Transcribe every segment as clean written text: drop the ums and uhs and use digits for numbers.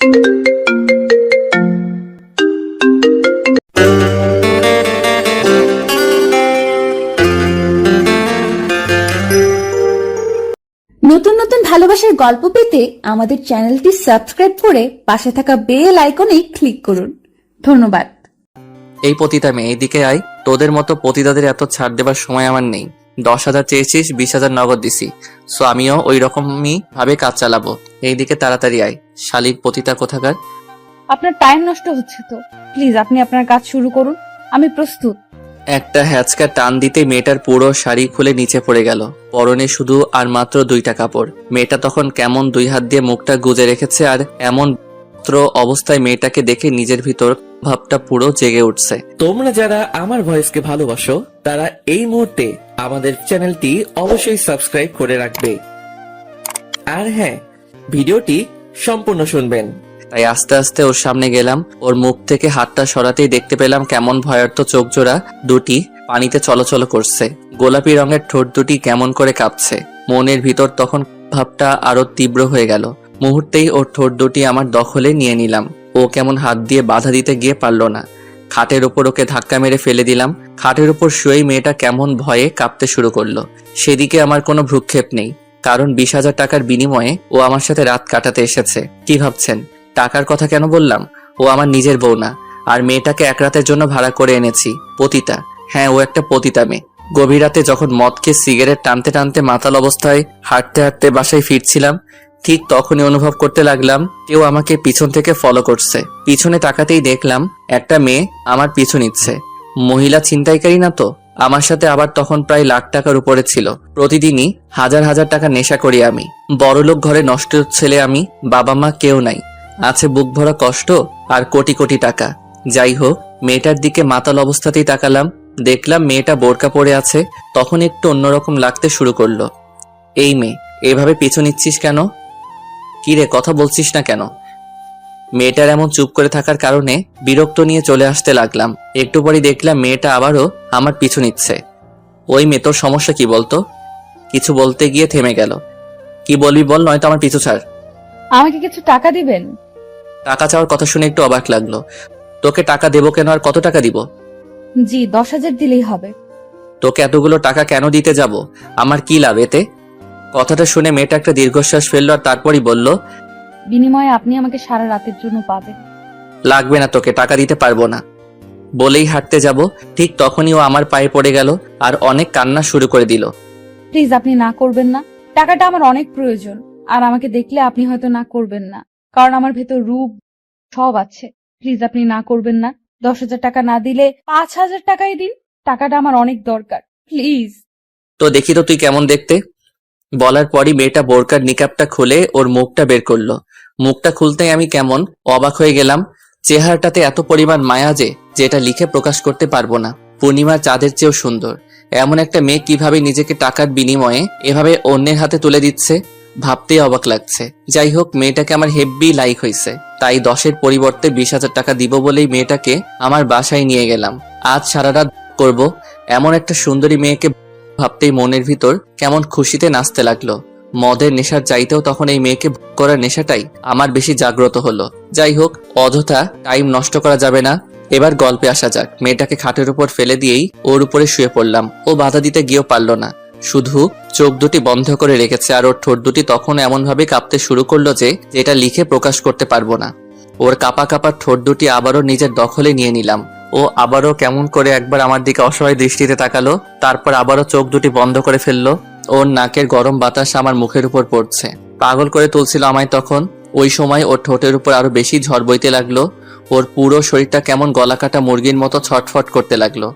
নতুন নতুন ভালোবাসার গল্প পেতে আমাদের চ্যানেলটি সাবস্ক্রাইব করে পাশে থাকা বেল আইকনে ক্লিক করুন। ধন্যবাদ। এই পতিতা মেয়ে, এদিকে আয়। তোদের মতো পতিতাদের এত ছাড় দেবার সময় আমার নেই। 10,000 চেয়েছিস, 20,000 নগদ দিছি। সো আমিও ওই রকমই ভাবে কাজ চালাবো। এইদিকে তাড়াতাড়ি আয়, শালিক পতিতা কোথাকার। আপনার টাইম নষ্ট হচ্ছে তো, প্লিজ আপনি আপনার কাজ শুরু করুন, আমি প্রস্তুত। একটা হ্যাচকা টান দিতে মেয়েটার পুরো শাড়ি খুলে নিচে পড়ে গেল। পরনে শুধু আর মাত্র 2টা কাপড়। মেয়েটা তখন কেমন 2 হাত দিয়ে মুখটা গুজে রেখেছে, আর এমন অবস্থায় মেয়েটাকে দেখে নিজের ভিতর ভাবটা পুরো জেগে উঠছে। তোমরা যারা আমার ভয়েসকে ভালোবাসো তারা এই মুহূর্তে আমাদের চ্যানেলটি অবশ্যই সাবস্ক্রাইব করে রাখবে, আর হ্যাঁ, ভিডিওটি সম্পূর্ণ শুনবেন। তাই আস্তে আস্তে ওর সামনে গেলাম। ওর মুখ থেকে হাতটা সরাতেই দেখতে পেলাম কেমন ভয়ার্থ চোখ জোড়া দুটি পানিতে চলাচল করছে। গোলাপি রঙের ঠোঁট দুটি কেমন করে কাঁপছে। মনের ভিতর তখন ভাবটা আরো তীব্র হয়ে গেল। মুহূর্তেই ওর ঠোঁট দুটি আমার দখলে নিয়ে নিলাম। ও কেমন হাত দিয়ে বাধা দিতে গিয়ে পারল না। খাটের ওপর ওকে ধাক্কা মেরে ফেলে দিলাম। খাটের ওপর শুয়েই মেয়েটা কেমন ভয়ে কাঁপতে শুরু করলো। সেদিকে আমার কোনো ভ্রুক্ষেপ নেই, কারণ 20,000 টাকার বিনিময়ে ও আমার সাথে রাত কাটাতে এসেছে। কি ভাবছেন টাকার কথা কেন বললাম? ও আমার নিজের বউ না, আর মেয়েটাকে এক রাতের জন্য ভাড়া করে এনেছি। পতিতা, হ্যাঁ ও একটা পতিতা মেয়ে। গভীর রাতে যখন মদ খেয়ে সিগারেট টানতে টানতে মাতাল অবস্থায় হাঁটতে হাঁটতে বাসায় ফিরছিলাম, ঠিক তখনই অনুভব করতে লাগলাম কেউ আমাকে পিছন থেকে ফলো করছে। পিছনে তাকাতেই দেখলাম একটা মেয়ে আমার পিছু নিচ্ছে। মহিলা ছিনতাইকারী না তো? আমার সাথে আবার তখন প্রায় লাখ টাকার উপরে ছিল। প্রতিদিনই হাজার হাজার টাকা নেশা করি আমি। বড়লোক ঘরে নষ্ট ছেলে আমি। বাবা মা কেউ নাই, আছে বুক ভরা কষ্ট আর কোটি কোটি টাকা। যাই হোক, মেয়েটার দিকে মাতাল অবস্থাতেই তাকালাম। দেখলাম মেয়েটা বোরকা পরে আছে। তখন একটু অন্যরকম লাগতে শুরু করলো। এই মেয়ে, এভাবে পিছু নিচ্ছিস কেন? কি রে, কথা বলছিস না কেন? মেয়েটার এমন চুপ করে থাকার কারণে বিরক্ত নিয়ে চলে আসতে লাগলাম। একটু পরে দেখলাম মেয়েটা আবারও আমার পিছু নিচ্ছে। ওই মেয়ে, তোর সমস্যা কি বলতো? কিছু বলতে গিয়ে থেমে গেল। কি বলবি বল, নয়তো আমার পিছু ছাড়। আমাকে কিছু টাকা দিবেন? টাকা চাওয়ার কথা শুনে একটু অবাক লাগলো। তোকে টাকা দেবো কেন, আর কত টাকা দিব? জি 10,000 দিলেই হবে। তোকে এতগুলো টাকা কেন দিতে যাব? আমার কি লাভ এতে? কথাটা শুনে মেয়েটা একটা দীর্ঘশ্বাস ফেললো, আর তারপরই বলল, বিনিময়ে আপনি আমাকে সারা রাতের জন্য পাবেন। লাগবে না, তোকে টাকা দিতে পারবো না। বলেই হাঁটতে যাব, ঠিক তখনই ও আমার পায়ে পড়ে গেল আর অনেক কান্না শুরু করে দিল। প্লিজ আপনি না করবেন না, টাকাটা আমার অনেক প্রয়োজন। আর আমাকে দেখলে আপনি হয়তো না করবেন না, কারণ আমার ভেতর রূপ সব আছে। প্লিজ আপনি না করবেন না। 10,000 টাকা না দিলে 5,000 টাকাই দিন, টাকাটা আমার অনেক দরকার, প্লিজ। তো দেখি তো তুই কেমন দেখতে। বলার পরই মেয়েটা বোরকার নিকাবটা খুলে ওর মুখটা বের করলো। মুখটা খুলতেই আমি কেমন অবাক হয়ে গেলাম। চেহারাটাতে এত পরিমাণ মায়া যে যেটা লিখে প্রকাশ করতে পারবো না। পূর্ণিমার চাঁদের চেয়েও সুন্দর। এমন একটা মেয়ে কিভাবে নিজেকে টাকার বিনিময়ে এভাবে অন্যের হাতে তুলে দিচ্ছে, ভাবতেই অবাক লাগছে। যাই হোক, মেয়েটাকে আমার হেব্বি লাইক হয়েছে। তাই 10-এর পরিবর্তে 20,000 টাকা দিব বলেই মেয়েটাকে আমার বাসায় নিয়ে গেলাম। আজ সারা রাত করব। এমন একটা সুন্দরী মেয়েকে ভাবতেই মনের ভিতর কেমন খুশিতে নাচতে লাগলো। মদের নেশার চাইতেও তখন এই মেয়েকে করার নেশাটাই আমার বেশি জাগ্রত হলো। যাই হোক, অযথা টাইম নষ্ট করা যাবে না। এবার গল্পে আসা যাক। মেয়েটাকে খাটের উপর ফেলে দিয়েই ওর উপরে শুয়ে পড়লাম। ও বাধা দিতে গিয়েও পারল না, শুধু চোখ দুটি বন্ধ করে রেখেছে। আর ওর ঠোঁট দুটি তখন এমন ভাবে কাঁপতে শুরু করলো যে যেটা লিখে প্রকাশ করতে পারবো না। ওর কাঁপা কাঁপা ঠোঁট দুটি আবারও নিজের দখলে নিয়ে নিলাম। ও আবারও কেমন করে একবার আমার দিকে অসহায় দৃষ্টিতে তাকালো, তারপর আবারও চোখ দুটি বন্ধ করে ফেললো। ওর নাকের গরম বাতাস আমার মুখের উপর পড়ছে, পাগল করে তুলছিল আমায় তখন। ওই সময় ওর ঠোঁটের উপর আরো বেশি ঝড় বইতে লাগলো। ওর পুরো শরীরটা কেমন গলাকাটা মুরগির মতো ছটফট করতে লাগলো।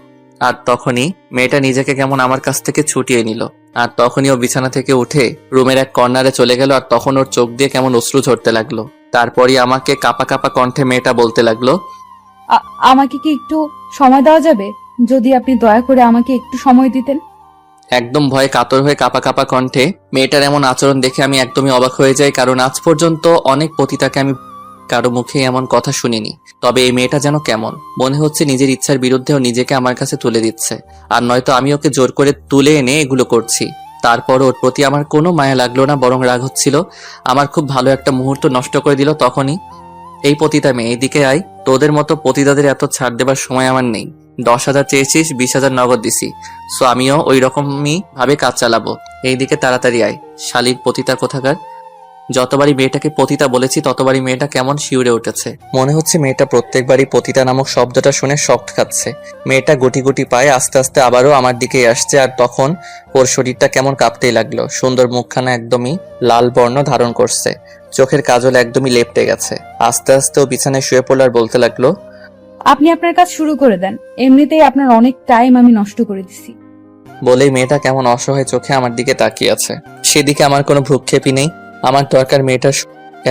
আর তখনই মেয়েটা নিজেকে কেমন আমার কাছ থেকে ছুটিয়ে নিল। আর তখনই ও বিছানা থেকে উঠে রুমের এক কর্নারে চলে গেল। আর তখন ওর চোখ দিয়ে কেমন অশ্রু ঝরতে লাগলো। তারপরই আমাকে কাঁপা কাঁপা কণ্ঠে মেয়েটা বলতে লাগলো, আমাকে কি একটু সময় দেওয়া যাবে? যদি আপনি দয়া করে আমাকে একটু সময় দিতেন। একদম ভয়ে কাতর হয়ে কাঁপা কাঁপা কণ্ঠে মেয়েটার এমন আচরণ দেখে আমি একদমই অবাক হয়ে যাই, কারণ আজ পর্যন্ত অনেক পতিতাকে আমি কারো মুখে এমন কথা শুনিনি। তবে এই মেয়েটা যেন কেমন, মনে হচ্ছে নিজের ইচ্ছার বিরুদ্ধেও নিজেকে আমার কাছে তুলে দিচ্ছে। আর নয়তো আমি ওকে জোর করে তুলে এনে এগুলো করছি। তারপর ওর প্রতি আমার কোনো মায়া লাগলো না, বরং রাগ হচ্ছিল। আমার খুব ভালো একটা মুহূর্ত নষ্ট করে দিল তখনই। এই পতিতা মেয়ে, এইদিকে আয়। তোদের মতো পতিতাদের এত ছাড় দেবার সময় আমার নেই। 10,000 চেয়েছিস, 20,000 নগদ দিছি। সো আমিও ওই রকমই ভাবে কাজ চালাবো। এইদিকে তাড়াতাড়ি আয়, শালীর পতিতা কোথাকার। যতবারই মেয়েটাকে পতিতা বলেছি ততবারই মেয়েটা কেমন শিউরে উঠেছে। মনে হচ্ছে মেয়েটা প্রত্যেকবারই পতিতা নামক শব্দটা শুনে শক খাচ্ছে। মেয়েটা গুটি গুটি পায়ে আস্তে আস্তে আবারও আমার দিকেই আসছে, আর তখন ওর শরীরটা কেমন কাঁপতেই লাগলো। সুন্দর মুখখানা একদমই লাল বর্ণ ধারণ করছে, চোখের কাজল একদমই লেপটে গেছে। আস্তে আস্তে ও বিছানায় শুয়ে পড়ল আর বলতে লাগলো, আপনি আপনার কাজ শুরু করে দেন, এমনিতেই আপনার অনেক টাইম আমি নষ্ট করে দিছি। বলেই মেয়েটা কেমন অসহায় চোখে আমার দিকে তাকিয়ে আছে। সেদিকে আমার কোনো ভ্রুক্ষেপই নেই। আমার দরকার মেয়েটা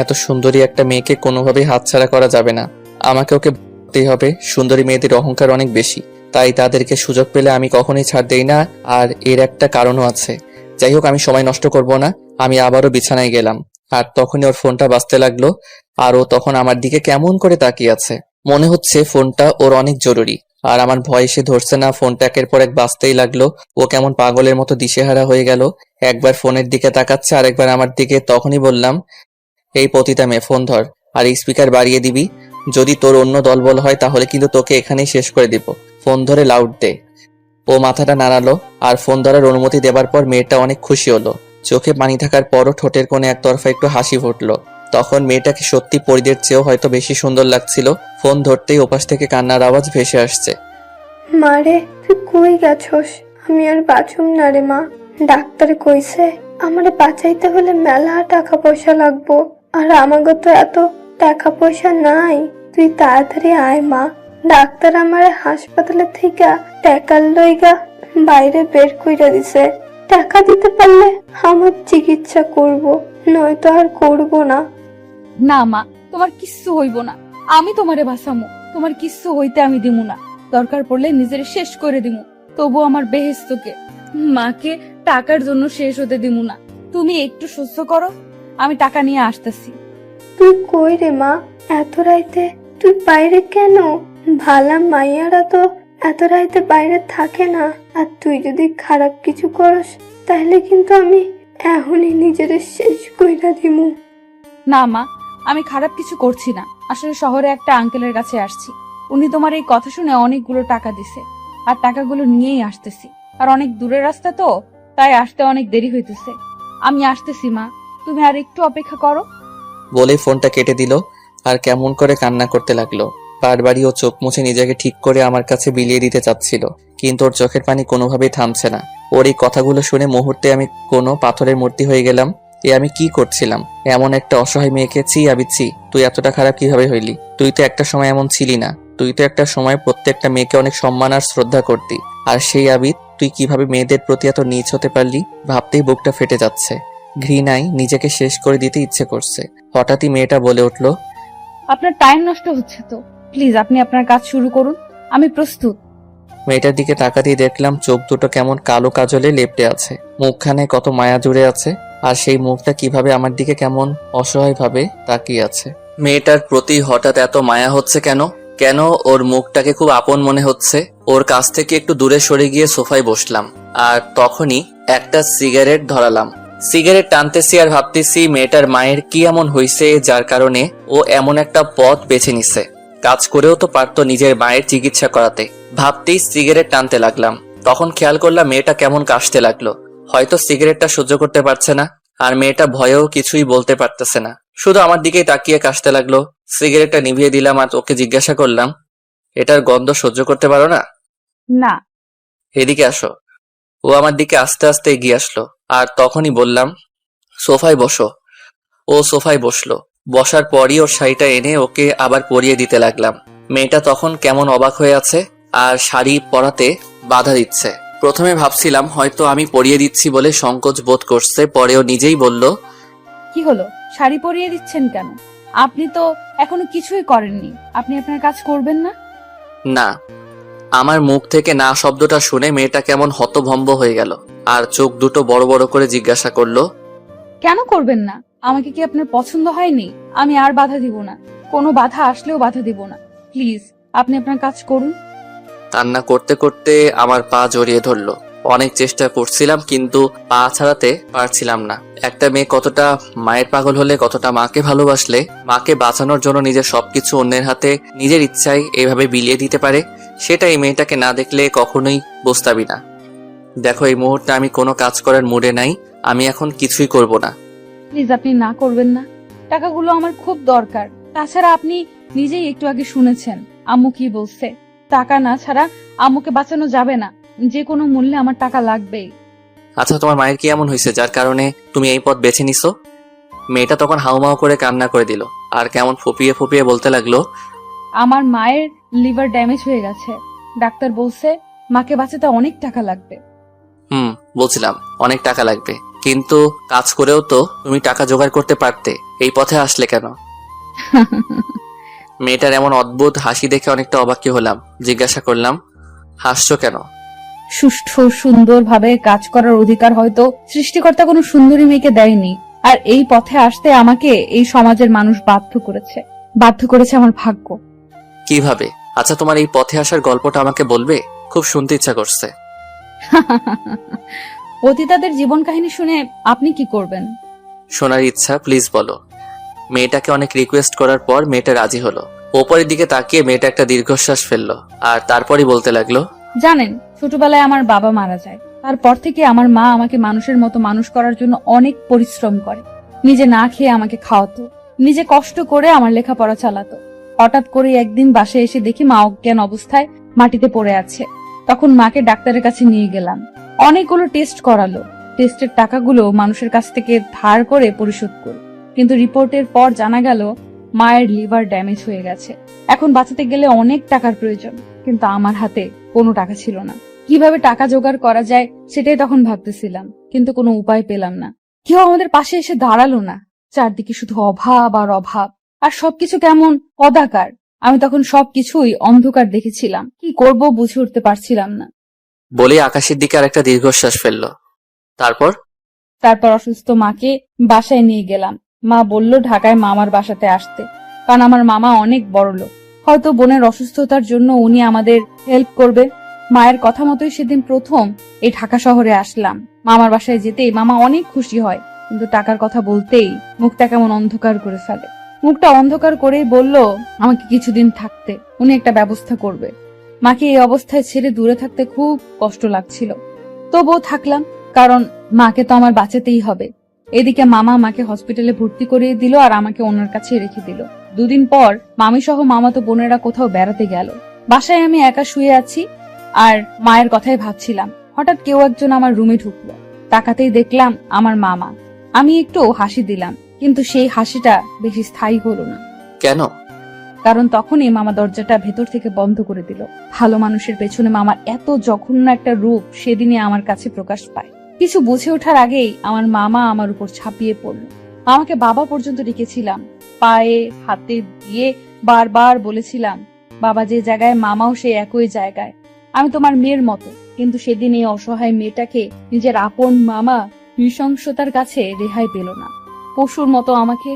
এত সুন্দরী একটা মেয়েকে কোনোভাবেই হাতছাড়া করা যাবে না। আমাকে ওকে বলতেই হবে। সুন্দরী মেয়েদের অহংকার অনেক বেশি, তাই তাদেরকে সুযোগ পেলে আমি কখনোই ছাড় দেই না। আর এর একটা কারণও আছে। যাই হোক, আমি সময় নষ্ট করব না। আমি আবারও বিছানায় গেলাম, আর তখনই ওর ফোনটা বাজতে লাগলো। আর ও তখন আমার দিকে কেমন করে তাকিয়ে আছে, মনে হচ্ছে ফোনটা ওর অনেক জরুরি। আর আমার ভয় সে ধরছে না, ফোনটা একের পর এক বাজতেই লাগলো। ও কেমন পাগলের মতো দিশেহারা হয়ে গেল, একবার ফোনের দিকে তাকাচ্ছে আর একবার আমার দিকে। তখনই বললাম, এই পতিতা মেয়ে, ফোন ধর আর স্পিকার বাড়িয়ে দিবি। যদি তোর অন্য দলবল হয় তাহলে কিন্তু তোকে এখানেই শেষ করে দিব। ফোন ধরে লাউড দে। ও মাথাটা নাড়ালো, আর ফোন ধরার অনুমতি দেবার পর মেয়েটা অনেক খুশি হলো। চোখে পানি থাকার পরও ঠোঁটের কোণে একতরফা একটু হাসি ফুটলো। তখন মেয়েটাকে সত্যি পরিদের চেয়েও হয়তো বেশি সুন্দর লাগছিল। ফোন ধরতেই ওপাশ থেকে কান্নার আওয়াজ ভেসে আসছে। মারে, তুই কই গেছস? আমি আর বাঁচুম না রে মা। ডাক্তারে কইছে আমারে বাঁচাইতে হলে মেলা টাকা পয়সা লাগবো, আর আমাকে তো এত টাকা পয়সা নাই। তুই তাড়াতাড়ি আয় মা। ডাক্তার আমারে হাসপাতালে থেকে টাকার লইগা বাইরে বের কইরা দিছে। টাকা দিতে পারলে আমার চিকিৎসা করব, নয়তো আর করব না। না মা, তোমার কিচ্ছু হইব না, আমি তোমারে বাঁচামু। তোমার কিচ্ছু হইতে আমি দিমু না, দরকার পড়লে নিজের শেষ করে দিমু, তবু আমার বেহেস্তকে, মাকে টাকার জন্য শেষ হতে দিমু না। তুমি একটু সহ্য করো, আমি টাকা নিয়ে আসতেছি। তুই কই রে মা? এত রাইতে তুই বাইরে কেন? ভালা মাইয়ারা তো এত রাইতে বাইরে থাকে না। আর তুই যদি খারাপ কিছু করস তাহলে কিন্তু আমি এখনই নিজের শেষ কইরা দিমু। না মা, আমি খারাপ কিছু করছি না। আসলে শহরে একটা আঙ্কেলের কাছে আসছি, উনি তোমার এই কথা শুনে অনেকগুলো টাকা দিছে, আর টাকাগুলো নিয়েই আসতেছি। আর অনেক দূরের রাস্তা তো, তাই আসতে অনেক দেরি হইতেছে। আমি আসতেছি মা, তুমি আর একটু অপেক্ষা করো। বলে ফোনটা কেটে দিল আর কেমন করে কান্না করতে লাগলো। বারবারই ও চোখ মুছে নিজেকে ঠিক করে আমার কাছে বিলিয়ে দিতে চাচ্ছিল, কিন্তু ওর চোখের পানি কোনোভাবেই থামছে না। ওর এই কথাগুলো শুনে মুহূর্তে আমি কোনো পাথরের মূর্তি হয়ে গেলাম। এ আমি কি করছিলাম? এমন একটা অসহায় মেয়েকে আবিচ্ছি। তুই এতটা খারাপ কিভাবে হইলি? তুই তো একটা সময় এমন ছিলি না। তুই তো একটা সময় প্রত্যেকটা মেয়েকে অনেক সম্মান আর শ্রদ্ধা করতি। আর সেই আবিদ তুই কিভাবে মেয়েদের প্রতি এত নীচ হতে পারলি? ভাবতেই বুকটা ফেটে যাচ্ছে। ঘৃণায় নিজেকে শেষ করে দিতে ইচ্ছে করছে। হঠাৎই মেয়েটা বলে উঠল, আপনার টাইম নষ্ট হচ্ছে তো, প্লিজ আপনি আপনার কাজ শুরু করুন, আমি প্রস্তুত। মেয়েটার দিকে তাকাতেই দেখলাম চোখ দুটো কেমন কালো কাজলে লেপ্টে আছে, মুখখানে কত মায়া জুড়ে আছে, আর সেই মুখটা কিভাবে আমার দিকে কেমন অসহায় ভাবে তাকিয়ে আছে। মেয়েটার প্রতি হঠাৎ এত মায়া হচ্ছে কেন? কেন ওর মুখটাকে খুব আপন মনে হচ্ছে? ওর কাছ থেকে একটু দূরে সরে গিয়ে সোফায় বসলাম, আর তখনই একটা সিগারেট ধরালাম। সিগারেট টানতেছি আর ভাবতেছি মেয়েটার মায়ের কি এমন হয়েছে যার কারণে ও এমন একটা পথ বেছে নিছে। কাজ করেও তো পারতো নিজের মায়ের চিকিৎসা করাতে। ভাবতেই সিগারেট টানতে লাগলাম। তখন খেয়াল করলাম মেয়েটা কেমন কাশতে লাগলো। হয়তো সিগারেটটা সহ্য করতে পারছে না, আর মেয়েটা ভয়েও কিছুই বলতে পারতেছে না, শুধু আমার দিকেই তাকিয়ে কাশতে লাগলো। সিগারেটটা নিভিয়ে দিলাম আর ওকে জিজ্ঞাসা করলাম, এটার গন্ধ সহ্য করতে পারো না? না। এদিকে আসো। ও আমার দিকে আস্তে আস্তে এগিয়ে আসলো, আর তখনই বললাম, সোফায় বসো। ও সোফায় বসলো। বসার পরই ওর শাড়িটা এনে ওকে আবার পরিয়ে দিতে লাগলাম। মেয়েটা তখন কেমন অবাক হয়ে আছে, আর শাড়ি পরাতে বাধা দিচ্ছে। প্রথমে ভাবছিলাম হয়তো আমি পরিয়ে দিচ্ছি বলে সংকোচ বোধ করছে, পরেও নিজেই বলল, কি হলো, শাড়ি পরিয়ে দিচ্ছেন কেন? আপনি তো এখনো কিছুই করেননি, আপনি আপনার কাজ করবেন না? না। আমার মুখ থেকে না শব্দটা শুনে মেয়েটা কেমন হতভম্ব হয়ে গেল, আর চোখ দুটো বড় বড় করে জিজ্ঞাসা করলো, কেন করবেন না? আমাকে কি আপনার পছন্দ হয়নি? আমি আর বাধা দিব না, কোনো বাধা আসলেও বাধা দিব না। প্লিজ আপনি আপনার কাজ করুন। কান্না করতে করতে আমার পা জড়িয়ে ধরলো। অনেক চেষ্টা করছিলাম কিন্তু পা ছাড়াতে পারছিলাম না। একটা মেয়ে কতটা মায়ের পাগল হলে, কতটা মাকে ভালোবাসলে মাকে বাঁচানোর জন্য নিজের সবকিছু অন্যের হাতে নিজের ইচ্ছায় এভাবে বিলিয়ে দিতে পারে, সেটা এই মেয়েটাকে না দেখলে কখনোই বুঝতাবি না। দেখো, এই মুহূর্তে আমি কোনো কাজ করার মুডে নাই। আমি এখন কিছুই করব না। প্লিজ আপনি না করবেন না, টাকাগুলো আমার খুব দরকার। তাছাড়া আপনি নিজেই একটু আগে শুনেছেন আম্মু কি বলছে, টাকা না ছাড়া আম্মুকে বাঁচানো যাবে না, যে কোনো মূল্যে আমার টাকা লাগবেই। আচ্ছা, তোমার মায়ের কি এমন হয়েছে যার কারণে তুমি এই পথ বেছে নিছো? মেয়েটা তখন হাউমাউ করে কান্না করে দিল আর কেমন ফুপিয়ে ফুপিয়ে বলতে লাগলো, আমার মায়ের লিভার ড্যামেজ হয়ে গেছে, ডাক্তার বলছে মাকে বাঁচাতে অনেক টাকা লাগবে। বলছিলাম অনেক টাকা লাগবে, কিন্তু কাজ করেও তো তুমি টাকা জোগাড় করতে পারতে, এই পথে আসলে কেন? মেয়েটার এমন অদ্ভুত হাসি দেখে অনেকটা অবাকই হলাম। জিজ্ঞাসা করলাম, হাসছো কেন? সুষ্ঠু সুন্দরভাবে কাজ করার অধিকার হয়তো সৃষ্টিকর্তা কোনো সুন্দরী মেয়েকে দেয়নি, আর এই পথে আসতে আমাকে এই সমাজের মানুষ বাধ্য করেছে আমার ভাগ্য। কিভাবে? আচ্ছা, তোমার এই পথে আসার গল্পটা আমাকে বলবে? খুব শুনতে ইচ্ছা করছে। পতিতাদের জীবন কাহিনী শুনে আপনি কি করবেন? শোনার ইচ্ছা, প্লিজ বলো। মেয়েটাকে অনেক রিকোয়েস্ট করার পর মেয়েটা রাজি হলো। ওপরের দিকে তাকিয়ে মেয়েটা একটা দীর্ঘশ্বাস ফেললো আর তারপরই বলতে লাগলো, জানেন, ছোটবেলায় আমার বাবা মারা যায়, তারপর থেকে আমার মা আমাকে মানুষের মতো মানুষ করার জন্য অনেক পরিশ্রম করে। নিজে না খেয়ে আমাকে খাওয়াতো, নিজে কষ্ট করে আমার লেখাপড়া চালাতো। হঠাৎ করে একদিন বাসায় এসে দেখি মা অজ্ঞান অবস্থায় মাটিতে পড়ে আছে। তখন মাকে ডাক্তারের কাছে নিয়ে গেলাম, অনেকগুলো টেস্ট করালো। টেস্টের টাকাগুলো মানুষের কাছ থেকে ধার করে পরিশোধ করি, কিন্তু রিপোর্টের পর জানা গেল মায়ের লিভার ড্যামেজ হয়ে গেছে। এখন বাঁচাতে গেলে অনেক টাকার প্রয়োজন, কিন্তু আমার হাতে কোনো টাকা ছিল না। কিভাবে টাকা জোগাড় করা যায় সেটাই তখন ভাবতেছিলাম, কিন্তু কোনো উপায় পেলাম না। কেউ আমাদের পাশে এসে দাঁড়ালো না। চারদিকে শুধু অভাব আর অভাব, আর সবকিছু কেমন কদাকার। আমি তখন সবকিছুই অন্ধকার দেখেছিলাম, কি করব বুঝে উঠতে পারছিলাম না। বলে আকাশের দিকে আর একটা দীর্ঘশ্বাস ফেললো। তারপর অসুস্থ মাকে বাসায় নিয়ে গেলাম। মা বলল ঢাকায় মামার বাসাতে আসতে, কারণ আমার মামা অনেক বড়লোক, হয়তো বোনের অসুস্থতার জন্য উনি আমাদের হেল্প করবে। মায়ের কথা মতোই সেদিন প্রথম এই ঢাকা শহরে আসলাম। মামার বাসায় যেতেই মামা অনেক খুশি হয়, কিন্তু টাকার কথা বলতেই মুখটা কেমন অন্ধকার করে ফেলে। মুখটা অন্ধকার করেই বলল আমাকে কিছুদিন থাকতে, উনি একটা ব্যবস্থা করবে। মাকে এই অবস্থায় ছেড়ে দূরে থাকতে খুব কষ্ট লাগছিল, তবুও থাকলাম, কারণ মাকে তো আমার বাঁচাতেই হবে। এদিকে মামা মাকে হসপিটালে ভর্তি করিয়ে দিল আর আমাকে ওনার কাছে রেখে দিল। দুদিন পর মামি সহ মামাতো বোনেরা কোথাও বেড়াতে গেল। বাসায় আমি একা শুয়ে আছি আর মায়ের কথাই ভাবছিলাম। হঠাৎ কেউ একজন আমার রুমে ঢুকলো। তাকাতেই দেখলাম আমার মামা। আমি একটু হাসি দিলাম, কিন্তু সেই হাসিটা বেশি স্থায়ী হলো না। কেন? কারণ তখনই মামা দরজাটা ভেতর থেকে বন্ধ করে দিল। ভালো মানুষের পেছনে মামার এত জঘন্য একটা রূপ সেদিনে আমার কাছে প্রকাশ পায়। কিছু বুঝে ওঠার আগেই আমার মামা আমার উপর ছাপিয়ে পড়ল। আমাকে বাবা পর্যন্ত ডেকেছিলাম, পায়ে হাতে দিয়ে বারবার বলেছিলাম বাবা যে জায়গায় মামাও সে একই জায়গায়, আমি তোমার মেয়ের মতো। কিন্তু সেদিন এই অসহায় মেয়েটাকে নিজের আপন মামা নৃশংসতার কাছে রেহাই পেল না, পশুর মতো আমাকে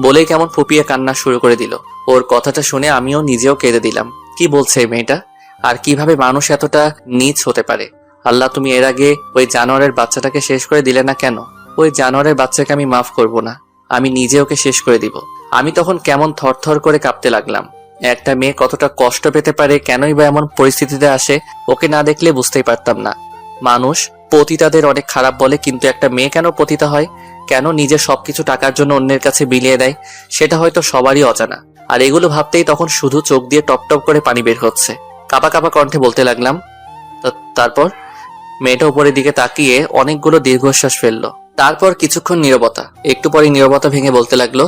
বলেই কেমন ফুপিয়ে কান্না শুরু করে দিল। ওর কথাটা শুনে আমিও নিজেও কেঁদে দিলাম। কি বলছে এই মেয়েটা? আর কিভাবে মানুষ এতটা নীচ হতে পারে? আল্লাহ, তুমি এর আগে ওই জানোয়ারের বাচ্চাটাকে শেষ করে দিলে না কেন? ওই জানোয়ারের বাচ্চাকে আমি মাফ করব না, আমি নিজে ওকে শেষ করে দিব। আমি তখন কেমন থরথর করে কাঁপতে লাগলাম। একটা মেয়ে কতটা কষ্ট পেতে পারে, কেনই বা এমন পরিস্থিতিতে আসে, ওকে না দেখলে বুঝতেই পারতাম না। মানুষ পতিতাদের অনেক খারাপ বলে, কিন্তু একটা মেয়ে কেন পতিতা হয়, কেন নিজের সবকিছু টাকার জন্য অন্যের কাছে বিলিয়ে দেয়, সেটা হয়তো সবারই অজানা। আর এগুলো ভাবতেই তখন শুধু চোখ দিয়ে টপ টপ করে পানি বের হচ্ছে। কাঁপা কাঁপা কণ্ঠে বলতে লাগলাম, তারপর? মেয়েটা উপরের দিকে তাকিয়ে অনেকগুলো দীর্ঘশ্বাস ফেললো। তারপর কিছুক্ষণ নীরবতা। একটু পরে নীরবতা ভেঙে বলতে লাগলো,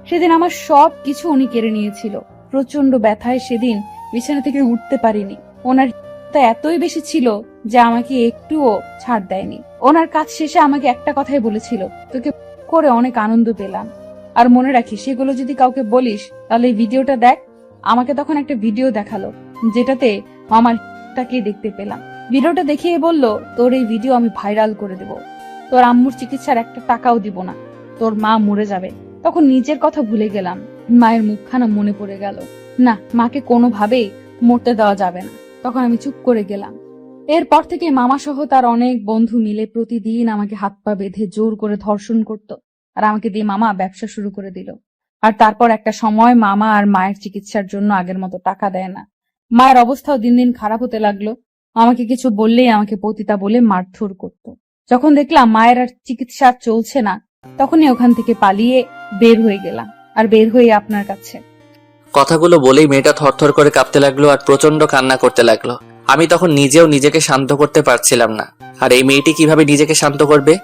সেদিন আমার সব কিছু উনি কেড়ে নিয়েছিল। প্রচন্ড ব্যথায় সেদিন বিছানা থেকে উঠতে পারিনি। ওনার এতই বেশি ছিল যে আমাকে একটুও ছাড় দেয়নি। ওনার কাজ শেষে আমাকে একটা কথাই বলেছিল, তোকে করে অনেক আনন্দ পেলাম, আর মনে রাখিস সেগুলো যদি কাউকে বলিস তাহলে এই ভিডিওটা দেখ। আমাকে তখন একটা ভিডিও দেখালো যেটাতে আমার তাকে দেখতে পেলাম। ভিডিওটা দেখিয়ে বলল, তোর এই ভিডিও আমি ভাইরাল করে দেব, তোর আম্মুর চিকিৎসার একটা টাকাও দিব না, তোর মা মরে যাবে। তখন নিজের কথা ভুলে গেলাম, মায়ের মুখখানা মনে পড়ে গেল। না, মাকে কোনোভাবেই মরতে দেওয়া যাবে না। তখন আমি চুপ করে গেলাম। এরপর থেকে মামা সহ তার অনেক বন্ধু মিলে প্রতিদিন আমাকে হাত পা বেঁধে জোর করে ধর্ষণ করত, আর আমাকে দিয়ে মামা ব্যবসা শুরু করে দিল। আর তারপর একটা সময় মামা আর মায়ের চিকিৎসার জন্য আগের মতো টাকা দেয় না। মায়ের অবস্থাও দিন দিন খারাপ হতে লাগলো। আমাকে কিছু বললেই আমাকে পতিতা বলে মারধর করত। যখন দেখলাম মায়ের আর চিকিৎসা চলছে না, তখনই ওখান থেকে পালিয়ে বের হয়ে গেলাম, আর বের হয়ে আপনার কাছে। কথাগুলো বলেই মেয়েটা থরথর করে কাঁপতে লাগলো আর প্রচন্ড কান্না করতে লাগলো। আমি তখন নিজেও নিজেকে শান্ত করতে পারছিলাম না। আর এই মেয়েটি কিভাবে নিজেকে শান্ত করবে?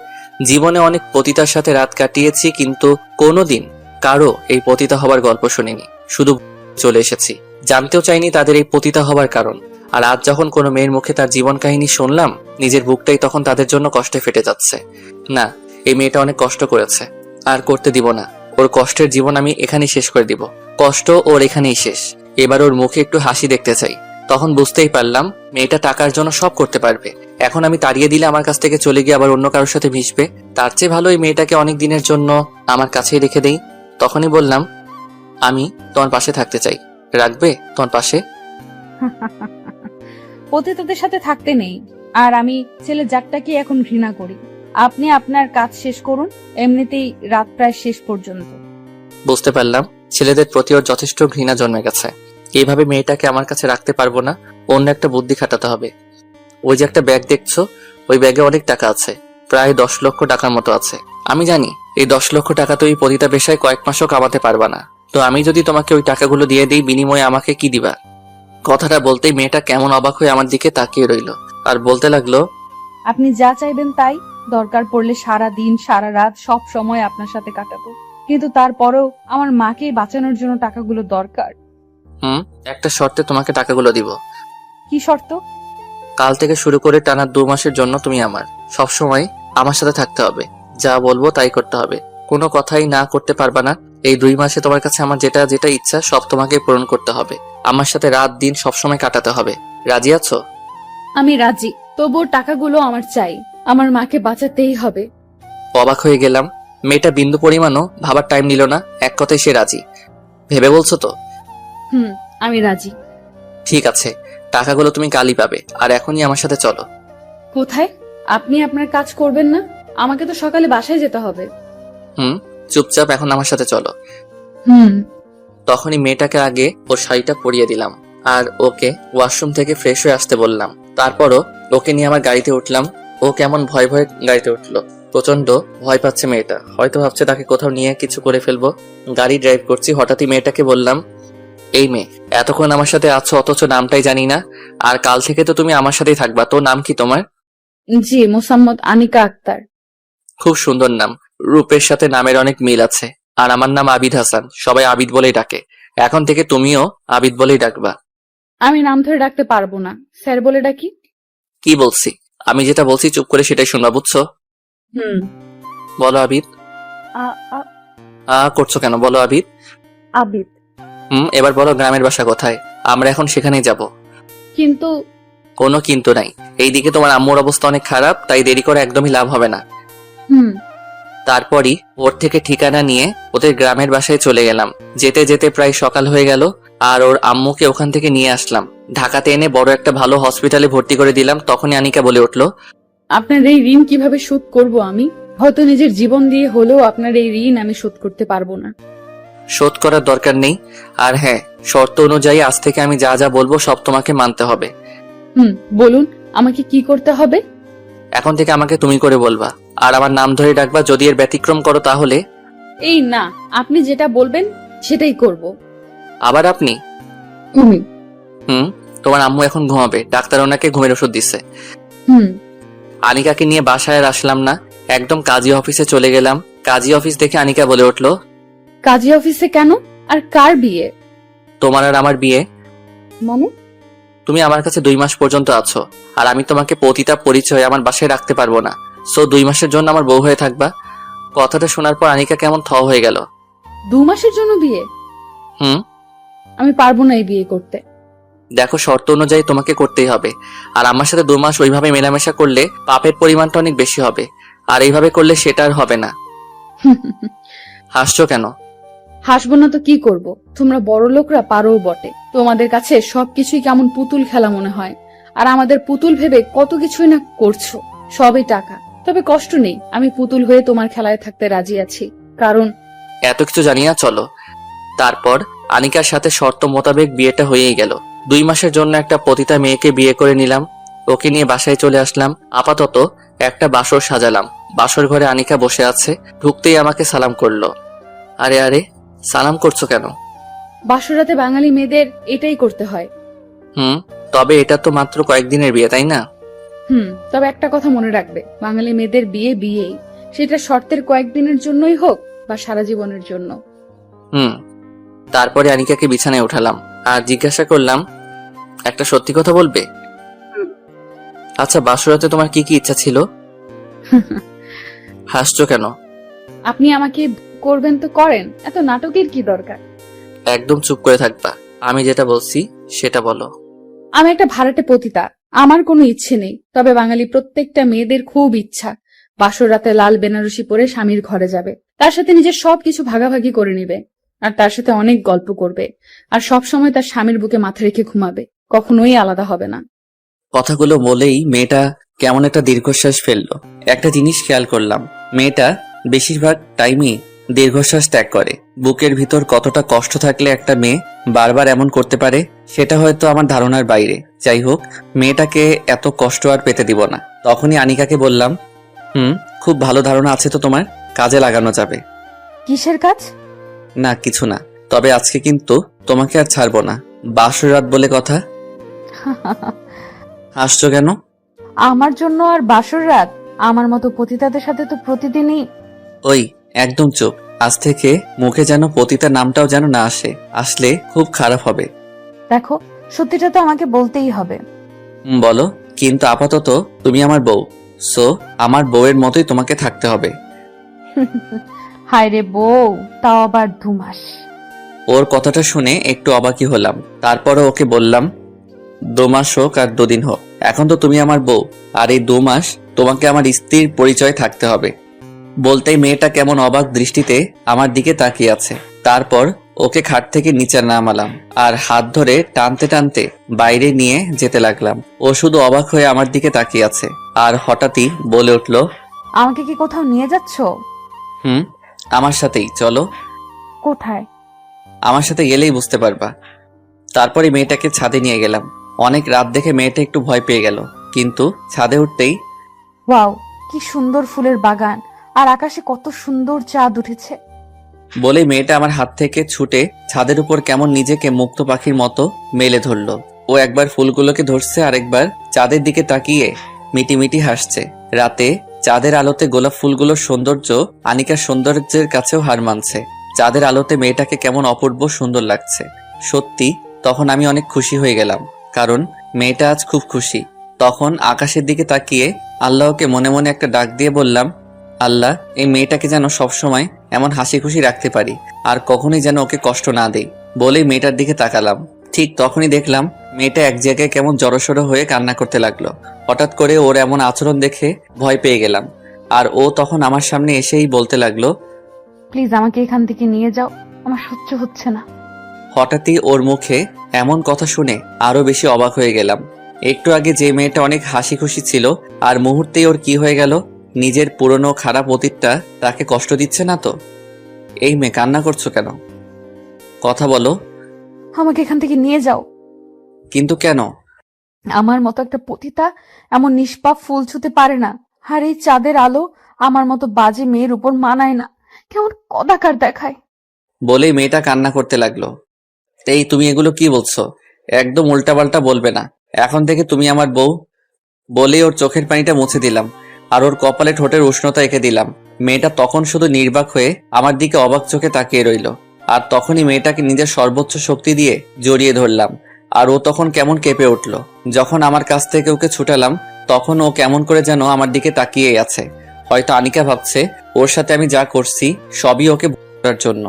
জীবনে অনেক পতিতার সাথে রাত কাটিয়েছি, কিন্তু কোনোদিন কারো এই পতিতা হবার গল্প শুনিনি। শুধু চলে এসেছি, জানতেও চাইনি তাদের এই পতিতা হবার কারণ। আর আজ যখন কোনো মেয়ের মুখে তার জীবন কাহিনী শুনলাম, নিজের বুকটাই তখন তাদের জন্য কষ্টে ফেটে যাচ্ছে। না, এই মেয়েটা অনেক কষ্ট করেছে, আর করতে দিব না। ওর কষ্টের জীবন আমি এখানেই শেষ করে দিব। কষ্ট ওর এখানেই শেষ। এবার ওর মুখে একটু হাসি দেখতে চাই। তখন বুঝতেই পারলাম মেয়েটা টাকার জন্য সব করতে পারবে। এখন আমি তাড়িয়ে দিলে আমার কাছ থেকে চলে গিয়ে আবার অন্য কারোর সাথে মিশবে। তার চেয়ে ভালো এই মেয়েটাকে অনেক দিনের জন্য আমার কাছেই রেখে দেই। তখনই বললাম, আমি তোমার পাশে থাকতে চাই, রাখবে তোমার পাশে? পতিতাদের সাথে থাকতে নেই। আর আমি ছেলে জাতটাকে এখন ঘৃণা করি। আপনি আপনার কাজ শেষ করুন, এমনিতেই রাত প্রায় শেষ পর্যন্ত। বুঝতে পারলাম ছেলেদের প্রতি ওর যথেষ্ট ঘৃণা জন্মে গেছে। এইভাবে মেয়েটাকে আমার কাছে রাখতে পারবো না, অন্য একটা বুদ্ধি খাটাতে হবে। ওই যে একটা ব্যাগ দেখছো, ওই ব্যাগে অনেক টাকা আছে, প্রায় 10 লক্ষ টাকার মতো আছে। আমি জানি এই 10 লক্ষ টাকা তো এই পতিতা পেশায় কয়েক মাসও কামাতে পারবা না। তো আমি যদি তোমাকে ওই টাকাগুলো দিয়ে দিই, বিনিময়ে আমাকে কি দিবা? কথাটা বলতেই মেয়েটা কেমন অবাক হয়ে আমার দিকে তাকিয়ে রইলো, আর বলতে লাগলো, আপনি যা চাইবেন তাই। দরকার পড়লে সারা দিন সারা রাত সব সময় আপনার সাথে কাটাবো, কিন্তু তারপরেও আমার মাকে বাঁচানোর জন্য টাকাগুলো দরকার। একটা শর্তে তোমাকে টাকাগুলো দিব। কি শর্ত? কাল থেকে শুরু করে টানা 2 মাসের জন্য তুমি আমার সবসময় আমার সাথে থাকতে হবে। যা বলবো তাই করতে হবে, কোনো কথাই না করতে পারবা না। এই 2 মাসে তোমার কাছে আমার যেটা যেটা ইচ্ছা সব তোমাকে পূরণ করতে হবে। আমার সাথে রাত দিন সবসময় কাটাতে হবে। রাজি আছো? আমি রাজি, তবুও টাকাগুলো আমার চাই। আমার মাকে বাঁচাতেই হবে। অবাক হয়ে গেলাম, মেয়েটা বিন্দু পরিমাণও ভাবার টাইম নিল না, এক কথায় সে রাজি। ভেবে বলছো তো? আমি রাজি। ঠিক আছে, টাকাগুলো তুমি কালই পাবে, আর এখনই আমার সাথে চলো। কোথায়? আপনি আপনার কাজ করবেন না? আমাকে তো সকালে বাসায় যেতে হবে। চুপচাপ এখন আমার সাথে চলো। তখনই মেয়েটাকে আগে ওর শাড়িটা পরিয়ে দিলাম, আর ওকে ওয়াশরুম থেকে ফ্রেশ হয়ে আসতে বললাম। তারপরও ওকে নিয়ে আমার গাড়িতে উঠলাম। ও কেমন ভয় ভয়ে গাড়িতে উঠলো, প্রচন্ড ভয় পাচ্ছে মেয়েটা। হয়তো ভাবছে তাকে কোথাও নিয়ে কিছু করে ফেলবো। গাড়ি ড্রাইভ করছি, হঠাৎই মেয়েটাকে বললাম, এই মেয়ে, এতক্ষণ আমার সাথে আছো অথচ নামটাই জানি না, আর কাল থেকে তো তুমি আমার সাথেই থাকবা। তো নাম কি তোমার? জি, মোসাম্মদ আনিকা আক্তার। খুব সুন্দর নাম, রূপের সাথে নামের অনেক মিল আছে। আর আমার নাম আবিদ হাসান, সবাই আবিদ বলেই ডাকে। এখন থেকে তুমিও আবিদ বলেই ডাকবা। আমি নাম ধরে ডাকতে পারবো না, স্যার বলে ডাকি। কি বলছি? আমি যেটা বলছি চুপ করে সেটাই শুনবা, বুঝছো? বলো আবিদ। করছো কেন? বলো আবিদ। আবিদ। এবার বলো গ্রামের বাসা কোথায়? আমরা এখন সেখানেই যাব। কিন্তু কোনো কিন্তু নাই। এইদিকে তোমার আম্মুর অবস্থা অনেক খারাপ, তাই দেরি করে একদমই লাভ হবে না। তারপরই ওর থেকে ঠিকানা নিয়ে ওদের গ্রামের বাসায় চলে গেলাম। যেতে যেতে প্রায় সকাল হয়ে গেল, আর ওর আম্মুকে ওখান থেকে নিয়ে আসলাম। ঢাকাতে এনে বড় একটা ভালো হসপিটালে ভর্তি করে দিলাম। তখনই আনিকা বলে উঠলো, আপনার এই ঋণ কিভাবে শোধ করব আমি? হয়তো নিজের জীবন দিয়ে হলেও আপনার এই ঋণ আমি শোধ করতে পারবো না। শোধ করার দরকার নেই। আর হ্যাঁ, শর্ত অনুযায়ী আজ থেকে আমি যা যা বলবো সব তোমাকে মানতে হবে। বলুন, আমাকে কি করতে হবে? এখন থেকে আমাকে তুমি করে বলবা, আর আমার নাম ধরে ডাকবা। যদি এর ব্যতিক্রম করো তাহলে? এই না, আপনি যেটা বলবেন সেটাই করব। আবার আপনি? তোমার আম্মু এখন ঘুমাবে, ডাক্তার ওনাকে ঘুমের ওষুধ দিচ্ছে। আনিকাকে নিয়ে বাসায় আর আসলাম না, একদম কাজী অফিসে চলে গেলাম। কাজী অফিস দেখে আনিকা বলে উঠলো, কাজী অফিসে কেন? আর কার বিয়ে? তোমার আর আমার বিয়ে। মানে? তুমি আমার কাছে 2 মাস পর্যন্ত আছো, আর আমি তোমাকে পতিতা পরিচয় আমার বাসায় রাখতে পারবো না। সো 2 মাসের জন্য আমার বউ হয়ে থাকবা। কথাটা শোনার পর আনিকা কেমন থ হয়ে গেল। 2 মাসের জন্য বিয়ে? আমি পারবো না এই বিয়ে করতে। দেখো, শর্ত অনুযায়ী তোমাকে করতেই হবে। আর আমার সাথে 2 মাস ওইভাবে মেলামেশা করলে পাপের পরিমাণটা অনেক বেশি হবে, আর এইভাবে করলে সেটা আর হবে না। হাসছো কেন? হাসবো না তো কি করব? তোমরা বড় লোকরা পারো বটে, তোমাদের কাছে সবকিছুই কেমন পুতুল খেলা মনে হয়। আর আমাদের পুতুল ভেবে কত কিছুই না করছো, সবই টাকা। তবে কষ্ট নেই, আমি পুতুল হয়ে তোমার খেলায় থাকতে রাজি আছি, কারণ এত কিছু জানিয়া চলো। তারপর আনিকার সাথে শর্ত মোতাবেক বিয়েটা হয়েই গেল। 2 মাসের জন্য একটা পতিতা মেয়েকে বিয়ে করে নিলাম। ওকে নিয়ে বাসায় চলে আসলাম। আপাতত একটা বাসর সাজালাম। বাসর ঘরে আনিকা বসে আছে। ঢুকতেই আমাকে সালাম করলো। আরে আরে, সালাম করছো কেন? বাসরাতে বাঙালি মেয়েদের এটাই করতে হয়। তবে এটা তো মাত্র কয়েকদিনের বিয়ে, তাই না? তবে একটা কথা মনে রাখবে, বাঙালি মেয়েদের বিয়ে বিয়েই, সেটা শর্তের কয়েকদিনের জন্যই হোক বা সারা জীবনের জন্য। তারপরে আনিকাকে বিছানায় উঠালাম আর জিজ্ঞাসা করলাম, একটা সত্যি কথা বলবে? আচ্ছা, বাসরাতে তোমার কি কি ইচ্ছা ছিল? হাসছো কেন? আপনি আমাকে করবেন তো করেন, এত নাটকের কি দরকার? একদম চুপ করে থাকবা। আমি যেটা বলছি সেটা বলো। আমি একটা ভাড়াটে পতিতা, আমার কোনো ইচ্ছে নেই। তবে বাঙালি প্রত্যেকটা মেয়েদের খুব ইচ্ছা বাসর রাতে লাল বেনারসি পরে স্বামীর ঘরে যাবে, তার সাথে নিজের সবকিছু ভাগাভাগি করে নিবে, আর তার সাথে অনেক গল্প করবে, আর সব সময় তার স্বামীর বুকে মাথা রেখে ঘুমাবে, কখনোই আলাদা হবে না। কথাগুলো বলেই মেয়েটা কেমন একটা দীর্ঘশ্বাস ফেললো। একটা জিনিস খেয়াল করলাম, মেয়েটা বেশিরভাগ টাইমই দীর্ঘশ্বাস ত্যাগ করে। বুকের ভিতর কতটা কষ্ট থাকলে একটা মেয়ে বারবার এমন করতে পারে সেটা হয়তো আমার ধারণার বাইরে। যাই হোক, মেয়েটাকে এত কষ্ট আর পেতে দিব না। তখনই আনিকাকে বললাম, খুব ভালো ধারণা আছে তো তোমার, কাজে লাগানো যাবে। কিসের কাজ? না কিছু না, তবে আজকে কিন্তু তোমাকে আর ছাড়বো না। বাসর রাত বলে কথা। হাসছো কেন? আমার জন্য আর বাসর রাত? আমার মতো পতিতাদের সাথে তো প্রতিদিনই। ওই, একদম চুপ। আজ থেকে মুখে যেন পতিতা নামটাও যেন না আসে, আসলে খুব খারাপ হবে। দেখো, সত্যিটা তো আমাকে বলতেই হবে। বলো, কিন্তু আপাতত তুমি আমার বউ, সো আমার বউয়ের মতোই তোমাকে থাকতে হবে। হায় রে বউ, তাও আবার 2 মাস। ওর কথাটা শুনে একটু অবাকই হলাম। তারপরে ওকে বললাম, 2 মাস হোক আর 2 দিন হোক, এখন তো তুমি আমার বউ, আর এই 2 মাস তোমাকে আমার স্ত্রীর পরিচয় থাকতে হবে। বলতেই মেয়েটা কেমন অবাক দৃষ্টিতে আমার দিকে তাকিয়ে আছে। তারপর ওকে খাট থেকে নিচে নামালাম আর হাত ধরে টানতে টানতে বাইরে নিয়ে যেতে লাগলাম। ও শুধু অবাক হয়ে আমার দিকে তাকিয়ে আছে আর হঠাৎই বলে উঠল, আমাকে কি কোথাও নিয়ে যাচ্ছ? আমার সাথেই চলো। কোথায়? আমার সাথে গেলেই বুঝতে পারবা। তারপরে মেয়েটাকে ছাদে নিয়ে গেলাম। অনেক রাত দেখে মেয়েটা একটু ভয় পেয়ে গেল, কিন্তু ছাদে উঠতেই, ওয়াও, কি সুন্দর ফুলের বাগান, আর আকাশে কত সুন্দর চাঁদ উঠেছে। বলে মেয়েটা আমার হাত থেকে ছুটে ছাদের উপর কেমন নিজেকে মুক্ত পাখির মতো মেলে ধরলো। ও একবার ফুলগুলোকে ধরছে আর একবার চাঁদের দিকে তাকিয়ে মিটিমিটি হাসছে। রাতে চাঁদের আলোতে গোলাপ ফুলগুলোর সৌন্দর্য আনিকার সৌন্দর্যের কাছেও হার মানছে। চাঁদের আলোতে মেয়েটাকে কেমন অপূর্ব সুন্দর লাগছে। সত্যি তখন আমি অনেক খুশি হয়ে গেলাম, কারণ মেয়েটা আজ খুব খুশি। তখন আকাশের দিকে তাকিয়ে আল্লাহকে মনে মনে একটা ডাক দিয়ে বললাম, আল্লাহ, এই মেয়েটাকে যেন সবসময় এমন হাসি খুশি রাখতে পারি, আর কখনোই যেন ওকে কষ্ট না দেই। বলেই মেয়েটার দিকে তাকালাম। ঠিক তখনই দেখলাম মেয়েটা এক জায়গায় কেমন জড়সড় হয়ে কান্না করতে লাগলো। হঠাৎ করে ওর এমন আচরণ দেখে ভয় পেয়ে গেলাম, আর ও তখন আমার সামনে এসেই বলতে লাগলো, প্লিজ আমাকে এখান থেকে নিয়ে যাও, আমার সহ্য হচ্ছে না। হঠাৎই ওর মুখে এমন কথা শুনে আরো বেশি অবাক হয়ে গেলাম। একটু আগে যে মেয়েটা অনেক হাসি খুশি ছিল, আর মুহূর্তেই ওর কি হয়ে গেল? নিজের পুরনো খারাপ অতীতটা তাকে কষ্ট দিচ্ছে না তো? এই মেয়ে, কান্না করছো কেন? কথা বলো। আমাকে এখান থেকে নিয়ে যাও। কিন্তু কেন? আমার মতো একটা পতিতা এমন নিষ্পাপ ফুল ছুঁতে পারে না, আর এই চাঁদের আলো আমার মতো বাজে মেয়ের উপর মানায় না, কেমন কদাকার দেখায়। বলেই মেয়েটা কান্না করতে লাগলো। এই, তুমি এগুলো কি বলছো? একদম উল্টাপাল্টা বলবে না। এখন থেকে তুমি আমার বউ। বলেই ওর চোখের পানিটা মুছে দিলাম আর ওর কপালে ঠোঁটের উষ্ণতা এঁকে দিলাম। মেয়েটা তখন শুধু নির্বাক হয়ে আমার দিকে অবাক চোখে তাকিয়ে রইল। আর তখনই মেয়েটাকে নিজের সর্বোচ্চ শক্তি দিয়ে জড়িয়ে ধরলাম, আর ও তখন কেমন কেঁপে উঠল। যখন আমার কাছ থেকে ওকে ছুটালাম, তখন ও কেমন করে যেন আমার দিকে তাকিয়ে আছে। হয়তো আনিকা ভাবছে ওর সাথে আমি যা করছি সবই ওকে বোঝার জন্য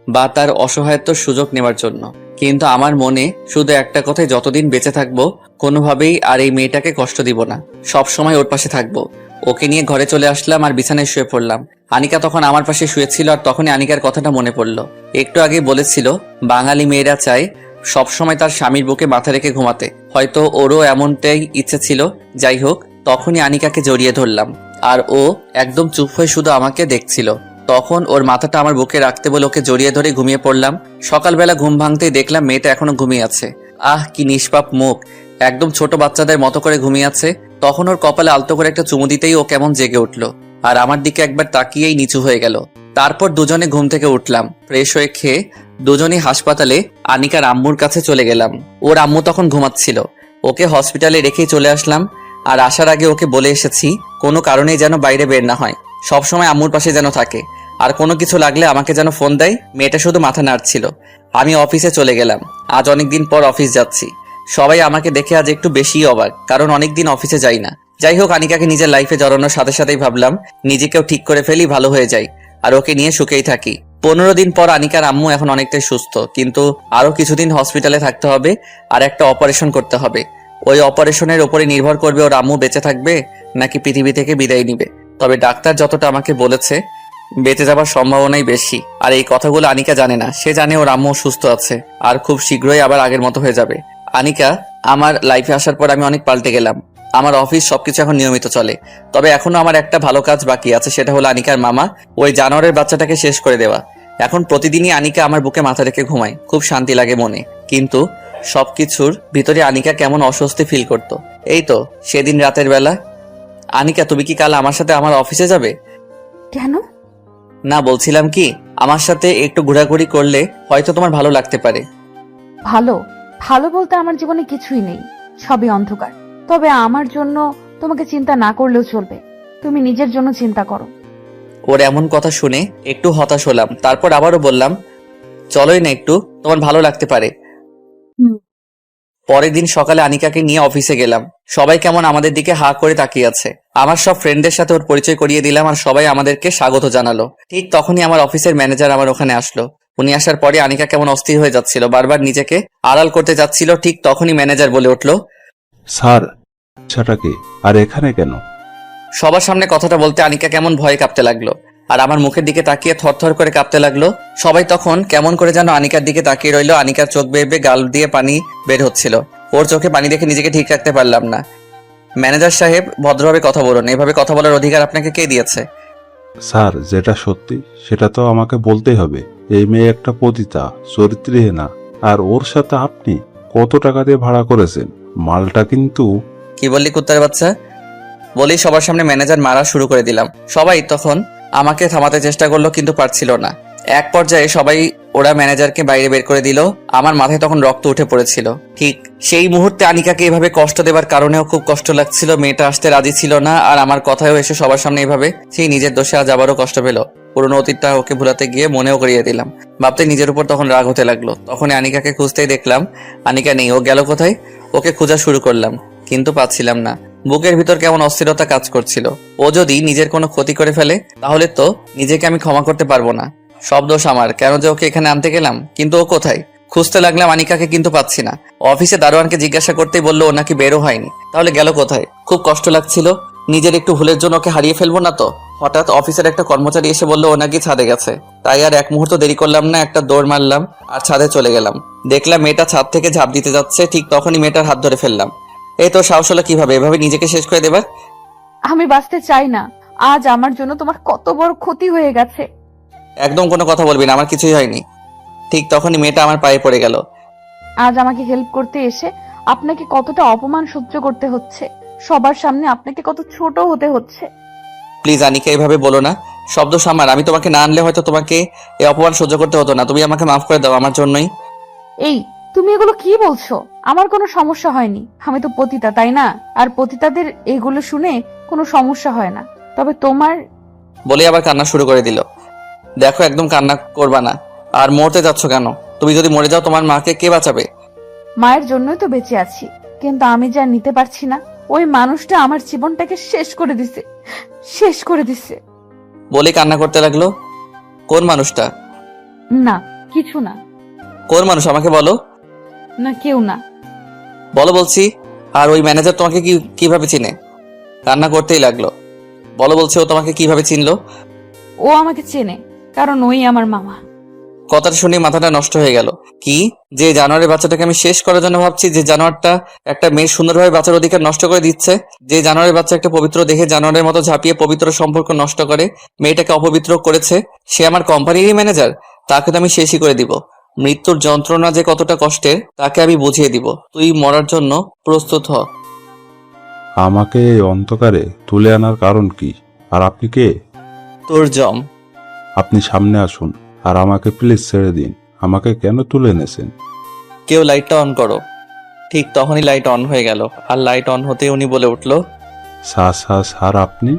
বা তার অসহায়ত্বর সুযোগ নেওয়ার জন্য। কিন্তু আমার মনে শুধু একটা কথাই, যতদিন বেঁচে থাকবো কোনোভাবেই আর এই মেয়েটাকে কষ্ট দিব না, সব সময় ওর পাশে থাকবো। ওকে নিয়ে ঘরে চলে আসলাম আর বিছানায় শুয়ে পড়লাম। আনিকা তখন আমার পাশে শুয়েছিল, আর তখনই আনিকার কথাটা মনে পড়লো। একটু আগে বলেছিল বাঙালি মেয়েরা চায় সবসময় তার স্বামীর বুকে মাথা রেখে ঘুমাতে। হয়তো ওরও এমনটাই ইচ্ছে ছিল। যাই হোক, তখনই আনিকাকে জড়িয়ে ধরলাম, আর ও একদম চুপ হয়ে শুধু আমাকে দেখছিল। তখন ওর মাথাটা আমার বুকে রাখতে বলে ওকে জড়িয়ে ধরে ঘুমিয়ে পড়লাম। সকালবেলা ঘুম ভাঙতেই দেখলাম মেয়েটা এখনো ঘুমিয়ে আছে। আহ, কি নিষ্পাপ মুখ, একদম ছোট বাচ্চাদের মতো করে ঘুমিয়ে আছে। তখন ওর কপালে আলতো করে একটা চুমু দিতেই ও কেমন জেগে উঠলো, আর আমার দিকে একবার তাকিয়েই নিচু হয়ে গেল। তারপর দুজনে ঘুম থেকে উঠলাম, ফ্রেশ হয়ে খেয়ে দুজনেই হাসপাতালে আনিকার আম্মুর কাছে চলে গেলাম। ওর আম্মু তখন ঘুমাচ্ছিল, ওকে হসপিটালে রেখেই চলে আসলাম। আর আসার আগে ওকে বলে এসেছি কোনো কারণেই যেন বাইরে বের না হয়, সবসময় আম্মুর পাশে যেন থাকে, আর কোনো কিছু লাগলে আমাকে যেন ফোন দেয়। মেয়েটা শুধু মাথা নাড়ছিল। আমি অফিসে চলে গেলাম। আজ অনেকদিন পর অফিস যাচ্ছি। সবাই আমাকে দেখে আজ একটু বেশিই অবাক, কারণ অনেকদিন অফিসে যাই না। যাই হোক, আনিকাকে নিজের লাইফে জড়ানোর সাথে সাথেই ভাবলাম নিজেকেও ঠিক করে ফেলি, ভালো হয়ে যাই, আর ওকে নিয়ে সুখেই থাকি। 15 দিন পর আনিকার আম্মু এখন অনেকটাই সুস্থ, কিন্তু আরো কিছুদিন হসপিটালে থাকতে হবে আর একটা অপারেশন করতে হবে। ওই অপারেশনের উপরে নির্ভর করবে ওর আম্মু বেঁচে থাকবে নাকি পৃথিবী থেকে বিদায় নিবে। তবে ডাক্তার যতটা আমাকে বলেছে বেঁচে যাবার সম্ভাবনাই বেশি। আর এই কথাগুলো আনিকা জানে না। সে জানে ওর আম্মু সুস্থ আছে আর খুব শীঘ্রই আবার আগের মতো হয়ে যাবে। আনিকা আমার লাইফে আসার পর আমি অনেক পাল্টে গেলাম। আমার অফিস সবকিছু এখন নিয়মিত চলে। তবে এখনো আমার একটা ভালো কাজ বাকি আছে, সেটা হলো আনিকার মামা ওই জানোয়ারের বাচ্চাটাকে শেষ করে দেওয়া। এখন প্রতিদিনই আনিকা আমার বুকে মাথা রেখে ঘুমায়, খুব শান্তি লাগে মনে। কিন্তু সবকিছুর ভিতরে আনিকা কেমন অস্বস্তি ফিল করত। এই তো সেদিন রাতের বেলা। আনিকা, তুমি কি কাল আমার সাথে আমার অফিসে যাবে? কেন? না, বলছিলাম কি, আমার সাথে একটু ঘোরাঘুরি করলে হয়তো তোমার ভালো লাগতে পারে। ভালো? ভালো বলতে আমার জীবনে কিছুই নেই, সবই অন্ধকার। তবে আমার জন্য তোমাকে চিন্তা না করলেও চলবে। তুমি নিজের জন্য চিন্তা করো। ওর এমন কথা শুনে একটু হতাশ হলাম। তারপর আবারও বললাম, চলোই না একটু, তোমার ভালো লাগতে পারে। পরের দিন সকালে আনিকাকে নিয়ে অফিসে গেলাম। সবাই কেমন আমাদের দিকে হা করে তাকিয়ে আছে। আমার সব ফ্রেন্ডদের সাথে ওর পরিচয় করিয়ে দিলাম, আর সবাই আমাদেরকে স্বাগত জানালো। ঠিক তখনই আমার অফিসের ম্যানেজার আমার ওখানে আসলো। উনি আসার পরে আনিকা কেমন অস্থির হয়ে যাচ্ছিল, বারবার নিজেকে আড়াল করতে যাচ্ছিল। ঠিক তখনই ম্যানেজার বলে উঠলো, স্যার, ইচ্ছাটা কি আর এখানে কেন? সবার সামনে কথাটা বলতে আনিকা কেমন ভয়ে কাঁপতে লাগলো, আর আমার মুখের দিকে তাকিয়ে থরথর করে কাঁপতে লাগলো। সবাই তখন কেমন করে যেন আনিকার দিকে তাকিয়ে রইলো। আনিকার চোখ বেয়ে বেয়ে গাল দিয়ে পানি বের হচ্ছিল। ওর চোখে পানি দেখে নিজেকে ঠিক রাখতে পারলাম না। ম্যানেজার সাহেব, ভদ্রভাবে কথা বলুন, এভাবে কথা বলার অধিকার আপনাকে কে দিয়েছে? স্যার, যেটা সত্যি সেটা তো আমাকে বলতেই হবে। এই মেয়ে একটা পতিতা, চরিত্রহীনা, আর ওর সাথে আপনি কত টাকা দিয়ে ভাড়া করেছেন? মালটা কিন্তু। কি বললি কুত্তার বাচ্চা? বলি সবার সামনে ম্যানেজার মারা শুরু করে দিলাম। সবাই তখন আমাকে থামাতে চেষ্টা করলো, কিন্তু পারছিল না। এক পর্যায়ে সবাই ওরা ম্যানেজারকে বাইরে বের করে দিল। আমার মাথায় তখন রক্ত উঠে পড়েছিল। ঠিক সেই মুহূর্তে আনিকাকে এভাবে কষ্ট দেবার কারণেও খুব কষ্ট লাগছিল। মেয়েটা আসতে রাজি ছিল না, আর আমার কথায়ও এসে সবার সামনে এভাবে সেই নিজের দোষে আজ আবারও কষ্ট পেল। পুরোনো অতীতটা ওকে ভুলাতে গিয়ে মনেও করিয়ে দিলাম। ভাবতে নিজের উপর তখন রাগ হতে লাগলো। তখনই আনিকাকে খুঁজতেই দেখলাম আনিকা নেই। ও গেল কোথায়? ওকে খোঁজা শুরু করলাম, কিন্তু পাচ্ছিলাম না। বুকের ভিতর কেমন অস্থিরতা কাজ করছিল। ও যদি নিজের কোনো ক্ষতি করে ফেলে তাহলে তো নিজেকে আমি ক্ষমা করতে পারবো না। সব দোষ আমার, কেন যে ওকে এখানে আনতে গেলাম। কিন্তু ও কোথায়? খুঁজতে লাগলাম আনিকাকে, কিন্তু পাচ্ছি না। অফিসে দারোয়ানকে জিজ্ঞাসা করতেই বললো ও নাকি বেরো হয়নি। তাহলে গেল কোথায়? খুব কষ্ট লাগছিল, নিজের একটু ভুলের জন্য ওকে হারিয়ে ফেলবো না তো। হঠাৎ অফিসের একটা কর্মচারী এসে বললো ও নাকি ছাদে গেছে। তাই আর এক মুহূর্ত দেরি করলাম না, একটা দৌড় মারলাম আর ছাদে চলে গেলাম। দেখলাম মেয়েটা ছাদ থেকে ঝাঁপ দিতে যাচ্ছে। ঠিক তখনই মেয়েটার হাত ধরে ফেললাম। এই তো সাহস হলো কিভাবে এভাবে নিজেকে শেষ করে দেবার? আমি বাঁচতে চাই না। আজ আমার জন্য তোমার কত বড় ক্ষতি হয়ে গেছে। একদম কোনো কথা বলবি না, আমার কিছুই হয়নি। ঠিক তখনই মেয়েটা আমার পায়ে পড়ে গেল। আজ আমাকে হেল্প করতে এসে আপনাকে কতটা অপমান সহ্য করতে হচ্ছে। সবার সামনে আপনাকে কত ছোট হতে হচ্ছে। প্লিজ আনিকা, এভাবে বলো না। শব্দ আমার, আমি তোমাকে না আনলে হয়তো তোমাকে এই অপমান সহ্য করতে হতো না। তুমি আমাকে মাফ করে দাও, আমার জন্যই। এই, তুমি এগুলো কি বলছো? আমার কোনো সমস্যা হয়নি। আমি তো পতিতা, তাই না? আর পতিতাদের এগুলো শুনে কোনো সমস্যা হয় না। তবে তোমার। বলে আবার কান্না শুরু করে দিল। দেখো, একদম কান্না করবা না। আর মরতে যাচ্ছ কেন? তুমি যদি মরে যাও তোমার মাকে কে বাঁচাবে? মায়ের জন্যই তো বেঁচে আছি, কিন্তু আমি যা নিতে পারছি না। ওই মানুষটা আমার জীবনটাকে শেষ করে দিছে, শেষ করে দিছে। বলে কান্না করতে লাগলো। কোন মানুষটা? না, কিছু না। কোন মানুষ আমাকে বলো। না, কেউ না। বলো বলছি। আর ওই ম্যানেজার তোমাকে কিভাবে চিনে? কান্না করতেই লাগলো। বলো বলছি, ও তোমাকে কিভাবে চিনলো? ও আমাকে চেনে, কারণ ওই আমার মামা। কথাটা শুনে মাথাটা নষ্ট হয়ে গেল। কি, যে জানোয়ারের বাচ্চাটাকে আমি শেষ করার জন্য ভাবছি, যে জানোয়ারটা একটা মেয়ের সুন্দরভাবে বাঁচার অধিকার নষ্ট করে দিচ্ছে, যে জানোয়ারের বাচ্চা একটা পবিত্র দেখে জানোয়ারের মতো ঝাঁপিয়ে পবিত্র সম্পর্ক নষ্ট করে মেয়েটাকে অপবিত্র করেছে, সে আমার কোম্পানিরই ম্যানেজার, তাকে তো আমি শেষই করে দিব। মৃত্যুর যন্ত্রণা যে কতটা কষ্টের তাকে আমি বুঝিয়ে দিব। তুই মরার জন্য প্রস্তুত হ। আমাকে এই অন্ধকারে তুলে আনার কারণ কি? আর আপনি কে? তোর জম। আপনি সামনে আসুন আর আমাকে প্লিজ ছেড়ে দিন। আমাকে কেন তুলে এনেছেন? কেউ লাইটটা অন করো। ঠিক তখনই লাইট অন হয়ে গেল, আর লাইট অন হতে উনি বলে উঠল, স্যার আপনি?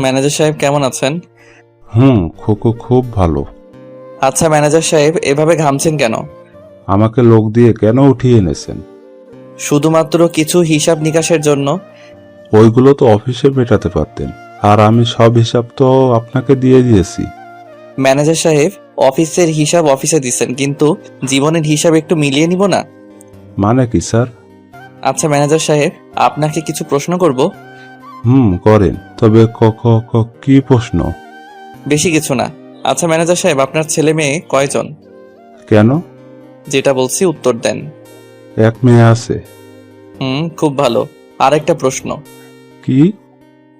ম্যানেজার সাহেব কেমন আছেন? খুব ভালো। আচ্ছা ম্যানেজার সাহেব, এভাবে ঘামছেন কেন? আমাকে লোক দিয়ে কেন উঠিয়ে এনেছেন? শুধুমাত্র কিছু হিসাব নিকাশের জন্য। ওইগুলো তো অফিসে মেটাতে পারতেন, আর আমি সব হিসাব তো আপনাকে দিয়ে দিয়েছি। ম্যানেজার সাহেব, অফিসের হিসাব অফিসে দিচ্ছেন, কিন্তু জীবনের হিসাব একটু মিলিয়ে নিব না? মানে কি স্যার? আচ্ছা ম্যানেজার সাহেব, আপনাকে কিছু প্রশ্ন করব। করেন, তবে কি প্রশ্ন? বেশি কিছু না। আচ্ছা ম্যানেজার সাহেব, আপনার ছেলে মেয়ে কয়জন? কেন? যেটা বলছি উত্তর দেন। এক মেয়ে আছে। খুব ভালো। আরেকটা প্রশ্ন, কি?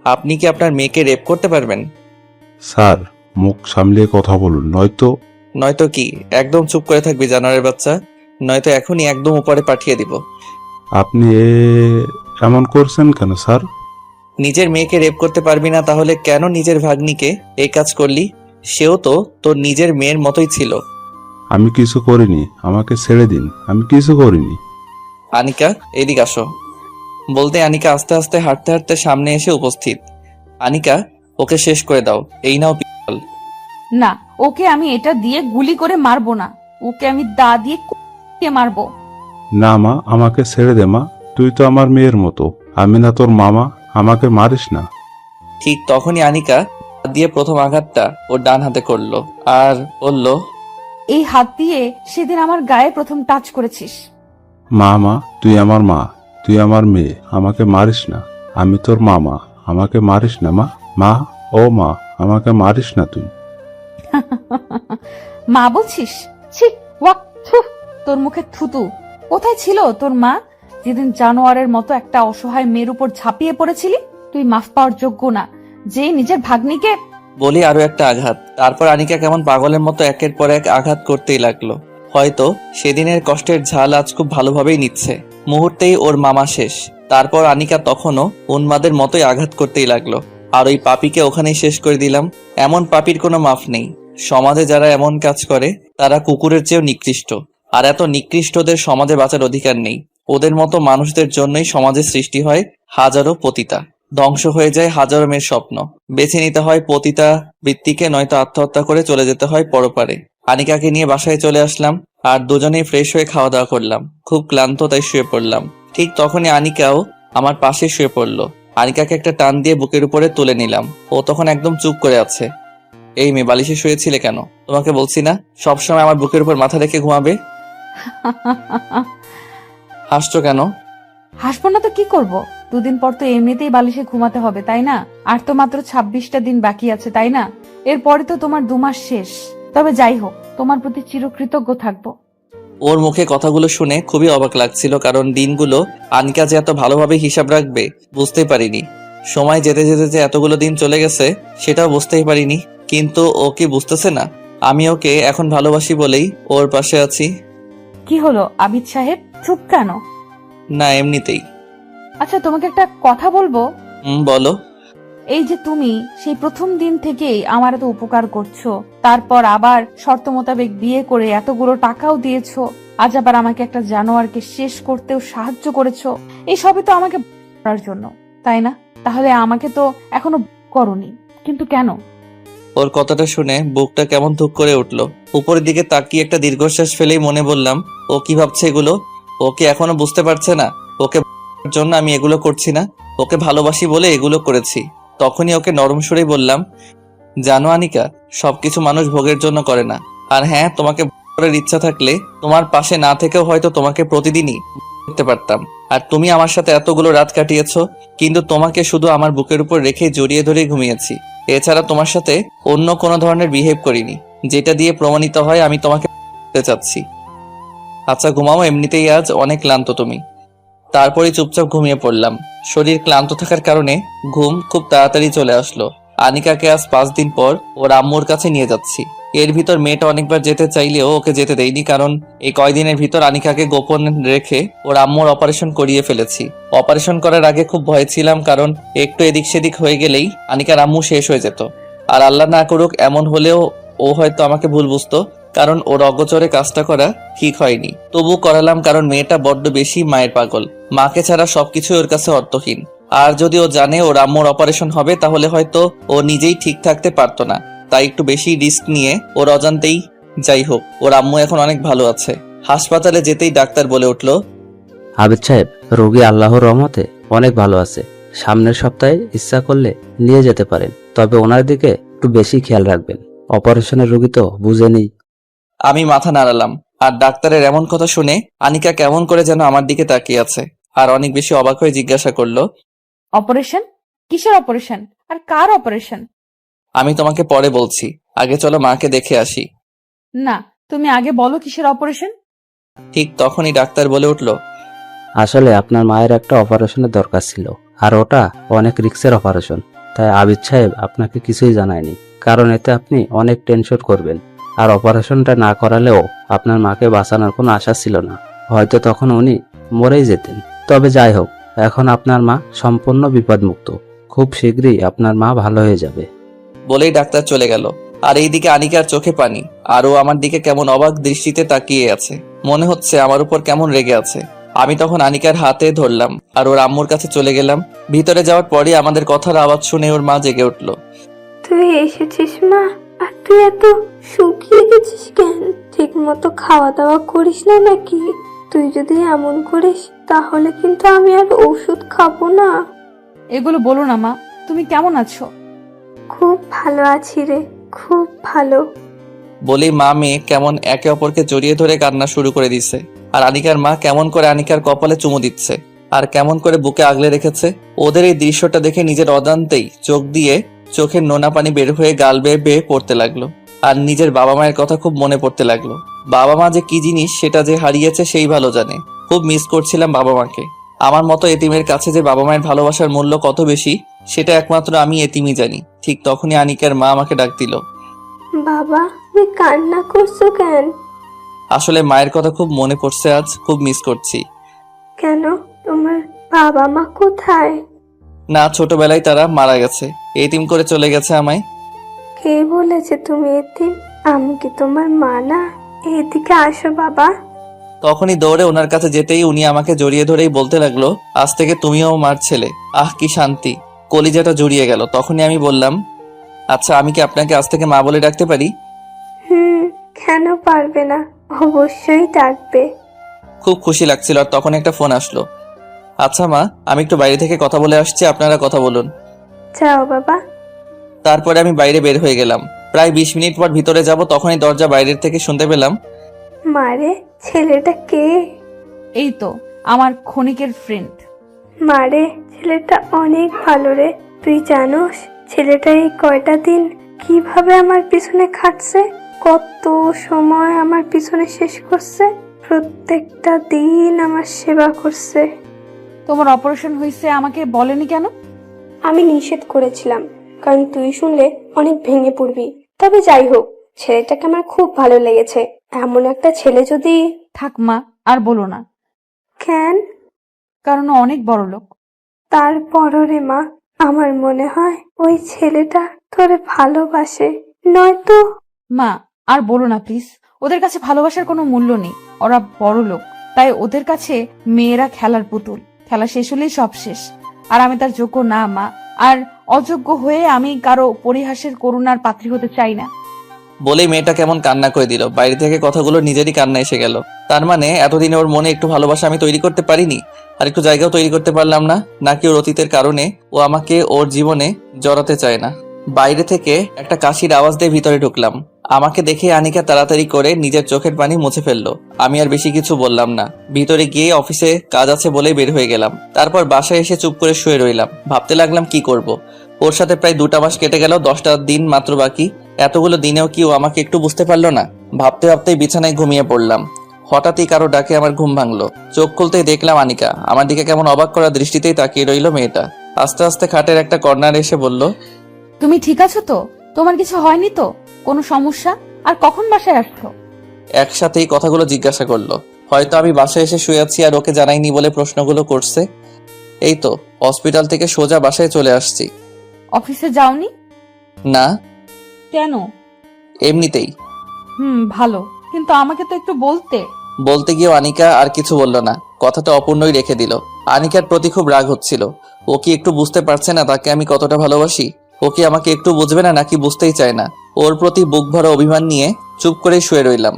আপনি কি আপনার মেয়েকে রেপ করতে পারবেন? স্যার, মুখ সামলিয়ে কথা বলুন, নয়তো। নয়তো কি? একদম চুপ করে থাকবি জানোয়ারের বাচ্চা, নয়তো এখনই একদম উপরে পাঠিয়ে দিব। আপনি এমন করছেন কেন স্যার? নিজের মেয়েকে রেপ করতে পারবি না, তাহলে কেন নিজের ভাগ্নিকে এই কাজ করলি? সেও তো তোর নিজের মেয়ের মতোই ছিল। আমি কিছু করিনি, আমাকে ছেড়ে দিন, আমি কিছু করিনি। আনিকা, এদিকে আসো। বলতে আনিকা আস্তে আস্তে হাঁটতে হাঁটতে সামনে এসে উপস্থিত। আনিকা, ওকে শেষ করে দাও। এই নাও পিস্তল। না, ওকে আমি এটা দিয়ে গুলি করে মারবো না, ওকে আমি দা দিয়ে কুপিয়ে মারবো। না মা, আমাকে ছেড়ে দে মা, তুই তো আমার মেয়ের মতো, আমি না তোর মামা, আমাকে মারিস না। ঠিক তখনই আনিকা হাত দিয়ে প্রথম আঘাতটা ওর ডান হাতে করলো আর বলল, এই হাত দিয়ে সেদিন আমার গায়ে প্রথম টাচ করেছিস। মা, তুই আমার মা, তুই আমার মেয়ে, আমাকে মারিস না। আমি তোর মামা, আমাকে মারিস না মা, ও মা, আমাকে মারিস না তুই। মা বলছিস? ছি, ওয়াক, থু। তোর মুখে থুতু। কোথায় ছিল তোর মা যেদিন জানোয়ারের মতো একটা অসহায় মেয়ের উপর ঝাঁপিয়ে পড়েছিলি? তুই মাফ পাওয়ার যোগ্য না, যে নিজের ভাগ্নিকে। বলি আরো একটা আঘাত। তারপর আনিকা কেমন পাগলের মতো একের পর এক আঘাত করতেই লাগলো। হয়তো সেদিনের কষ্টের ঝাল আজ খুব ভালোভাবেই নিচ্ছে। মুহূর্তেই ওর মামা শেষ। তারপর আনিকা তখনও উন্মাদের মতোই আঘাত করতেই লাগলো। আর ওই পাপীকে ওখানেই শেষ করে দিলাম। এমন পাপীর কোনো মাফ নেই। সমাজে যারা এমন কাজ করে তারা কুকুরের চেয়েও নিকৃষ্ট। আর এত নিকৃষ্টদের সমাজে বাঁচার অধিকার নেই। ওদের মতো মানুষদের জন্যই সমাজে সৃষ্টি হয় হাজারো পতিতা, ধ্বংস হয়ে যায় হাজারো মেয়ের স্বপ্ন। বেছে নিতে হয় পতিতা বৃত্তিকে, নয়তো আত্মহত্যা করে চলে যেতে হয় পরপারে। আনিকাকে নিয়ে বাসায় চলে আসলাম, আর দুজনেই ফ্রেশ হয়ে খাওয়া দাওয়া করলাম। খুব ক্লান্ত, তাই শুয়ে পড়লাম। ঠিক তখনই আনিকাও আমার পাশে শুয়ে পড়লো। আনিকাকে একটা টান দিয়ে বুকের উপরে তুলে নিলাম। ও তখন একদম চুপ করে আছে। এই মেয়ে, বালিশে শুয়েছিলে কেন? তোমাকে বলছি না সবসময় আমার বুকের উপর মাথা রেখে ঘুমাবে? হাসছো কেন? হাসবো না তো কি করব? দুদিন পর তো এমনিতেই বালিশে ঘুমাতে হবে, তাই না? আর তো মাত্র 26টা দিন বাকি আছে, তাই না? এরপরে তো তোমার 2 মাস শেষ। তবে যাই হোক, তোমার প্রতি চিরকৃতজ্ঞ থাকবো। ওর মুখে কথাগুলো শুনে খুবই অবাক লাগছিল, কারণ দিনগুলো আনিকা যে এত ভালোভাবে হিসাব রাখবে বুঝতেই পারিনি। সময় যেতে যেতে যে এতগুলো দিন চলে গেছে সেটাও বুঝতেই পারিনি। কিন্তু ও কি বুঝতেছে না আমি ওকে এখন ভালোবাসি বলেই ওর পাশে আছি? কি হলো আবিদ সাহেব, চুপ কেন? না, এমনিতেই। আচ্ছা, তোমাকে একটা কথা বলবো। বলো। এই যে তুমি সেই প্রথম দিন থেকেই আমার এত উপকার করছো, তারপর আবার শর্ত মোতাবেক বিয়ে করে এতগুলো টাকাও দিয়েছো, আজ আবার আমাকে একটা জানোয়ারকে শেষ করতেও সাহায্য করেছো, এই সবই তো আমাকে করার জন্য, তাই না? তাহলে আমাকে তো এখনো করনি, কিন্তু কেন? ওর কথাটা শুনে বুকটা কেমন ধুক করে উঠলো। উপরের দিকে তাকিয়ে একটা দীর্ঘশ্বাস ফেলেই মনে বললাম, ও কি ভাবছে এগুলো? ওকে এখনো বুঝতে পারছে না ওকে জন্য আমি এগুলো করছি না, ওকে ভালোবাসি বলে এগুলো করেছি। তখনই ওকে নরম সুরেই বললাম, জানো আনিকা, সবকিছু মানুষ ভোগের জন্য করে না। আর হ্যাঁ, তোমাকে করার ইচ্ছা থাকলে তোমার পাশে না থেকেও হয়তো তোমাকে প্রতিদিনই করতে পারতাম। আর তুমি আমার সাথে এতগুলো রাত কাটিয়েছো, কিন্তু তোমাকে শুধু আমার বুকের উপর রেখে জড়িয়ে ধরে ঘুমিয়েছি। এছাড়া তোমার সাথে অন্য কোনো ধরনের বিহেভ করিনি, যেটা দিয়ে প্রমাণিত হয় আমি তোমাকে বলতে চাচ্ছি। আচ্ছা ঘুমাও, এমনিতেই আজ অনেক ক্লান্ত তুমি। তারপরে চুপচাপ ঘুমিয়ে পড়লাম। শরীর ক্লান্ত থাকার কারণে ঘুম খুব তাড়াতাড়ি চলে আসলো। আনিকাকে আজ 5 দিন পর ওর আম্মুর কাছে নিয়ে যাচ্ছি। এর ভিতর মেয়েটা অনেকবার যেতে চাইলেও ওকে যেতে দেয়নি, কারণ এই কয়দিনের ভিতর আনিকাকে গোপন রেখে ওর আম্মুর অপারেশন করিয়ে ফেলেছি। অপারেশন করার আগে খুব ভয় ছিলাম, কারণ একটু এদিক সেদিক হয়ে গেলেই আনিকার আম্মু শেষ হয়ে যেত। আর আল্লাহ না করুক এমন হলেও ও হয়তো আমাকে ভুল বুঝতো, কারণ ওর অগোচরে কাজটা করা ঠিক হয়নি। তবু করালাম, কারণ মেয়েটা বড্ড বেশি মায়ের পাগল। মাকে ছাড়া সবকিছু ওর কাছে অর্থহীন। আর যদি ও জানে ওর আম্মুর অপারেশন হবে, তাহলে হয়তো ও নিজেই ঠিক থাকতে পারতো না। তাই একটু বেশি রিস্ক নিয়ে ওর অজান্তেই, যাই হোক ওর আম্মু এখন অনেক ভালো আছে। হাসপাতালে যেতেই ডাক্তার বলে উঠলো, আবিদ সাহেব, রোগী আল্লাহর রহমতে অনেক ভালো আছে। সামনের সপ্তাহে ইচ্ছা করলে নিয়ে যেতে পারেন, তবে ওনার দিকে একটু বেশি খেয়াল রাখবেন। অপারেশনের রোগী তো বুঝেনি। আমি মাথা নাড়ালাম। আর ডাক্তারের এমন কথা শুনে আনিকা কেমন করে যেন আমার দিকে তাকিয়ে আছে, আর অনেক বেশি অবাক হয়ে জিজ্ঞাসা করলো, অপারেশন? কিসের অপারেশন? আর কার অপারেশন? আমি তোমাকে পরে বলছি, আগে চলো মাকে দেখে আসি। না, তুমি আগে বলো কিসের অপারেশন? ঠিক তখনই ডাক্তার বলে উঠলো, আসলে আপনার মায়ের একটা অপারেশনের দরকার ছিল, আর ওটা অনেক রিস্কের অপারেশন। তাই আবিদ সাহেব আপনাকে কিছুই জানায়নি, কারণ এতে আপনি অনেক টেনশন করবেন। আর অপারেশনটা না করালেও আপনার মাকে বাঁচানোর কোনো আশা ছিল না, হয়তো তখন উনি মরেই যেতেন। তবে যাই হোক, এখন আপনার মা সম্পূর্ণ বিপদমুক্ত। খুব শীঘ্রই আপনার মা ভালো হয়ে যাবে। বলেই ডাক্তার চলে গেল। আর এইদিকে আনিকার চোখে পানি, আর ও আমার দিকে কেমন অবাক দৃষ্টিতে তাকিয়ে আছে, মনে হচ্ছে আমার উপর কেমন রেগে আছে। আমি তখন আনিকার হাতে ধরলাম আর ওর আম্মুর কাছে চলে গেলাম। ভিতরে যাওয়ার পরই আমাদের কথার আওয়াজ শুনে ওর মা জেগে উঠলো। তুই এসেছিস মা? আর তুই এত শুকিয়ে গেছিস কেন? ঠিক মতো খাওয়া দাওয়া করিস না নাকি? তুই যদি এমন করিস তাহলে কিন্তু আমি আর ওষুধ খাবো না। এগুলো বলো না মা, তুমি কেমন আছো? খুব ভালো আছি রে, খুব ভালো। বলেই মা মেয়ে কেমন একে অপরকে জড়িয়ে ধরে কান্না শুরু করে দিচ্ছে। আর আনিকার মা কেমন করে আনিকার কপালে চুমু দিচ্ছে, আর কেমন করে বুকে আগলে রেখেছে। ওদের এই দৃশ্যটা দেখে নিজের অজান্তেই চোখ দিয়ে চোখের নোনা পানি বের হয়ে গাল বেয়ে বেয়ে পড়তে লাগলো। আর নিজের বাবা মায়ের কথা খুব মনে পড়তে লাগলো। বাবা মা যে কি জিনিস সেটা যে হারিয়েছে সেই ভালো জানে। খুব মিস করছিলাম বাবা মাকে। আমার মতো এতিমের কাছে যে বাবা মায়ের ভালোবাসার মূল্য কত বেশি, সেটা একমাত্র আমি এতিমই জানি। ঠিক তখনই আনিকার মা আমাকে ডাক দিল। বাবা, তুমি কান্না করছো কেন? আসলে মায়ের কথা খুব মনে পড়ছে, আজ খুব মিস করছি। কেন? তোমার বাবা মা কোথায়? না, ছোটবেলায় তারা মারা গেছে, এতিম করে চলে গেছে আমায়। কে বলেছে তুমি এতিম? আমি কি তোমার মা না? এদিকে আসো বাবা। তখনই দৌড়ে ওনার কাছে যেতেই উনি আমাকে জড়িয়ে ধরেই বলতে লাগলো, আজ থেকে তুমিও মার ছেলে। আহ কি শান্তি, কলিজাটা জড়িয়ে গেল। তখনই আমি বললাম, আচ্ছা আমি কি আপনাকে আজ থেকে মা বলে ডাকতে পারি? কেন পারবে না? অবশ্যই ডাকবে। খুব খুশি লাগছিল। আর তখন একটা ফোন আসলো। আচ্ছা মা, আমি একটু বাইরে থেকে কথা বলে আসছি, আপনারা কথা বলুন। যাও বাবা। তারপরে আমি বাইরে বের হয়ে গেলাম। প্রায় 20 মিনিট পর ভিতরে যাব, তখনই দরজা বাইরের থেকে শুনতে পেলাম, মারে, ছেলেটা কে? এই তো আমার ক্ষণিকের ফ্রেন্ড। মারে, ছেলেটা অনেক ভালো রে। তুই জানোস ছেলেটা এই কয়টা দিন কিভাবে আমার পিছনে খাটছে? কত সময় আমার পিছনে শেষ করছে। প্রত্যেকটা দিন আমার সেবা করছে। তোমার অপারেশন হয়েছে আমাকে বলেনি কেন? আমি নিষেধ করেছিলাম, কারণ তুই শুনলে অনেক ভেঙে পড়বি। তবে যাই হোক, ছেলেটাকে আমার খুব ভালো লেগেছে। এমন একটা ছেলে যদি... থাক মা, আর বলো না। কেন? কারণ ও অনেক বড় লোক। তারপরও রে মা, আমার মনে হয় ওই ছেলেটা তোরে ভালোবাসে, নয়তো... মা, আর বলো না প্লিজ। ওদের কাছে ভালোবাসার কোনো মূল্য নেই। ওরা বড় লোক, তাই ওদের কাছে মেয়েরা খেলার পুতুল। খেলা শেষ হলেই সব শেষ। আর আমি তার যোগ্য না মা। আর অযোগ্য হয়ে আমি কারো পরিহাসের করুণার পাত্রী হতে চাই না। বলেই মেয়েটা কেমন কান্না করে দিল। বাইরে থেকে কথাগুলো নিজেরই কান্না এসে গেল। তার মানে এতদিনে ওর মনে একটু ভালোবাসা আমি তৈরি করতে পারিনি, আর একটু জায়গাও তৈরি করতে পারলাম না? নাকি ওর অতীতের কারণে ও আমাকে ওর জীবনে জড়াতে চায় না? বাইরে থেকে একটা কাশির আওয়াজ দিয়ে ভিতরে ঢুকলাম। আমাকে দেখে আনিকা তাড়াতাড়ি করে নিজের চোখের পানি মুছে ফেললো। আমি আর বেশি কিছু বললাম না, ভিতরে গিয়ে অফিসে কাজ আছে বলে বের হয়ে গেলাম। তারপর বাসায় এসে চুপ করে শুয়ে রইলাম, ভাবতে লাগলাম কি করব। ওর সাথে প্রায় 2টা মাস কেটে গেল, 10টা দিন মাত্র বাকি। এতগুলো দিনেও কি ও আমাকে একটু বুঝতে পারলো না? ভাবতে ভাবতেই বিছানায় ঘুমিয়ে পড়লাম। হঠাৎই কারো ডাকে আমার ঘুম ভাঙলো। চোখ খুলতেই দেখলাম আনিকা। আমার দিকে কেমন অবাক করা দৃষ্টিতেই তাকিয়ে রইল মেয়েটা। আস্তে আস্তে খাটের একটা কর্নারে এসে বলল, তুমি ঠিক আছো তো? তোমার কিছু হয়নি তো? কোনো সমস্যা? আর কখন বাসায় আসছো? একসাথেই কথাগুলো জিজ্ঞাসা করলো। হয়তো আমি বাসায় এসে শুয়ে আছি আর ওকে জানাইনি বলে প্রশ্নগুলো করছে। এই তো হসপিটাল থেকে সোজা বাসায় চলে আসছি। অফিসে যাওনি? না, কেন? এমনিতেই। ভালো, কিন্তু আমাকে তো একটু বলতে। বলতে গিয়েও আনিকা আর কিছু বলল না, কথাটা অপূর্ণই রেখে দিল। আনিকার প্রতি খুব রাগ হচ্ছিল। ও কি একটু বুঝতে পারছে না তাকে আমি কতটা ভালোবাসি? ও কি আমাকে একটু বুঝবে না, নাকি বুঝতেই চায় না? ওর প্রতি বুক ভরা অভিমান নিয়ে চুপ করে শুয়ে রইলাম।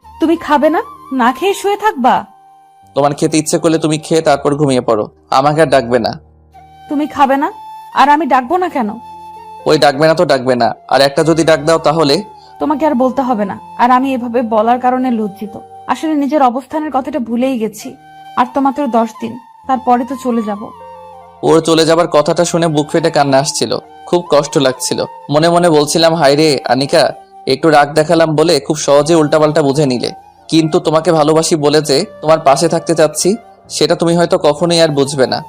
তুমি খাবে না? না খেয়ে শুয়ে থাকবা? তোমার খেতে ইচ্ছে করলে তুমি খেয়ে তারপর ঘুমিয়ে পড়ো, আমাকে আর ডাকবে না। তুমি খাবে না? আর আমি ডাকবো না কেন? ওই ডাকবে না তো ডাকবে না, আর একটা যদি ডাক দাও তাহলে। তোমাকে আর বলতে হবে না। আর আমি এভাবে বলার কারণে লজ্জিত। আসলে নিজের অবস্থানের কথাটা ভুলেই গেছি। আর তো মাত্র 10 দিন, তারপরে তো চলে যাব। ওর চলে যাবার কথাটা শুনে বুক ফেটে কান্না আসছিল, খুব কষ্ট লাগছিল। মনে মনে বলছিলাম, হায়রে আনিকা, একটু রাগ দেখালাম বলে খুব সহজে উল্টাপাল্টা বুঝে নিলে। কিন্তু তোমাকে ভালোবাসি বলে যে তোমার পাশে থাকতে চাচ্ছি, সেটা তুমি হয়তো কখনোই আর বুঝবে না।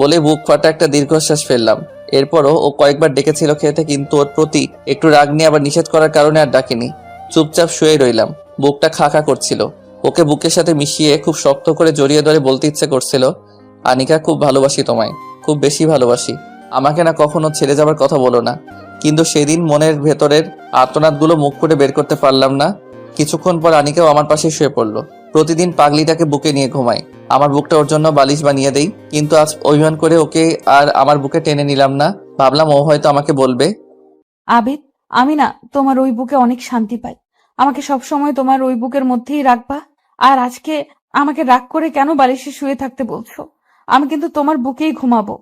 বলে বুক ফাটা একটা দীর্ঘশ্বাস ফেললাম। এরপরও ও কয়েকবার ডেকেছিল খেতে, কিন্তু ওর প্রতি একটু রাগ নিয়ে আবার নিষেধ করার কারণে আর ডাকিনি। চুপচাপ শুয়ে রইলাম। বুকটা খা খা করছিল। ওকে বুকের সাথে মিশিয়ে খুব শক্ত করে জড়িয়ে ধরে বলতে ইচ্ছে করছিল, আনিকা, খুব ভালোবাসি তোমায়, খুব বেশি ভালোবাসি। আমাকে না কখনো ছেড়ে যাবার কথা বলো না। কিন্তু সেদিন মনের ভেতরের আর্তনাদগুলো মুখ ফুটে বের করতে পারলাম না। কিছুক্ষণ পর আনিকাও আমার পাশে শুয়ে পড়লো। প্রতিদিন পাগলিটাকে বুকে নিয়ে ঘুমাই, আমার বুকটা ওর জন্য বালিশ বানিয়ে দেই। কিন্তু আজ অভিমান করে ওকে আর আমার বুকে টেনে নিলাম না। ভাবলাম ও হয়তো আমাকে বলবে। আবিদ, আমি না তোমার ওই বুকে অনেক শান্তি পাই। আমাকে সবসময় তোমার ওই বুকের মধ্যেই রাখবা। আর আজকে আমাকে রাগ করে কেন বালিশে শুয়ে থাকতে বলছো? আমি কিন্তু তোমার বুকেই ঘুমাবো।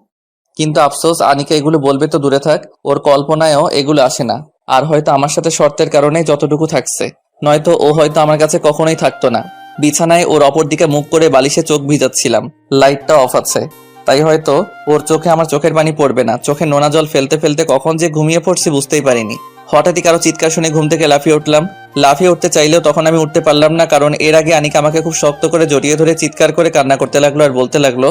কিন্তু আফসোস, আনিকা এগুলো বলবে তো দূরে থাক, ওর কল্পনায়ও এগুলো আসে না। আর হয়তো আমার সাথে শর্তের কারণে যতটুকু থাকছে, নয়তো ও হয়তো আমার কাছে কখনোই থাকতো না। বিছানায় ওর অপর দিকে মুখ করে বালিশে চোখ ভিজাচ্ছিলাম, লাইটটা অফ আছে, তাই হয়তো ওর চোখে আমার চোখের পানি পড়বে না। চোখে নোনা জল ফেলতে ফেলতে কখন যে ঘুমিয়ে পড়ছি বুঝতেই পারিনি। হঠাৎই কারো চিৎকার শুনে ঘুম থেকে লাফিয়ে উঠলাম। লাফিয়ে উঠতে চাইলেও তখন আমি উঠতে পারলাম না, কারণ এর আগে আনিকা আমাকে খুব শক্ত করে জড়িয়ে ধরে চিৎকার করে কান্না করতে লাগলো আর বলতে লাগলো,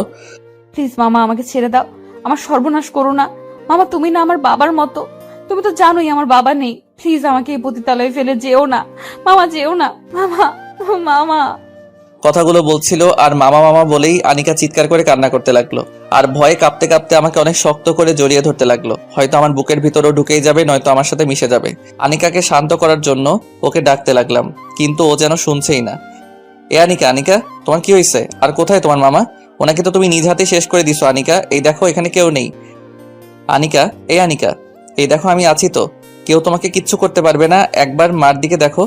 প্লিজ মামা, আমাকে ছেড়ে দাও। আমার সর্বনাশ করো না। মামা, তুমি না আমার বাবার মতো। তুমি তো জানোই আমার বাবা নেই। প্লিজ আমাকে এই পতিতালয়ে ফেলে যেও না। মামা, যেও না। মামা, মামা। কথাগুলো বলছিল আর মামা মামা বলেই আনিকা চিৎকার করে কান্না করতে লাগলো। আর ভয়ে কাঁপতে কাঁপতে আমাকে অনেক শক্ত করে জড়িয়ে ধরতে লাগলো। হয়তো আমার বুকের ভিতরেও ঢুকেই যাবে, নয়তো আমার সাথে মিশে যাবে। আনিকাকে শান্ত করার জন্য ওকে ডাকতে লাগলাম, কিন্তু ও যেন শুনছেই না। এ আনিকা, আনিকা, তোমার কি হয়েছে? আর কোথায় তোমার মামা? ওনাকে তো তুমি নিজ হাতে শেষ করে দিছো আনিকা। এই দেখো, এখানে কেউ নেই। আনিকা, আনিকা, এই দেখো আমি আছি তো, কেউ তোমাকে কিচ্ছু করতে পারবে না, একবার মার দিকে দেখো।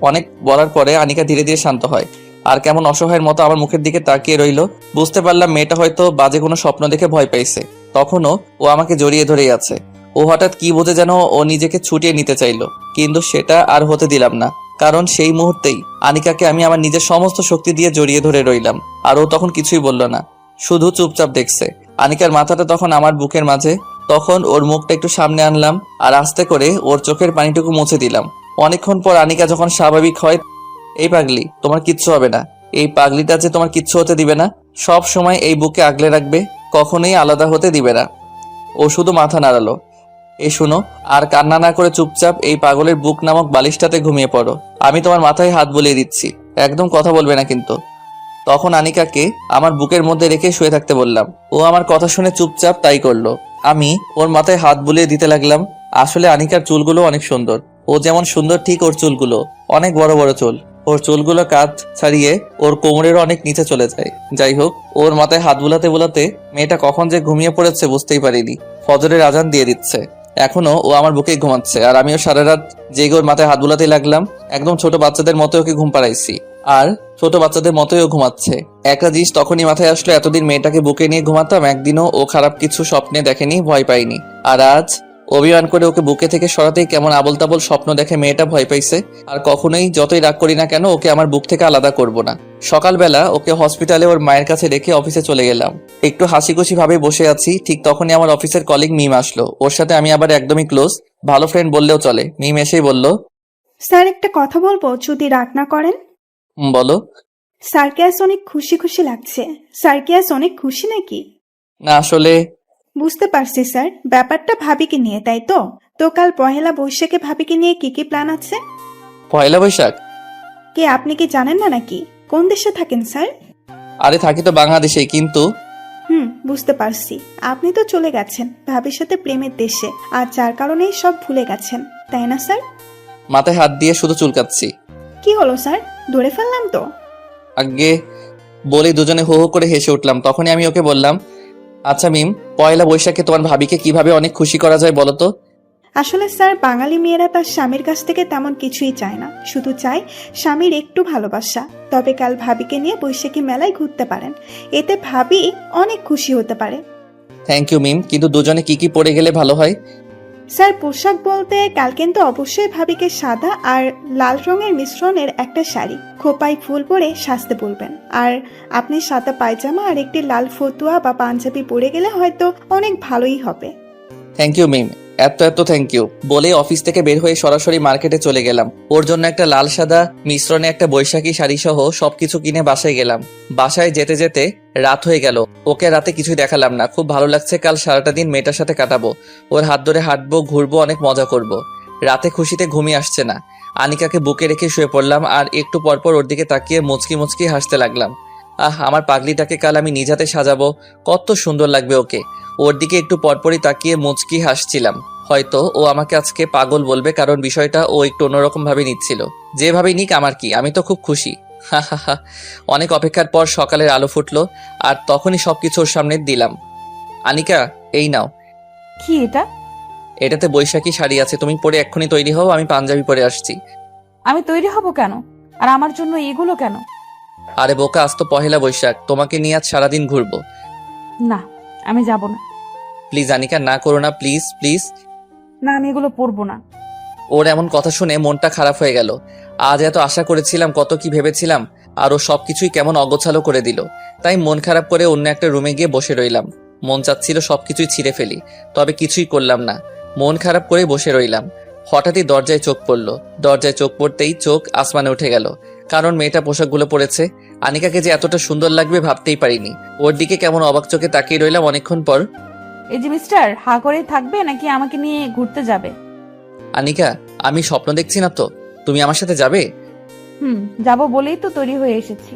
অনেক বলার পরে আনিকা ধীরে ধীরে শান্ত হয় আর কেমন অসহায়ের মতো আমার মুখের দিকে তাকিয়ে রইল। বুঝতে পারলাম মেয়েটা হয়তো বাজে কোনো স্বপ্ন দেখে ভয় পাইছে। তখনও ও আমাকে জড়িয়ে ধরেই আছে। ও হঠাৎ কি বোঝে যেন ও নিজেকে ছুটিয়ে নিতে চাইলো, কিন্তু সেটা আর হতে দিলাম না। কারণ সেই মুহূর্তেই আনিকাকে আমি আমার নিজের সমস্ত শক্তি দিয়ে জড়িয়ে ধরে রইলাম। আর ও তখন কিছুই বলল না, শুধু চুপচাপ দেখছে। আনিকার মাথাটা তখন আমার বুকের মাঝে। তখন ওর মুখটা একটু সামনে আনলাম আর আস্তে করে ওর চোখের পানিটুকু মুছে দিলাম। অনেকক্ষণ পর আনিকা যখন স্বাভাবিক হয়, এই পাগলি, তোমার কিচ্ছু হবে না। এই পাগলিটা যে তোমার কিচ্ছু হতে দিবে না, সব সময় এই বুকে আগলে রাখবে, কখনোই আলাদা হতে দিবে না। ও শুধু মাথা নাড়ালো। এই শুনো, আর কান্না না করে চুপচাপ এই পাগলের বুক নামক বালিশটাতে ঘুমিয়ে পড়ো। আমি তোমার মাথায় হাত বুলিয়ে দিচ্ছি, একদম কথা বলবে না কিন্তু। তখন আনিকাকে আমার বুকের মধ্যে রেখে শুয়ে থাকতে বললাম। ও আমার কথা শুনে চুপচাপ তাই করলো। আমি ওর মাথায় হাত বুলিয়ে দিতে লাগলাম। আসলে আনিকার চুলগুলো অনেক সুন্দর। ও যেমন সুন্দর, ঠিক ওর চুলগুলো অনেক বড় বড় চুল। ওর চুলগুলো কাঁধ ছাড়িয়ে ওর কোমরেরও অনেক নিচে চলে যায়। যাই হোক, ওর মাথায় হাত বুলাতে বুলাতে মেয়েটা কখন যে ঘুমিয়ে পড়েছে বুঝতেই পারিনি। ফজরের আজান দিয়ে দিচ্ছে, এখনো ও আমার বুকেই ঘুমাচ্ছে। আর আমিও সারা রাত জেগে ওর মাথায় হাত বুলাতেই লাগলাম। একদম ছোট বাচ্চাদের মতো ওকে ঘুম পাড়াইছি, আর ছোট বাচ্চাদের মতোই ও ঘুমাচ্ছে। একটা জিনিস তখনই মাথায় আসলো, এতদিন মেয়েটাকে বুকে নিয়ে ঘুমাতাম, একদিনও ও খারাপ কিছু স্বপ্নে দেখেনি, ভয় পাইনি। আর আজ অভিমান করে ওকে বুকে থেকে সরাতেই কেমন আবল তাবল স্বপ্ন দেখে মেয়েটা ভয় পাইছে। আর কখনোই যতই রাগ করি না কেন ওকে আমার বুক থেকে আলাদা করব না। সকালবেলা ওকে হসপিটালে ওর মায়ের কাছে রেখে অফিসে চলে গেলাম। একটু হাসিখুশি ভাবে বসে আছি, ঠিক তখনই আমার অফিসের কলিগ মিম আসলো। ওর সাথে আমি আবার একদমই ক্লোজ, ভালো ফ্রেন্ড বললেও চলে। মিম এসেই বলল, স্যার একটা কথা বলবো যদি রাগ না করেন? বলো। স্যারকে আজ অনেক খুশি খুশি লাগছে। স্যারকে আজ অনেক খুশি নাকি? না আসলে বুঝতে পারছি স্যার, ব্যাপারটা ভাবিকে নিয়ে, তাই তো? তো কাল পহেলা বৈশাখে ভাবিকে নিয়ে কি কি প্ল্যান আছে? পয়লা বৈশাখ? কে, আপনি কি জানেন না নাকি? কোন দেশে থাকেন স্যার? আরে থাকি তো বাংলাদেশেই, কিন্তু বুঝতে পারছি। আপনি তো চলে গেছেন ভাবির সাথে প্রেমের দেশে, আর যার কারণেই সব ভুলে গেছেন, তাই না স্যার? মাথায় হাত দিয়ে শুধু চুলকাচ্ছি। কি হলো স্যার, ধরে ফেললাম তো? আগে বলে দুজনে হো হো করে হেসে উঠলাম। তখনই আমি ওকে বললাম, আচ্ছা মিম, পয়লা বৈশাখে তোমার ভাবিকে কিভাবে অনেক খুশি করা যায় বলো তো? আসলে স্যার, বাঙালি মেয়েরা তার স্বামীর কাছ থেকে তেমন কিছুই চায় না, শুধু চায় স্বামীর একটু ভালোবাসা। তবে কাল ভাবিকে নিয়ে বৈশাখী মেলায় ঘুরতে পারেন, এতে ভাবি অনেক খুশি হতে পারে। থ্যাংক ইউ মিম, কিন্তু দুজনে কি কি পরে গেলে ভালো হয়? স্যার, পোশাক বলতে কাল কিন্তু অবশ্যই ভাবিকে সাদা আর লাল রঙের মিশ্রণের একটা শাড়ি, খোপায় ফুল পরে সাজতে বলবেন। আর আপনি সাদা পায়জামা আর একটি লাল ফতুয়া বা পাঞ্জাবি পরে গেলে হয়তো অনেক ভালোই হবে। থ্যাংক ইউ মিম, এত এত থ্যাংক ইউ বলে অফিস থেকে বের হয়ে সরাসরি মার্কেটে চলে গেলাম। ওর জন্য একটা লাল সাদা মিশ্রণে একটা বৈশাখী শাড়ি সহ সবকিছু কিনে বাসায় গেলাম। বাসায় যেতে যেতে রাত হয়ে গেল। ওকে রাতে কিছুই দেখালাম না। খুব ভালো লাগছে, কাল সারাটা দিন মেয়েটার সাথে কাটাবো। ওর হাত ধরে হাঁটবো, ঘুরবো, অনেক মজা করব। রাতে খুশিতে ঘুমিয়ে আসছে না। আনিকাকে বুকে রেখে শুয়ে পড়লাম আর একটু পরপর ওর দিকে তাকিয়ে মুচকি মুচকি হাসতে লাগলাম। আমার পাগলিটাকে কাল আমি নিজ হাতে সাজাবো, কত সুন্দর লাগবে ওকে। ওর দিকে একটু পরপরই তাকিয়ে মুচকি হাসছিলাম। হয়তো ও আমাকে আজকে পাগল বলবে, কারণ বিষয়টা ও একটু অন্যরকম ভাবে নিচ্ছিল। যেভাবে নিক আমার কি, আমি তো খুব খুশি। হা হা হা। অনেক অপেক্ষার পর সকালের আলো ফুটলো আর তখনই সবকিছু ওর সামনে দিলাম। আনিকা, এই নাও। কি এটা? এটাতে বৈশাখী শাড়ি আছে, তুমি পরে এক্ষুনি তৈরি হও, আমি পাঞ্জাবি পরে আসছি। আমি তৈরি হব কেন? আর আমার জন্য এগুলো কেন? আরে বোকা, আজ তো পহেলা বৈশাখ, তোমাকে নিয়ে আজ সারাদিন ঘুরবো। না, আমি যাব না। প্লিজ আনিকা, না করো না, প্লিজ প্লিজ। না, আমি এগুলো পরবো না। ওর এমন কথা শুনে মনটা খারাপ হয়ে গেল। আজ এত আশা করেছিলাম, কত কি ভেবেছিলাম, আর ও সবকিছুই কেমন অগোছালো করে দিল। তাই মন খারাপ করে অন্য একটা রুমে গিয়ে বসে রইলাম। মন চাচ্ছিল সবকিছুই ছিঁড়ে ফেলি, তবে কিছুই করলাম না। মন খারাপ করে বসে রইলাম। হঠাৎই দরজায় চোখ পড়লো। দরজায় চোখ পড়তেই চোখ আসমানে উঠে গেল, কারণ মেয়েটা পোশাকগুলো পরেছে। আনিকাকে যে এতটা সুন্দর লাগবে ভাবতেই পারিনি। ওর দিকে কেমন অবাক চোখে তাকিয়ে রইলাম অনেকক্ষণ পর। এই যে মিস্টার, হা করে থাকবে নাকি আমাকে নিয়ে ঘুরতে যাবে? আনিকা, আমি স্বপ্ন দেখছি না তো? তুমি আমার সাথে যাবে? যাব বলেই তো তৈরি হয়ে এসেছি।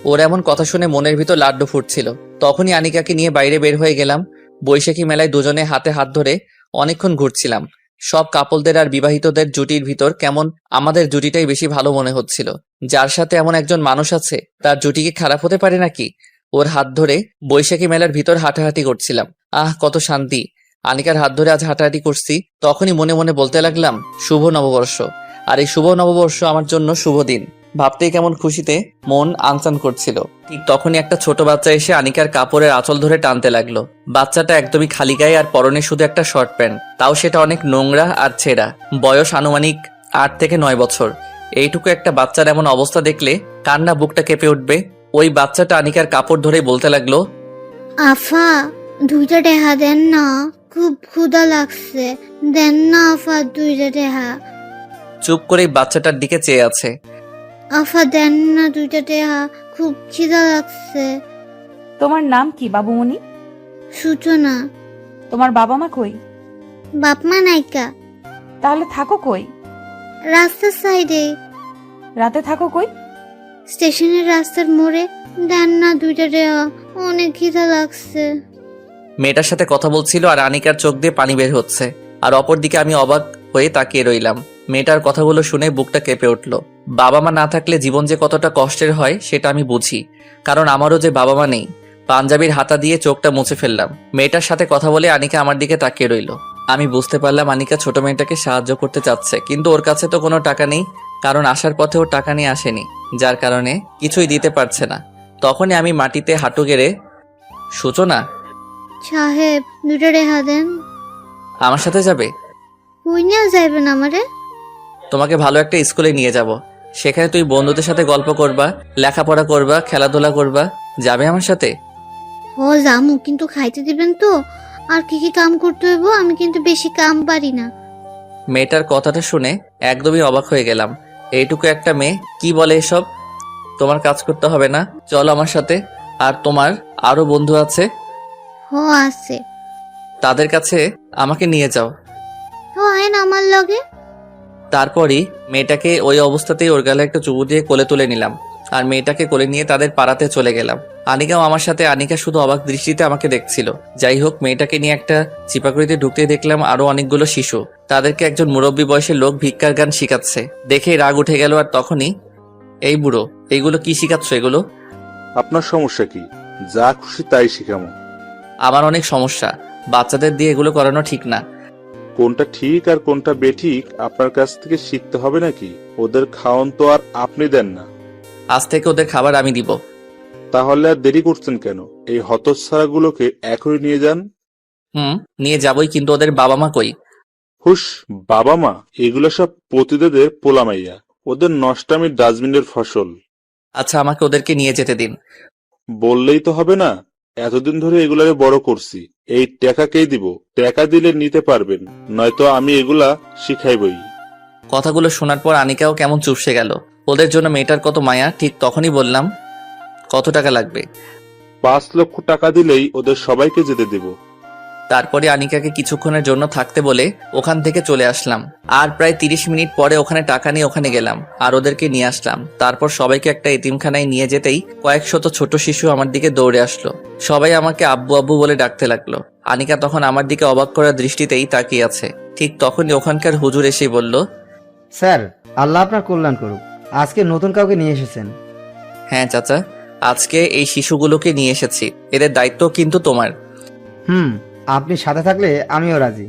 ওর এমন কথা শুনে মনের ভিতর লাড্ডু ফুটছিল। তখনই আনিকাকে নিয়ে বাইরে বের হয়ে গেলাম। বৈশাখী মেলায় দুজনে হাতে হাত ধরে অনেকক্ষণ ঘুরছিলাম। সব কাপলদের আর বিবাহিতদের জুটির ভিতর কেমন আমাদের জুটিটাই বেশি ভালো মনে হচ্ছিল। যার সাথে এমন একজন মানুষ আছে, তার জুটি কি খারাপ হতে পারে নাকি? ওর হাত ধরে বৈশাখী মেলার ভিতর হাঁটাহাঁটি করছিলাম। কত শান্তি। আনিকার হাত ধরে আজ হাঁটাহাঁটি করছি। তখনই মনে মনে বলতে লাগলাম, শুভ নববর্ষ। আর এই শুভ নববর্ষ আমার জন্য শুভ দিন। ভাবতেই কেমন খুশিতে মন আনচান করছিল। ঠিক তখনই একটা ছোট বাচ্চা এসে আনিকার কাপড়ের আঁচল ধরে টানতে লাগলো। বাচ্চাটা একদমই খালি গায়ে আর পরনে শুধু একটা শর্ট প্যান্ট, তাও সেটা অনেক নোংরা আর ছেঁড়া। বয়স আনুমানিক 8 থেকে 9 বছর। এইটুকু একটা বাচ্চার এমন অবস্থা দেখলে কান্না বুকটা কেঁপে উঠবে। ওই বাচ্চাটা আনিকার কাপড় ধরে বলতে লাগলো, আফা, 2টা টেহা দেন না, খুব ক্ষুধা লাগছে, দেন না আফা 2টা টেহা। চুপ করে বাচ্চাটার দিকে চেয়ে আছে। আফা দেন না 2টা টেহা, খুব খিদা লাগছে। তোমার নাম কি বাবুমণি? সূচনা। তোমার বাবা মা কই? বাপ মা নাইকা। তাহলে থাকো কই? রাস্তার সাইডে। রাতে থাকো কই? স্টেশনের রাস্তার মোড়ে। দেন না 2টা টেহা, অনেক খিদা লাগছে। মেয়েটার সাথে কথা বলছিল আর আনিকার চোখ দিয়ে পানি বের হচ্ছে। আর অপরদিকে আমি অবাক হয়ে তাকিয়ে রইলাম। মেয়েটার কথাগুলো শুনে বুকটা কেঁপে উঠল। বাবা মা না থাকলে জীবন যে কতটা কষ্টের হয় সেটা আমি বুঝি, কারণ আমারও যে বাবা মা নেই। পাঞ্জাবির হাতা দিয়ে চোখটা মুছে ফেললাম। মেয়েটার সাথে কথা বলে আনিকা আমার দিকে তাকিয়ে রইল। আমি বুঝতে পারলাম আনিকা ছোট মেয়েটাকে সাহায্য করতে চাচ্ছে, কিন্তু ওর কাছে তো কোনো টাকা নেই, কারণ আসার পথে ও টাকা নিয়ে আসেনি, যার কারণে কিছুই দিতে পারছে না। তখনই আমি মাটিতে হাঁটু গেড়ে, সূচনা সাহেব 2টা টেহা দেন। আমার সাথে যাবে? কই নিয়ে যাইবেন আমারে? তোমাকে ভালো একটা স্কুলে নিয়ে যাব। সেখানে তুই বন্ধুদের সাথে গল্প করবা, লেখাপড়া করবা, খেলাধুলা করবা। যাবে আমার সাথে? ও জামু, কিন্তু খাইতে দিবেন তো? আর কি কি কাম করতে হইব? আমি কিন্তু বেশি কাম পারি না। মেয়েটার কথাটা শুনে একদমই অবাক হয়ে গেলাম। এইটুকু একটা মেয়ে কি বলে এসব? তোমার কাজ করতে হবে না, চলো আমার সাথে। আর তোমার আরো বন্ধু আছে, হ আছে। তাদের কাছে আমাকে নিয়ে যাও। ও আইন আমার লগে। তারপরই মেয়েটাকে ওই অবস্থাতেই ওর গালে একটা চুমু দিয়ে কোলে তুলে নিলাম আর মেয়েটাকে কোলে নিয়ে তাদের পাড়াতে চলে গেলাম। আনিকাও আমার সাথে। আনিকা শুধু অবাক দৃষ্টিতে আমাকে দেখছিল। যাই হোক, মেয়েটাকে নিয়ে একটা চিপাকুড়িতে ঢুকতে দেখলাম আরো অনেকগুলো শিশু। তাদেরকে একজন মুরব্বী বয়সের লোক ভিক্ষার গান শিখাচ্ছে। দেখেই রাগ উঠে গেল। আর তখনই, এই বুড়ো, এইগুলো কি শিখাচ্ছ এগুলো? আপনার সমস্যা কি? যা খুশি তাই শিখামো। আমার অনেক সমস্যা, বাচ্চাদের দিয়ে এগুলো করানো ঠিক না। কোনটা ঠিক আর কোনটা বেঠিক আপনার কাছ থেকে শিখতে হবে নাকি? ওদের খাওয়ান তো আর আপনি দেন না। আজ থেকে ওদের খাবার আমি দিব। তাহলে আর দেরি করছেন কেন? এই হতচ্ছাড়াগুলোকে এখনই নিয়ে যান। নিয়ে যাবই, কিন্তু ওদের বাবা মা কই? হুস, বাবা মা এগুলো সব পতিদেদের পোলামাইয়া। ওদের নষ্টামির ডাস্টবিনের ফসল। আচ্ছা, আমাকে ওদেরকে নিয়ে যেতে দিন। বললেই তো হবে না। এতদিন ধরে এগুলারে বড় করছি। এই টাকাকেই দিব। টাকা দিলে নিতে পারবেন, নয়তো আমি এগুলা শিখাইবই। কথাগুলো শোনার পর আনিকাও কেমন চুপসে গেল। ওদের জন্য মেয়েটার কত মায়া। ঠিক তখনই বললাম, কত টাকা লাগবে? 5 লক্ষ টাকা দিলেই ওদের সবাইকে যেতে দেব। তারপরে আনিকাকে কিছুক্ষণের জন্য থাকতে বলে ওখান থেকে চলে আসলাম। আর প্রায় 30 মিনিট পরে ওখানে টাকা নিয়ে ওখানে গেলাম আর ওদেরকে নিয়ে আসলাম। তারপর সবাইকে একটা এতিমখানায় নিয়ে যেতেই কয়েকশত ছোট শিশু আমার দিকে দৌড়ে আসলো। সবাই আমাকে আব্বু আব্বু বলে ডাকতে লাগলো। আনিকা তখন আমার দিকে অবাক করা দৃষ্টিতেই তাকিয়ে আছে। ঠিক তখনই ওখানকার হুজুর এসে বলল, স্যার, আল্লাহ আপনার কল্যাণ করুক। আজকে নতুন কাউকে নিয়ে এসেছেন। হ্যাঁ চাচা, আজকে এই শিশুগুলোকে নিয়ে এসেছি। এদের দায়িত্ব কিন্তু তোমার। আপনি সাথে থাকলে আমিও রাজি।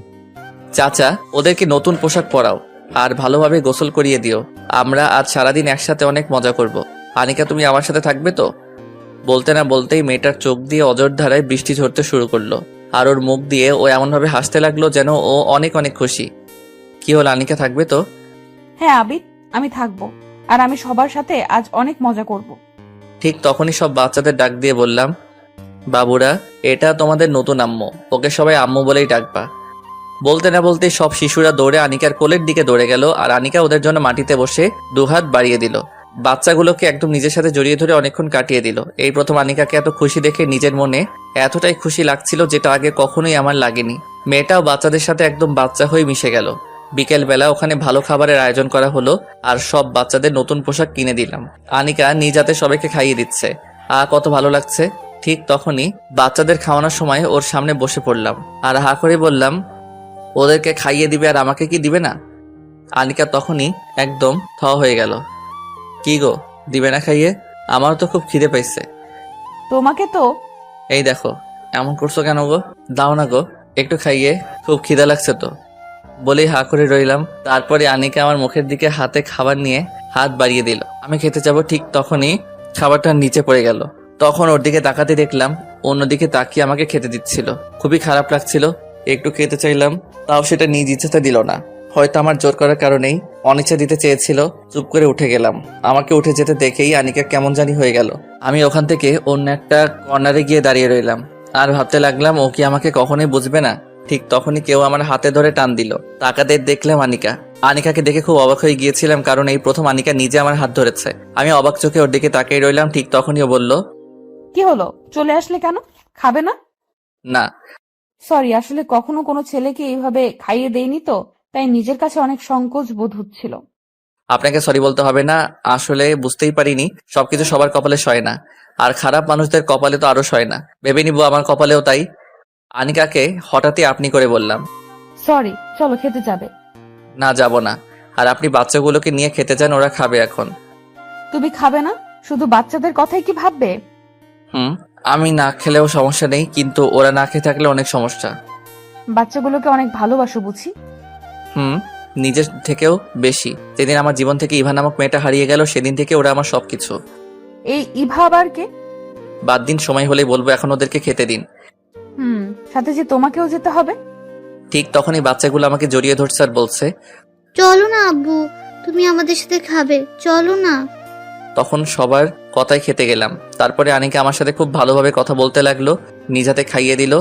চাচা, ওদেরকে নতুন পোশাক পরাও আর ভালোভাবে গোসল করিয়ে দিও। আমরা আজ সারাদিন একসাথে অনেক মজা করব। আনিকা, তুমি আমার সাথে থাকবে তো? বলতে না বলতেই মেয়েটার চোখ দিয়ে অজর ধারায় বৃষ্টি ঝরতে শুরু করলো। আর ওর মুখ দিয়ে ও এমনভাবে হাসতে লাগলো যেন ও অনেক অনেক খুশি। কি হলো, আনিকা থাকবে তো? হ্যাঁ আবিদ, আমি থাকবো। আর আমি সবার সাথে আজ অনেক মজা করব। ঠিক তখনই সব বাচ্চাদের ডাক দিয়ে বললাম, বাবুরা, এটা তোমাদের নতুন আম্মু। ওকে সবাই আম্মু বলেই ডাকবা। বলতে না বলতে সব শিশুরা দৌড়ে আনিকার কোলের দিকে দৌড়ে গেল আর আনিকা ওদের জন্য মাটিতে বসে দুহাত বাড়িয়ে দিল। বাচ্চাগুলোকে একদম নিজের সাথে জড়িয়ে ধরে অনেকক্ষণ কাটিয়ে দিল। এই প্রথম আনিকাকে এত খুশি দেখে নিজের মনে এতটাই খুশি লাগছিল যেটা আগে কখনোই আমার লাগেনি। মেয়েটাও বাচ্চাদের সাথে একদম বাচ্চা হয়ে মিশে গেল। বিকেল বেলা ওখানে ভালো খাবারের আয়োজন করা হলো আর সব বাচ্চাদের নতুন পোশাক কিনে দিলাম। আনিকা নিজ হাতে সবাইকে খাইয়ে দিচ্ছে। কত ভালো লাগছে। ঠিক তখনই বাচ্চাদের খাওয়ানোর সময় ওর সামনে বসে পড়লাম আর হা করে বললাম, ওদেরকে খাইয়ে দিবে আর আমাকে কি দিবে না? আনিকা তখনই একদম হয়ে গেল। কি গো, দিবে না খাইয়ে? আমারও তো খুব খিদে পাইছে। তোমাকে তো। এই দেখো, এমন করছো কেন গো? দাও না গো, একটু খাইয়ে, খুব খিদে লাগছে তো। বলেই হা করে রইলাম। তারপরে আনিকা আমার মুখের দিকে হাতে খাবার নিয়ে হাত বাড়িয়ে দিল। আমি খেতে যাব, ঠিক তখনই খাবারটা নিচে পড়ে গেল। তখন ওর দিকে তাকাতে দেখলাম অন্যদিকে তাকিয়ে আমাকে খেতে দিচ্ছিল। খুবই খারাপ লাগছিল। একটু খেতে চাইলাম, তাও সেটা নিজ ইচ্ছাতে দিল না। হয়তো আমার জোর করার কারণেই অনিচ্ছা দিতে চেয়েছিল। চুপ করে উঠে গেলাম। আমাকে উঠে যেতে দেখেই আনিকা কেমন জানি হয়ে গেল। আমি ওখান থেকে অন্য একটা কর্নারে গিয়ে দাঁড়িয়ে রইলাম আর ভাবতে লাগলাম ও কি আমাকে কখনোই বুঝবে না। ঠিক তখনই কেউ আমার হাতে ধরে টান দিল। তাকাতে দেখলাম আনিকা। আনিকাকে দেখে খুব অবাক হয়ে গিয়েছিলাম, কারণ এই প্রথম আনিকা নিজে আমার হাত ধরেছে। আমি অবাক চোখে ওর দিকে তাকিয়ে রইলাম। ঠিক তখনই ও বলল, কি হলো, চলে আসলে কেন? খাবে না? না। সরি, আসলে কখনো কোনো ছেলেকে এইভাবে খাইয়ে দেয়নি তো, তাই নিজের কাছে অনেক সংকোচ বোধ হচ্ছিল। আপনাকে সরি বলতে হবে না। আসলে বুঝতেই পারিনি। সবকিছু সবার কপালে সয় না, আর খারাপ মানুষদের কপালে তো আরো সয় না। ভেবে নিব আমার কপালেও তাই। আনিকাকে হঠাৎই আপনি করে বললাম। সরি, চলো খেতে যাবে। না, যাব না। আর আপনি বাচ্চাগুলোকে নিয়ে খেতে যান, ওরা খাবে এখন। তুমি খাবে না? শুধু বাচ্চাদের কথাই কি ভাববে? আমি না খেলেও সমস্যা নেই, কিন্তু ওরা না খেয়ে থাকলে অনেক সমস্যা। বাচ্চাগুলোকে অনেক ভালোবাসো বুঝি? নিজের থেকেও বেশি। যেদিন আমার জীবন থেকে ইভা নামক মেয়েটা হারিয়ে গেল, সেদিন থেকে ওরা আমার সবকিছু। এই ইভা আবার কে? বাদ দিন, সময় হলেই বলবো। এখন ওদেরকে খেতে দিন। সাথে যে তোমাকেও যেতে হবে? ঠিক তখনই বাচ্চাগুলো আমাকে জড়িয়ে ধরছে আর বলছে, চলো না আব্বু, তুমি আমাদের সাথে খাবে, চলো না। তখন সবার কথাই খেতে গেলাম। তারপরে আনিকা আমার সাথে খুব ভালোভাবে কথা বলতে লাগলো, নিজাতে খাইয়ে দিল।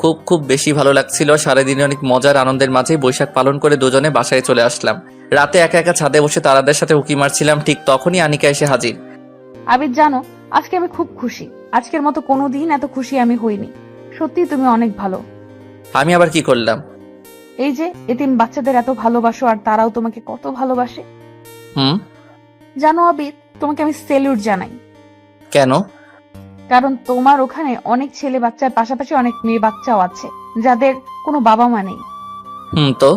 খুব খুব বেশি ভালো লাগছিল। সারাদিনে অনেক মজার আনন্দের মাঝে বৈশাখ পালন করে দুজনে বাসায় চলে আসলাম। রাতে একা একা ছাদে বসে তারাদের সাথে উকি মারছিলাম, ঠিক তখনই আনিকা এসে হাজির। আবির জানো, আজকে আমি খুব খুশি। আজকের মতো কোনোদিন এত খুশি আমি হইনি। সত্যি তুমি অনেক ভালো। আমি আবার কি করলাম? এই যে এতিম বাচ্চাদের এত ভালোবাসো আর তারাও তোমাকে কত ভালোবাসে। জানো আবির, তোমাকে আমি সেলুট জানাই। কেন? কারণ তোমার ওখানে অনেক ছেলে বাচ্চার পাশাপাশি অনেক মেয়ে বাচ্চাও আছে যাদের কোনো বাবা মা নেই। তো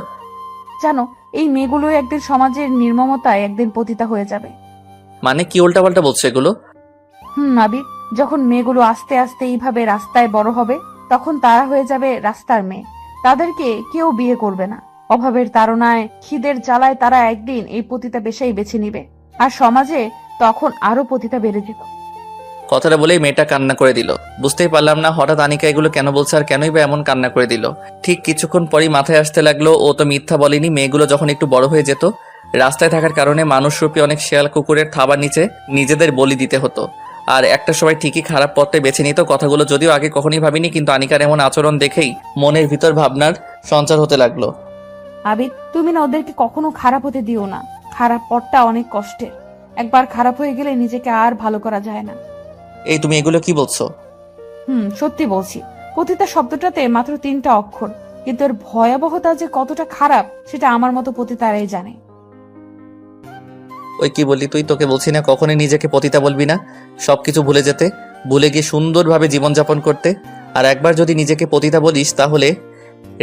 জানো, এই মেয়েগুলো একদিন সমাজের নির্মমতায় একদিন পতিতা হয়ে যাবে। মানে কি উল্টাপাল্টা বলছো এগুলো? আবির, যখন মেয়েগুলো আস্তে আস্তে এইভাবে রাস্তায় বড় হবে, তখন তারা হয়ে যাবে রাস্তার মেয়ে। তাদেরকে কেউ বিয়ে করবে না। অভাবের তাড়নায়, খিদের জ্বালায় তারা একদিন এই পতিতা পেশাই বেছে নিবে, আর সমাজে তখন আরো পতিতা বেড়ে যেত। কথাটা বলেই মেয়েটা কান্না করে দিল। বুঝতেই পারলাম না হঠাৎ আনিকা এগুলো কেন বলছে আর কেনই বা এমন কান্না করে দিল। ঠিক কিছুক্ষণ পরই মাথায় আসতে লাগলো, ও তো মিথ্যা বলেনি। মেয়েগুলো যখন একটু বড় হয়ে যেত, রাস্তায় থাকার কারণে মানুষরূপী অনেক শেয়াল কুকুরের থাবার নিচে নিজেদের বলি দিতে হতো, আর একটা সময় ঠিকই খারাপ পথটাই বেছে নিত। কথাগুলো যদিও আগে কখনই ভাবিনি, কিন্তু আনিকার এমন আচরণ দেখেই মনের ভিতর ভাবনার সঞ্চার হতে লাগলো। আবির, তুমি না ওদেরকে কখনো খারাপ হতে দিও না। খারাপ পথটা অনেক কষ্টের। একবার খারাপ হয়ে গেলে নিজেকে আর ভালো করা যায় না। এই তুমি এগুলো কি বলছো? সত্যি বলছি। পতিতা শব্দটাতে মাত্র 3টা অক্ষর, কিন্তু এর ভয়াবহতা যে কতটা খারাপ সেটা আমার মতো পতিতারাই জানে। ওই কি বললি তুই? তোকে বলছি না কখনোই নিজেকে পতিতা বলবি না। সবকিছু ভুলে যেতে, ভুলে গিয়ে সুন্দরভাবে জীবনযাপন করতে। আর একবার যদি নিজেকে পতিতা বলিস তাহলে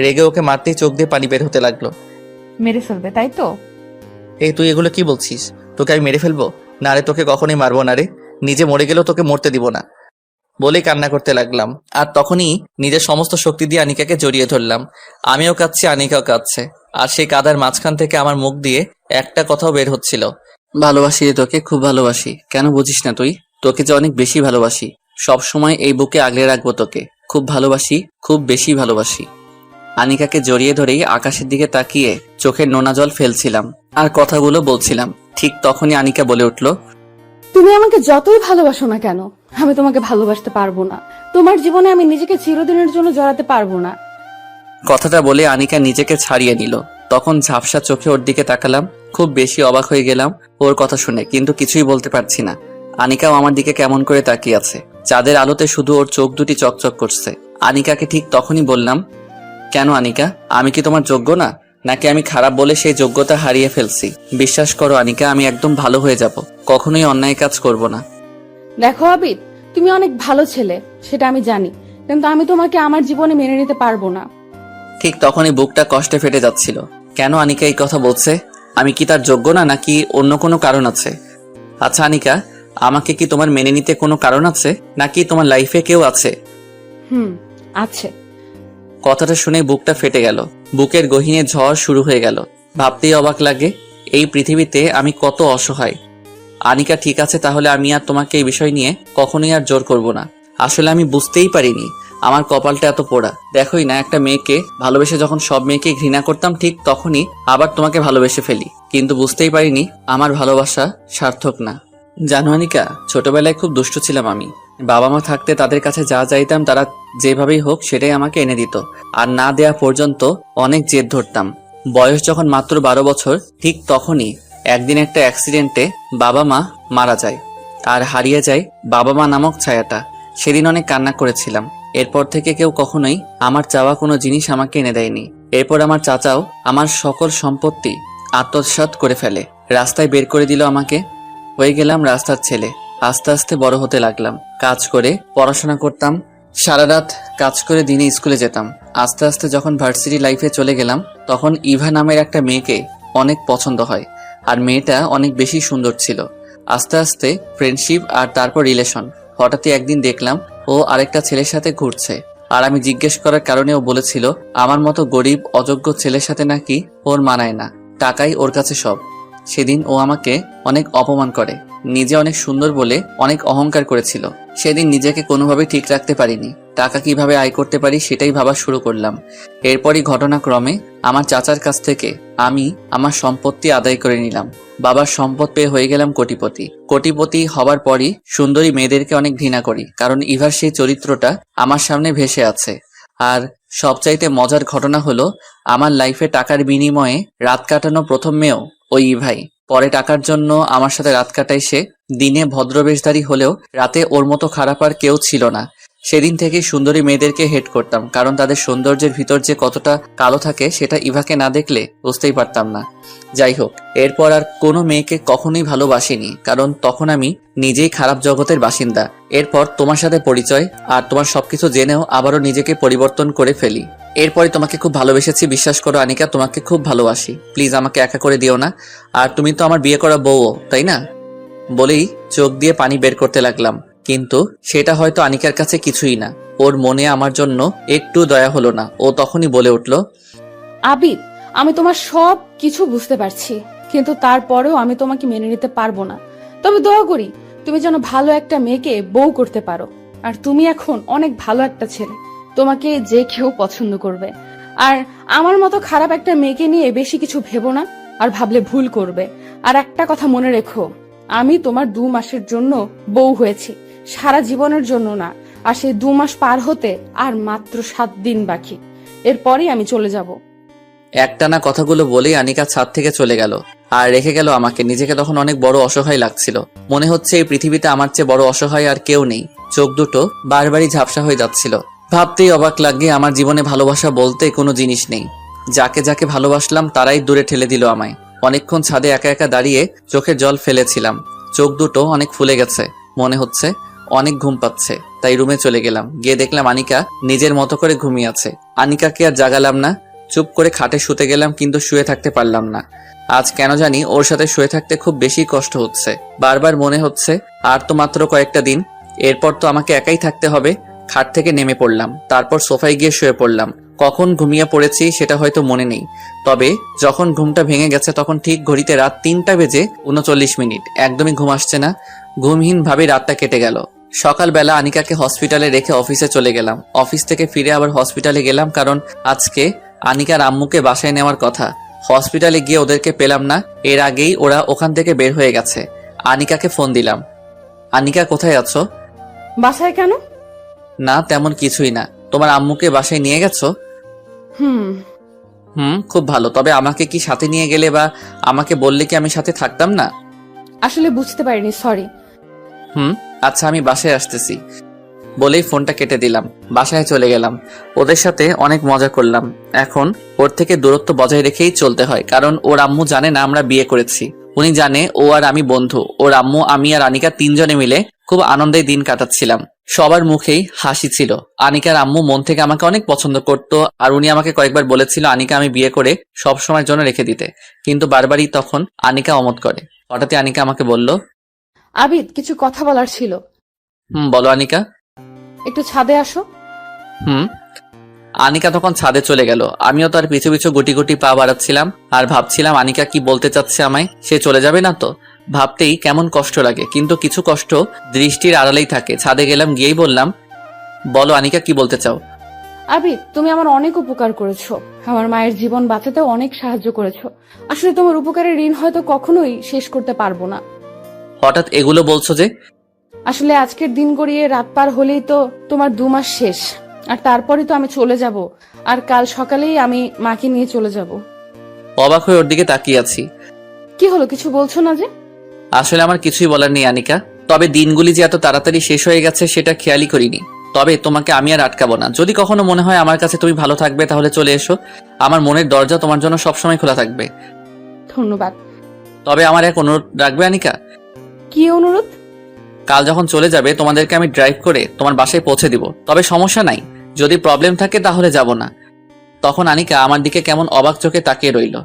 রেগে ওকে মারতেই চোখ দিয়ে পানি বের হতে লাগলো। মেরে ফেলবে, তাই তো? এই তুই এগুলো কি বলছিস? তোকে আমি মেরে ফেলবো? না রে, তোকে কখনোই মারবো না রে। নিজে মরে গেলেও তোকে মরতে দিব না বলেই কান্না করতে লাগলাম। আর তখনই নিজের সমস্ত শক্তি দিয়ে আনিকাকে জড়িয়ে ধরলাম। আমিও কাঁদছি, আনিকাও কাঁদছে। আর সেই কাদার মাঝখান থেকে আমার মুখ দিয়ে একটা কথাও বের হচ্ছিল, ভালোবাসি রে তোকে, খুব ভালোবাসি। কেন বুঝিস না তুই? তোকে যে অনেক বেশি ভালোবাসি। সব সময় এই বুকে আগলে রাখবো তোকে। খুব ভালোবাসি, খুব বেশি ভালোবাসি। আনিকাকে জড়িয়ে ধরেই আকাশের দিকে তাকিয়ে চোখের নোনা জল ফেলছিলাম আর কথাগুলো বলছিলাম। ঠিক তখনই আনিকা বলে উঠল, তুমি আমাকে যতই ভালোবাসো না কেন, আমি তোমাকে ভালোবাসতে পারবো না। তোমার জীবনে আমি নিজেকে চিরদিনের জন্য জড়াতে পারবো না। কথাটা বলে আনিকা নিজেকে ছাড়িয়ে নিল। তখন ঝাপসা চোখে ওর দিকে তাকালাম। খুব বেশি অবাক হয়ে গেলাম ওর কথা শুনে, কিন্তু কিছুই বলতে পারছি না। আনিকাও আমার দিকে কেমন করে তাকিয়ে আছে। চাঁদের আলোতে শুধু ওর চোখ দুটি চকচক করছে। আনিকাকে ঠিক তখনই বললাম, কেন আনিকা, আমি কি তোমার যোগ্য না? নাকি আমি খারাপ বলে সেই যোগ্যতা হারিয়ে ফেলছি? বিশ্বাস করো আনিকা, আমি একদম ভালো হয়ে যাব। কখনোই অন্যায় কাজ করব না। দেখো আবিদ, তুমি অনেক ভালো ছেলে, সেটা আমি জানি, কিন্তু আমি তোমাকে আমার জীবনে মেনে নিতে পারবো না। ঠিক তখনই বুকটা কষ্টে ফেটে যাচ্ছিল। কেন আনিকা এই কথা বলছে? আমি কি তার যোগ্য না, নাকি অন্য কোনো কারণ আছে? আচ্ছা আনিকা, আমাকে কি তোমার মেনে নিতে কোনো কারণ আছে, নাকি তোমার লাইফে কেউ আছে? আছে। কথাটা শুনে বুকটা ফেটে গেল। বুকের গহীনে ঝড় শুরু হয়ে গেল। ভাবতেই অবাক লাগে, এই পৃথিবীতে আমি কত অসহায়। আনিকা ঠিক আছে, তাহলে আমি আর তোমাকে এই বিষয় নিয়ে কখনোই আর জোর করব না। আসলে আমি বুঝতেই পারিনি আমার কপালটা এত পোড়া। দেখোই না, একটা মেয়েকে ভালোবেসে যখন সব মেয়েকে ঘৃণা করতাম, ঠিক তখনই আবার তোমাকে ভালোবেসে ফেলি। কিন্তু বুঝতেই পারিনি আমার ভালোবাসা সার্থক না। জানো আনিকা, ছোটবেলায় খুব দুষ্ট ছিলাম আমি। বাবা মা থাকতে তাদের কাছে যা চাইতাম তারা যেভাবেই হোক সেটাই আমাকে এনে দিত, আর না দেয়া পর্যন্ত অনেক জেদ ধরতাম। বয়স যখন মাত্র 12 বছর, ঠিক তখনই একদিন একটা অ্যাক্সিডেন্টে বাবা মা মারা যায়, আর হারিয়ে যায় বাবা মা নামক ছায়াটা। সেদিন অনেক কান্না করেছিলাম। এরপর থেকে কেউ কখনোই আমার চাওয়া কোনো জিনিস আমাকে এনে দেয়নি। এরপর আমার চাচাও আমার সকল সম্পত্তি আত্মসাৎ করে ফেলে, রাস্তায় বের করে দিল আমাকে। হয়ে গেলাম রাস্তার ছেলে। আস্তে আস্তে বড় হতে লাগলাম। কাজ করে পড়াশোনা করতাম, সারা রাত কাজ করে দিনে স্কুলে যেতাম। আস্তে আস্তে যখন ভার্সিটি লাইফে চলে গেলাম, তখন ইভা নামের একটা মেয়েকে অনেক পছন্দ হয়, আর মেয়েটা অনেক বেশি সুন্দর ছিল। আস্তে আস্তে ফ্রেন্ডশিপ, আর তারপর রিলেশন। হঠাৎই একদিন দেখলাম ও আরেকটা ছেলের সাথে ঘুরছে, আর আমি জিজ্ঞেস করার কারণে ও বলেছিল আমার মতো গরিব অযোগ্য ছেলের সাথে নাকি ওর মানায় না, টাকাই ওর কাছে সব। সেদিন ও আমাকে অনেক অপমান করে, নিজে অনেক সুন্দর বলে অনেক অহংকার করেছিল। সেদিন নিজেকে কোনোভাবেই ঠিক রাখতে পারিনি। টাকা কিভাবে আয় করতে পারি সেটাই ভাবা শুরু করলাম। এরপরই ঘটনাক্রমে আমার চাচার কাছ থেকে আমি আমার সম্পত্তি আদায় করে নিলাম। বাবার সম্পদ পেয়ে হয়ে গেলাম কোটিপতি। কোটিপতি হবার পরই সুন্দরী মেয়েদেরকে অনেক ঘৃণা করি, কারণ ইভার সেই চরিত্রটা আমার সামনে ভেসে আছে। আর সবচাইতে মজার ঘটনা হলো, আমার লাইফে টাকার বিনিময়ে রাত কাটানো প্রথম মেয়েও ওই ইভাই। পরে টাকার জন্য আমার সাথে রাত কাটায় সে। দিনে ভদ্রবেশধারী হলেও রাতে ওর মতো খারাপ আর কেউ ছিল না। সেদিন থেকেই সুন্দরী মেয়েদেরকে হেট করতাম, কারণ তাদের সৌন্দর্যের ভিতর যে কতটা কালো থাকে সেটা ইভাকে না দেখলে বুঝতেই পারতাম না। যাই হোক, এরপর আর কোনো মেয়েকে কখনোই ভালোবাসিনি, কারণ তখন আমি নিজেই খারাপ জগতের বাসিন্দা। এরপর তোমার সাথে পরিচয়, আর তোমার সবকিছু জেনেও আবারও নিজেকে পরিবর্তন করে ফেলি। এরপরে তোমাকে খুব ভালোবেসেছি, বিশ্বাস করো আনিকা, তোমাকে খুব ভালোবাসি। প্লিজ আমাকে একা করে দিও না। আর তুমি তো আমার বিয়ে করা বউও, তাই না? বলেই চোখ দিয়ে পানি বের করতে লাগলাম, কিন্তু সেটা হয়তো আনিকার কাছে কিছুই না। ওর মনে আমার জন্য একটু দয়া হলো না। ও তখনই বলে উঠল, আবিদ, আমি তোমার সব কিছু বুঝতে পারছি, কিন্তু তারপরেও আমি তোমাকে মেনে নিতে পারবো না। তবে দোয়া করি তুমি যেন ভালো একটা মেয়েকে বউ করতে পারো। আর তুমি এখন অনেক ভালো একটা ছেলে, তোমাকে যে কেউ পছন্দ করবে। আর আমার মতো খারাপ একটা মেয়েকে নিয়ে বেশি কিছু ভেবো না, আর ভাবলে ভুল করবে। আর একটা কথা মনে রেখো, আমি তোমার 2 মাসের জন্য বউ হয়েছি, সারা জীবনের জন্য না। আর সেই 2 মাস পার হতে আর মাত্র 7 দিন বাকি, এরপরই আমি চলে যাব। একটানা কথাগুলো বলেই আনিকা ছাদ থেকে চলে গেল আর রেখে গেল আমাকে। নিজেকে তখন অনেক বড় অসহায় লাগছিল। মনে হচ্ছে এই পৃথিবীতে আমার চেয়ে বড় অসহায় আর কেউ নেই। চোখ দুটো বারবারই ঝাপসা হয়ে যাচ্ছিল। ভাবতেই অবাক লাগে, আমার জীবনে ভালোবাসা বলতে কোনো জিনিস নেই। যাকে যাকে ভালোবাসলাম তারাই দূরে ঠেলে দিল আমায়। অনেকক্ষণ ছাদে একা একা দাঁড়িয়ে চোখের জল ফেলেছিলাম। চোখ দুটো অনেক ফুলে গেছে, মনে হচ্ছে অনেক ঘুম পাচ্ছে। তাই রুমে চলে গেলাম। গিয়ে দেখলাম আনিকা নিজের মতো করে ঘুমিয়ে আছে। আনিকাকে আর জাগালাম না, চুপ করে খাটে শুতে গেলাম, কিন্তু শুয়ে থাকতে পারলাম না। আজ কেন জানি ওর সাথে শুয়ে থাকতে খুব বেশি কষ্ট হচ্ছে। বারবার মনে হচ্ছে আর তো মাত্র কয়েকটা দিন, এরপর তো আমাকে একাই থাকতে হবে। খাট থেকে নেমে পড়লাম, তারপর সোফায় গিয়ে শুয়ে পড়লাম। কখন ঘুমিয়ে পড়েছি সেটা হয়তো মনে নেই, তবে যখন ঘুমটা ভেঙে গেছে তখন ঠিক ঘড়িতে রাত 3টা বেজে 39 মিনিট। একদমই ঘুম আসছে না, ঘুমহীন ভাবে রাতটা কেটে গেল। সকালবেলা আনিকাকে হসপিটালে রেখে অফিসে চলে গেলাম। অফিস থেকে ফিরে আবার হসপিটালে গেলাম, কারণ আজকে আনিকার আম্মুকে বাসায় নেওয়ার কথা। হসপিটালে গিয়ে ওদেরকে পেলাম না, এর আগেই ওরা ওখান থেকে বের হয়ে গেছে। আনিকাকে ফোন দিলাম, আনিকা কোথায় আছো? বাসায় কেন? না তেমন কিছুই না। তোমার আম্মুকে বাসায় নিয়ে গেছো? খুব ভালো। তবে আমাকে কি সাথে নিয়ে গেলে বা আমাকে বললে কি আমি সাথে থাকতাম না? আসলে বুঝতে পারিনি, সরি। আচ্ছা, আমি বাসায় আসতেছি বলেই ফোনটা কেটে দিলাম। বাসায় চলে গেলাম, ওদের সাথে অনেক মজা করলাম। এখন ওর থেকে দূরত্ব বজায় রেখেই চলতে হয়, কারণ ওর আম্মু জানে না আমরা বিয়ে করেছি। উনি জানে ও আর আমি বন্ধু। ওর আম্মু, আমি আর আনিকা 3 জনে মিলে খুব আনন্দে দিন কাটাচ্ছিলাম। সবার মুখেই হাসি ছিল। আনিকার আম্মু মন থেকে আমাকে অনেক পছন্দ করত, আর উনি আমাকে কয়েকবার বলেছিল আনিকা আমি বিয়ে করে সব সময়ের জন্য রেখে দিতে, কিন্তু বারবারই তখন আনিকা অমত করে। হঠাৎই আনিকা আমাকে বলল, আবিদ, কিছু কথা বলার ছিল। বলো আনিকা। একটু ছাদে আসো। আনিকা তখন ছাদে চলে গেল। আমিও তার পিছু পিছু গুটি গুটি পা বাড়াচ্ছিলাম আর ভাবছিলাম আনিকা কি বলতে চাচ্ছে আমায়। সে চলে যাবে না তো? ভাবতেই কেমন কষ্ট লাগে, কিন্তু কিছু কষ্ট দৃষ্টির আড়ালেই থাকে। ছাদে গেলাম, গিয়েই বললাম, বলো আনিকা, কি বলতে চাও? আবিদ, তুমি আমার অনেক উপকার করেছো, আমার মায়ের জীবন বাঁচাতেও অনেক সাহায্য করেছো। আসলে তোমার উপকারের ঋণ হয়তো কখনোই শেষ করতে পারবো না। হঠাৎ এগুলো বলছো যে? আসলে আজকের দিন গড়িয়ে রাত পার হলেই তো তোমার 2 মাস শেষ, আর তারপরে তো আমি চলে যাব। আর কাল সকালেই আমি মাকে নিয়ে চলে যাব। অবাক হয়ে ওর দিকে তাকিয়ে আছি। কি হলো, কিছু বলছো না যে? আসলে আমার কিছুই বলার নেই আনিকা, তবে দিনগুলি যে এত তাড়াতাড়ি শেষ হয়ে গেছে সেটা খেয়ালই করিনি। তবে তোমাকে আমি আর আটকাবো না। যদি কখনো মনে হয় আমার কাছে তুমি ভালো থাকবে তাহলে চলে এসো। আমার মনের দরজা তোমার জন্য সবসময় খোলা থাকবে। ধন্যবাদ। তবে আমার এক অনুরোধ রাখবে আনিকা? কি অনুরোধ? কাল যখন চলে যাবে তোমাদেরকে আমি ড্রাইভ করে তোমার বাসায় পৌঁছে দিব। তবে সমস্যা নাই, যদি প্রবলেম থাকে তাহলে যাব না। তখন আনিকা আমার দিকে কেমন অবাক চোখে তাকিয়ে রইল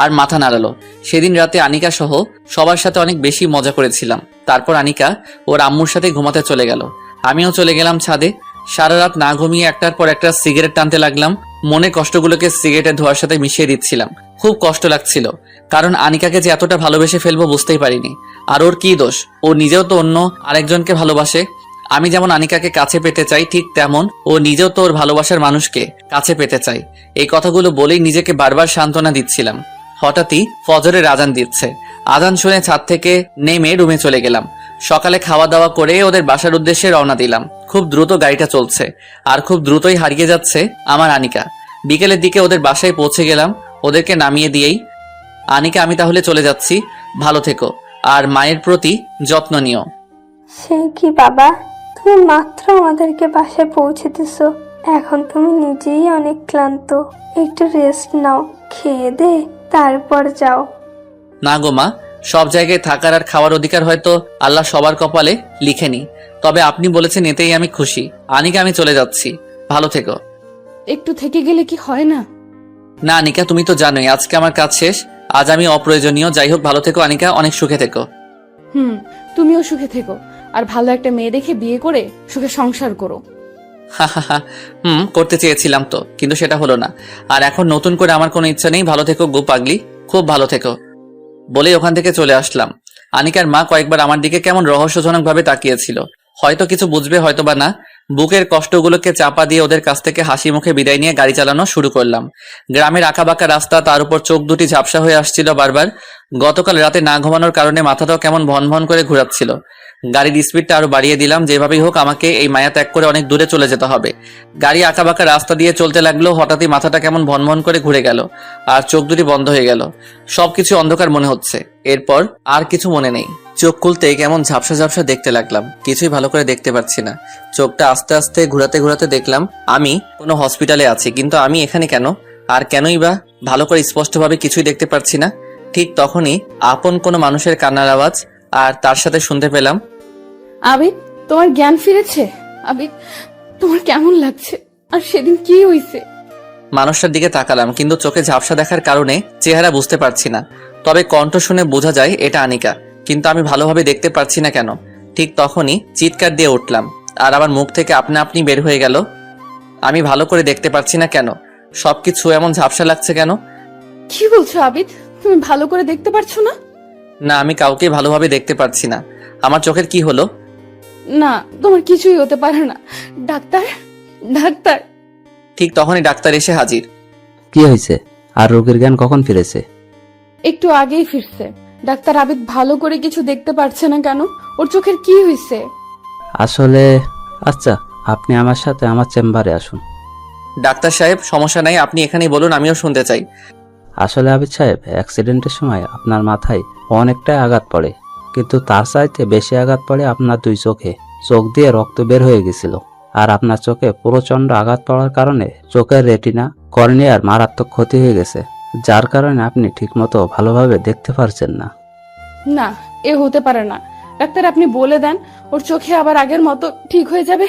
আর মাথা নাড়ালো। সেদিন রাতে আনিকা সহ সবার সাথে অনেক বেশি মজা করেছিলাম। তারপর আনিকা ওর আম্মুর সাথে ঘুমাতে চলে গেল। আমিও চলে গেলাম ছাদে। সারা রাত না ঘুমিয়ে একটার পর একটা সিগারেট টানতে লাগলাম। মনে কষ্টগুলোকে সিগারেটের ধোঁয়ার সাথে মিশিয়ে দিচ্ছিলাম। খুব কষ্ট লাগছিল, কারণ আনিকাকে যে এতটা ভালোবেসে ফেলবো বুঝতেই পারিনি। আর ওর কি দোষ? ও নিজেও তো অন্য আরেকজনকে ভালোবাসে। আমি যেমন আনিকাকে কাছে পেতে চাই, ঠিক তেমন ও নিজেও তো ওর ভালোবাসার মানুষকে কাছে পেতে চাই। এই কথাগুলো বলেই নিজেকে বারবার সান্ত্বনা দিচ্ছিলাম। হঠাৎই ফজরের আজান দিচ্ছে। আজান শুনে ছাদ থেকে নেমে রুমে চলে গেলাম। সকালে খাওয়া দাওয়া করে ওদের বাসার উদ্দেশ্যে রওনা দিলাম। খুব দ্রুত গাড়িটা চলছে, আর খুব দ্রুতই হারিয়ে যাচ্ছে আমার আনিকা। বিকেলের দিকে ওদের বাসায় পৌঁছে গেলাম। ওদেরকে নামিয়ে দিয়েই, আনিকা আমি তাহলে চলে যাচ্ছি, ভালো থেকো, আর মায়ের প্রতি যত্ন নিও। সে কি বাবা, তুমি মাত্র আমাদেরকে বাসায় পৌঁছে দিছো, এখন তুমি নিজেই অনেক ক্লান্ত, একটু রেস্ট নাও, খেয়ে দে তারপর যাও। না গো মা, সব জায়গায় থাকার আর খাওয়ার অধিকার হয়তো আল্লাহ সবার কপালে লিখেনি, তবে আপনি বলেছেন এতেই আমি খুশি। আনিকা আমি চলে যাচ্ছি, ভালো থেকো। একটু থেকে গেলে কি হয় না? না আনিকা, তুমি তো জানোই আজকে আমার কাজ শেষ, আজ আমি অপ্রয়োজনীয়। যাই হোক, ভালো থেকো আনিকা, অনেক সুখে থেকো। তুমিও সুখে থেকো, আর ভালো একটা মেয়ে দেখে বিয়ে করে সুখে সংসার করো। করতে চেয়েছিলাম তো, কিন্তু সেটা হলো না। আর এখন নতুন করে আমার কোনো ইচ্ছা নেই। ভালো থেকো গো পাগলি, খুব ভালো থেকো। বলেই ওখান থেকে চলে আসলাম। আনিকার মা কয়েকবার আমার দিকে কেমন রহস্যজনক ভাবে তাকিয়েছিল। হয়তো কিছু বুঝবে, হয়তো বা না। বুকের কষ্টগুলোকে চাপা দিয়ে ওদের কাছ থেকে হাসি মুখে বিদায় নিয়ে গাড়ি চালানো শুরু করলাম। গ্রামের আঁকাবাঁকা রাস্তা, তার উপর চোখ দুটি ঝাপসা হয়ে আসছিল বারবার। গতকাল রাতে না ঘুমানোর কারণে মাথাটাও কেমন ভন ভন করে ঘোরাচ্ছিল। গাড়ির স্পিডটা আরো বাড়িয়ে দিলাম, যেভাবেই হোক আমাকে এই মায়া ত্যাগ করে অনেক দূরে চলে যেতে হবে। গাড়ি আঁকাবাঁকা রাস্তা দিয়ে চলতে লাগলো। হঠাৎই মাথাটা কেমন ভন ভন করে ঘুরে গেল, আর চোখ দুটি বন্ধ হয়ে গেল। সবকিছু অন্ধকার মনে হচ্ছে। এরপর আর কিছু মনে নেই। চোখ খুলতে কেমন ঝাপসা ঝাপসা দেখতে লাগলাম, কিছুই ভালো করে দেখতে পাচ্ছি না। চোখটা আস্তে আস্তে ঘুরাতে ঘুরাতে দেখলাম আমি কোনো হসপিটালে আছি, কিন্তু আমি এখানে কেন, আর কেনই বা? ভালো করে স্পষ্টভাবে কিছুই দেখতে পাচ্ছি না। ঠিক তখনই আপন কোনো মানুষের কান্নার আওয়াজ, আর তার সাথে শুনতে পেলাম, আবিদ, তোমার জ্ঞান ফিরেছে? আবিদ, তোমার কেমন লাগছে? আর সেদিন কি হয়েছে? মানুষটার দিকে তাকালাম, কিন্তু চোখে ঝাপসা দেখার কারণে চেহারা বুঝতে পারছি না। তবে কণ্ঠ শুনে বোঝা যায় এটা আনিকা, কিন্তু আমি ভালোভাবে দেখতে পারছি না কেন। ঠিক তখনই চিৎকার দিয়ে উঠলাম, আর আমার মুখ থেকে আপনা আপনি বের হয়ে গেল, আমি ভালো করে দেখতে পারছি না কেন, সবকিছু এমন ঝাপসা লাগছে কেন। কি বলছো আবিদ, তুমি ভালো করে দেখতে পারছো না? না, আমি কাউকে ভালোভাবে দেখতে পারছি না। আমার চোখের কি হলো? না, তোমার কিছুই হতে পারে না। Doctor, doctor. ঠিক তখনই ডাক্তার এসে হাজির। কি হয়েছে? আর রোগীর জ্ঞান কখন ফিরেছে? একটু আগেই ফিরছে। ডাক্তার, আবিদ ভালো করে কিছু দেখতে পারছে না কেন? ওর চোখের কি হয়েছে? আসলে, আচ্ছা, আপনি আমার সাথে আমার চেম্বারে আসুন। ডাক্তার সাহেব, সমস্যা নাই, আপনি এখানেই বলুন, আমিও শুনতে চাই। আসলে আবিদ সাহেব, অ্যাক্সিডেন্টের সময় আপনার মাথায় অনেকটাই আঘাত পড়ে, কিন্তু তার চাইতে বেশি আঘাত পড়ে আপনার দুই চোখে। চোখ দিয়ে রক্ত বের হয়ে গেছিল, আর আপনার চোখে প্রচন্ড আঘাত পড়ার কারণে চোখের রেটিনা, কর্নিয়ার মারাত্মক ক্ষতি হয়ে গেছে, যার কারণে আপনি ঠিকমতো ভালোভাবে দেখতে পারছেন না। না, এ হতে পারে না। ডাক্তার, আপনি বলে দেন ওর চোখে আবার আগের মতো ঠিক হয়ে যাবে।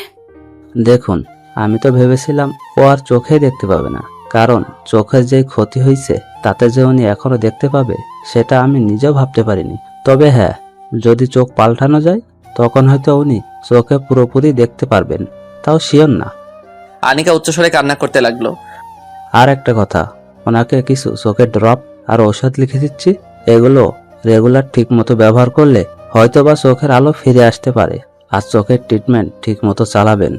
দেখুন, আমি তো ভেবেছিলাম ও আর চোখেই দেখতে পাবে না, কারণ চোখের যে ক্ষতি হয়েছে তাতে যে উনি এখনো দেখতে পাবে সেটা আমি নিজেও ভাবতে পারিনি। তবে হ্যাঁ, যদি চোখ পাল্টানো যায় তখন হয়তো উনি চোখে পুরোপুরি দেখতে পারবেন, তাও শিওর না। আনিকা উচ্চস্বরে কান্না করতে লাগলো। আর একটা কথা, ওনাকে কিছু চোখের ড্রপ আর ঔষধ লিখে দিচ্ছি, এগুলো রেগুলার ঠিক মতো ব্যবহার করলে হয়তোবা চোখের আলো ফিরে আসতে পারে। আর চোখের ট্রিটমেন্ট ঠিক মতো চালাবেন।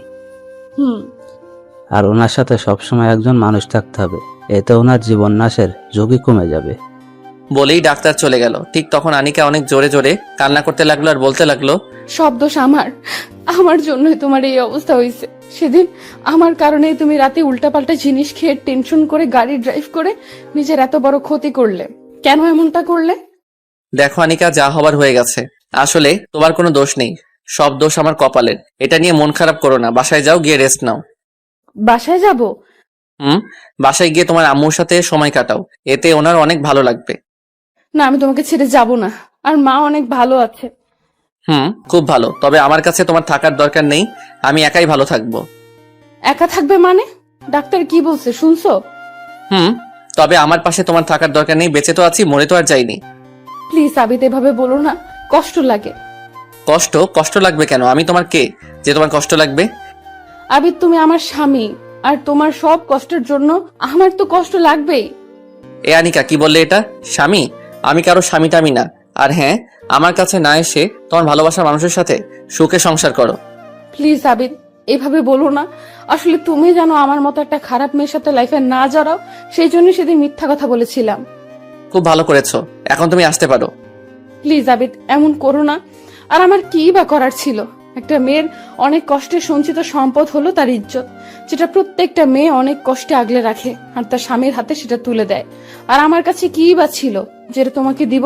আর ওনার সাথে সবসময় একজন মানুষ থাকতে হবে, এতে ওনার জীবন নাশের ঝুঁকি কমে যাবে। বলেই ডাক্তার চলে গেল। ঠিক তখন আনিকা অনেক জোরে জোরে কান্না করতে লাগলো, আর বলতে লাগলো, সব দোষ আমার, আমার জন্যই তোমার এই অবস্থা হয়েছে। সেদিন আমার কারণেই তুমি রাতে উল্টাপাল্টা জিনিস খেয়ে টেনশন করে গাড়ি ড্রাইভ করে নিজের এত বড় ক্ষতি করলে। কেন এমনটা করলে? দেখো আনিকা, যা হবার হয়ে গেছে। আসলে তোমার কোনো দোষ নেই, সব দোষ আমার কপালের। এটা নিয়ে মন খারাপ করো না, বাসায় যাও, গিয়ে রেস্ট নাও। বাসায় যাব? বাসায় গিয়ে তোমার আম্মুর সাথে সময় কাটাও, এতে ওনার অনেক ভালো লাগবে। না, আমি তোমাকে ছেড়ে যাব না, আর মা অনেক ভালো আছে। খুব ভালো, তবে আমার কাছে তোমার থাকার দরকার নেই, আমি একাই ভালো থাকবো। একা থাকবে মানে? ডাক্তার কি বলছে শুনছো? তবে আমার পাশে তোমার থাকার দরকার নেই, বেঁচে তো আছি, মরে তো আর যাইনি। প্লিজ আবিদ, এভাবে বলো না, কষ্ট লাগে। কষ্ট লাগবে কেন? আমি তোমার কে যে তোমার কষ্ট লাগবে? আবিদ, তুমি আমার স্বামী, আর তোমার সব কষ্টের জন্য আমার তো কষ্ট লাগবেই। এ আনিকা, কি বললে এটা? স্বামী? আমি কারো স্বামী টামি না। আর হ্যাঁ, আমার কাছে না এসে তোমার ভালোবাসার মানুষের সাথে সুখে সংসার করো। প্লিজ আবিদ, এভাবে বলো না। আসলে তুমি জানো আমার মতো একটা খারাপ মেয়ের সাথে লাইফে না জড়াও, সেই জন্য সেদিন মিথ্যা কথা বলেছিলাম। খুব ভালো করেছো, এখন তুমি আসতে পারো। প্লিজ আবিদ, এমন করো না। আর আমার কি বা করার ছিল? একটা মেয়ের অনেক কষ্টে সঞ্চিত সম্পদ হলো তার ইজ্জত, যেটা প্রত্যেকটা মেয়ে অনেক কষ্টে আগলে রাখে আর তার স্বামীর হাতে সেটা তুলে দেয়। আর আমার কাছে কি বা ছিল যেটা তোমাকে দিব?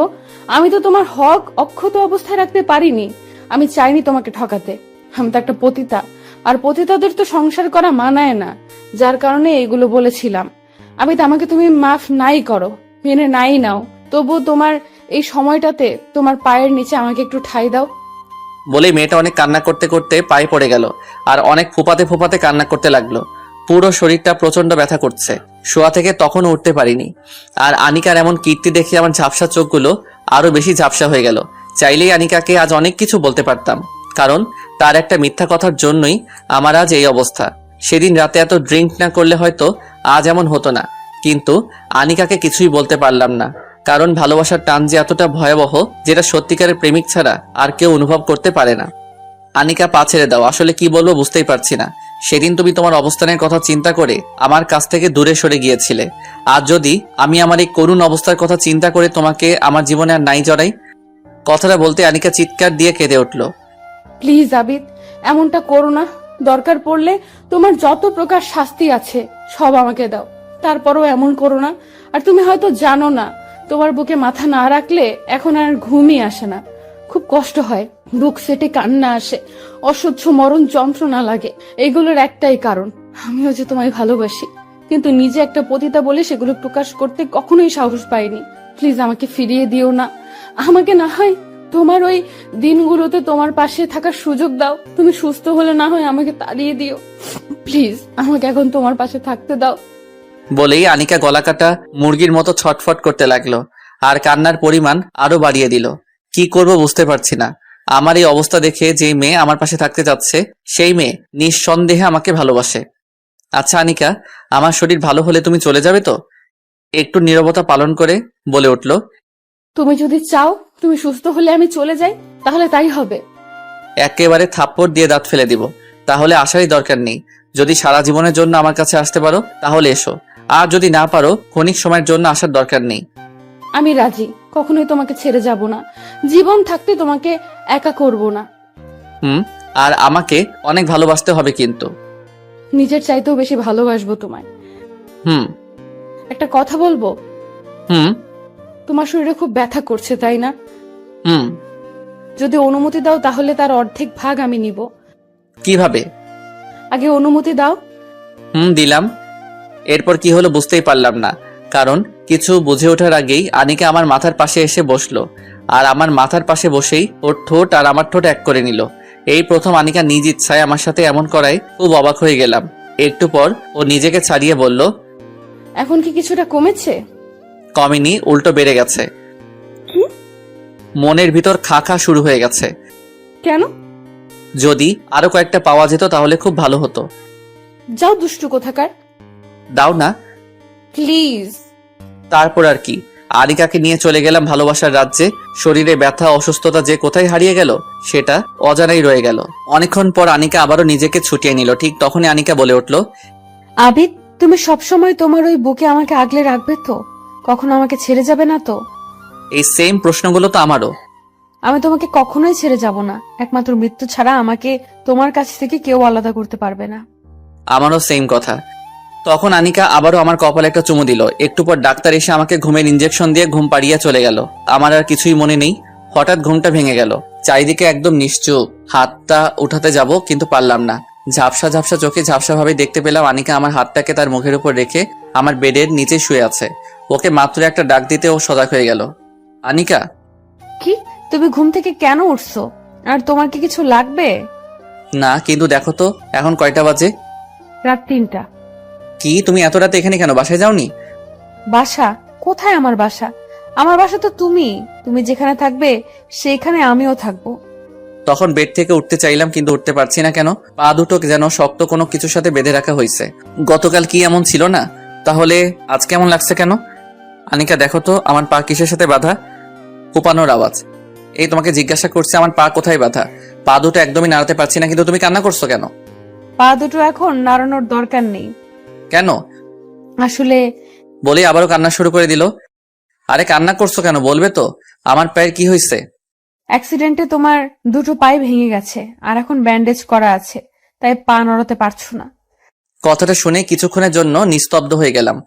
আমি তো তোমার হক অক্ষত অবস্থায় রাখতে পারিনি। আমি চাইনি তোমাকে ঠকাতে। আমি তো একটা পতিতা, আর পতিতাদের তো সংসার করা মানায় না, যার কারণে এগুলো বলেছিলাম। আমি তো, আমাকে তুমি মাফ নাই করো, মেনে নাই নাও, তবু তোমার এই সময়টাতে তোমার পায়ের নিচে আমাকে একটু ঠাঁই দাও। বলেই মেয়েটা অনেক কান্না করতে করতে পায়ে পড়ে গেল আর অনেক ফোপাতে ফোপাতে কান্না করতে লাগলো। পুরো শরীরটা প্রচন্ড ব্যথা করছে। শোয়া থেকে তখন উঠতে পারিনি। আর আনিকার এমন কীর্তি দেখে আমার ঝাপসা চোখগুলো আরো বেশি ঝাপসা হয়ে গেল। চাইলেই আনিকাকে আজ অনেক কিছু বলতে পারতাম, কারণ তার একটা মিথ্যা কথার জন্যই আমার আজ এই অবস্থা। সেদিন রাতে এত ড্রিঙ্ক না করলে হয়তো আজ এমন হতো না। কিন্তু আনিকাকে কিছুই বলতে পারলাম না, কারণ ভালোবাসার টান যে এতটা ভয়াবহ, যেটা সত্যিকারের প্রেমিক ছাড়া আর কেউ অনুভব করতে পারে না। আনিকা, পা ছেড়ে দাও। আসলে কি বলবো বুঝতেই পারছি না। সেদিন তুমি তোমার অবস্থানের কথা চিন্তা করে আমার কাছ থেকে দূরে সরে গিয়েছিলে। আজ যদি আমি আমার এই করুণ অবস্থার কথা চিন্তা করে তোমাকে আমার জীবনে আর নাই জড়াই। কথাটা বলতে আনিকা চিৎকার দিয়ে কেঁদে উঠল। প্লিজ আবিদ, এমনটা করো না। দরকার পড়লে তোমার যত প্রকার শাস্তি আছে সব আমাকে দাও, তারপরও এমন করো না। আর তুমি হয়তো জানো না, তোমার বুকে মাথা না রাখলে এখন আর ঘুমই আসে না। খুব কষ্ট হয়, বুক সেটে কান্না আসে, অসহ্য মরণ যন্ত্রণা লাগে। এগুলোর একটাই কারণ, আমিও যে তোমায় ভালোবাসি, কিন্তু নিজে একটা পতিতা বলে সেগুলো প্রকাশ করতে কখনোই সাহস পাইনি। প্লিজ আমাকে ফিরিয়ে দিও না। আমাকে না হয় তোমার ওই দিনগুলোতে তোমার পাশে থাকার সুযোগ দাও। তুমি সুস্থ হলে না হয় আমাকে তাড়িয়ে দিও। প্লিজ আমাকে এখন তোমার পাশে থাকতে দাও। বলেই আনিকা গলা কাটা মুরগির মতো ছটফট করতে লাগলো আর কান্নার পরিমাণ আরো বাড়িয়ে দিল। কি করব বুঝতে পারছি না। আমার এই অবস্থা দেখে যেই মেয়ে আমার পাশে থাকতে যাচ্ছে, সেই মেয়ে নিঃসন্দেহে আমাকে ভালোবাসে। আচ্ছা আনিকা, আমার শরীর ভালো হলে তুমি চলে যাবে তো? একটু নীরবতা পালন করে বলে উঠল। তুমি যদি চাও তুমি সুস্থ হলে আমি চলে যাই, তাহলে তাই হবে। একেবারে থাপ্পড় দিয়ে দাঁত ফেলে দিব। তাহলে আসারই দরকার নেই। যদি সারা জীবনের জন্য আমার কাছে আসতে পারো তাহলে এসো, আর যদি না পারো ক্ষণিক সময়ের জন্য আসার দরকার নেই। আমি রাজি, কখনোই তোমাকে ছেড়ে যাব না। জীবন থাকতে তোমাকে একা করব না। আর আমাকে অনেক ভালোবাসতে হবে কিন্তু। নিজের চাইতেও বেশি ভালোবাসবো তোমায়। হুম একটা কথা বলবো? হুম তোমার শরীরে খুব ব্যথা করছে, তাই না? হুম যদি অনুমতি দাও তাহলে তার অর্ধেক ভাগ আমি নিব। কিভাবে? আগে অনুমতি দাও। দিলাম। এরপর কি হলো বুঝতেই পারলাম না, কারণ কিছু বুঝে ওঠার আগেই আনিকা আমার মাথার পাশে এসে বসলো। আর আমার মাথার পাশে বসেই ওর ঠোঁট আর আমার ঠোঁট এক করে নিল। এই প্রথম আনিকা নিজ ইচ্ছায় আমার সাথে এমন করায় খুব অবাক হয়ে গেলাম। একটু পর ও নিজেকে ছাড়িয়ে বলল, এখন কি কিছুটা কমেছে? কমেনি, উল্টো বেড়ে গেছে। মনের ভিতর খা খা শুরু হয়ে গেছে। কেন? যদি আরো কয়েকটা পাওয়া যেত তাহলে খুব ভালো হতো। যাও দুষ্টু কোথাকার। দাও না প্লিজ। তারপর আর কি, আনিকাকে নিয়ে চলে গেলাম ভালোবাসার রাজ্যে। শরীরে ব্যথা অসুস্থতা যে কোথায় হারিয়ে গেল সেটা অজানাই রয়ে গেল। অনেকক্ষণ পর আনিকা আবারও নিজেকে ছুটিয়ে নিল। ঠিক তখনই আনিকা বলে উঠল, আবিদ, তুমি সবসময় তোমার ওই বুকে আমাকে আগলে রাখবে তো? কখনো আমাকে ছেড়ে যাবে না তো? এই সেম প্রশ্নগুলো তো আমারও। আমি তোমাকে কখনোই ছেড়ে যাব না। একমাত্র মৃত্যু ছাড়া আমাকে তোমার কাছ থেকে কেউ আলাদা করতে পারবে না। আমারও সেম কথা। তখন আনিকা আবারও আমার কপালে একটা চুমু দিল। একটু পর ডাক্তার এসে আমাকে ঘুমের ইঞ্জেকশন দিয়ে ঘুম পাড়িয়ে চলে গেল। আমার আর কিছুই মনে নেই। হঠাৎ ঘুমটা ভেঙে গেল। চারিদিকে একদম নিশ্চুপ। হাতটা উঠাতে যাব কিন্তু পারলাম না। ঝাপসা ঝাপসা চোখে ঝাপসা ভাবে দেখতে পেলাম আনিকা আমার হাতটাকে তার মুখের উপর রেখে আমার বেডের নিচে শুয়ে আছে। ওকে মাত্র একটা ডাক দিতে ও সজাগ হয়ে গেল। আনিকা। কি? তুমি ঘুম থেকে কেন উঠছো? আর তোমার কি কিছু লাগবে? না, কিন্তু দেখো তো এখন কয়টা বাজে? রাত 3টা। কি, তুমি এত রাতে এখানে কেন? বাসায় যাওনি? বাসা? কোথায় আমার বাসা? আমার বাসা তো তুমি যেখানে থাকবে সেইখানে আমিও থাকবো। তখন বেড থেকে উঠতে চাইলাম কিন্তু উঠতে পারছি না। কেন? পা দুটো যেন শক্ত কোনো কিছুর সাথে বেঁধে রাখা হয়েছে। গতকাল কি এমন ছিল না? তাহলে আজ কেমন লাগছে কেন? আনিকা দেখো তো আমার পা কিসের সাথে বাঁধা? কোপানোর আওয়াজ। এই তোমাকে জিজ্ঞাসা করছে আমার পা কোথায় বাঁধা। পা দুটো একদমই নাড়াতে পারছি না, কিন্তু তুমি কান্না করছো কেন? পা দুটো এখন নাড়ানোর দরকার নেই। কেন? আসলে বলে আবারও কান্না শুরু করে দিল। আরে কান্না করছো কেন, বলবে তো। আমার পায়ের কি হয়েছে? অ্যাক্সিডেন্টে তোমার দুটো পায়ে ভেঙে গেছে আর এখন ব্যান্ডেজ করা আছে, তাই পা নড়াতে পারছো না। কথাটা শুনে কিছুক্ষণের জন্য নিস্তব্ধ হয়ে গেলাম।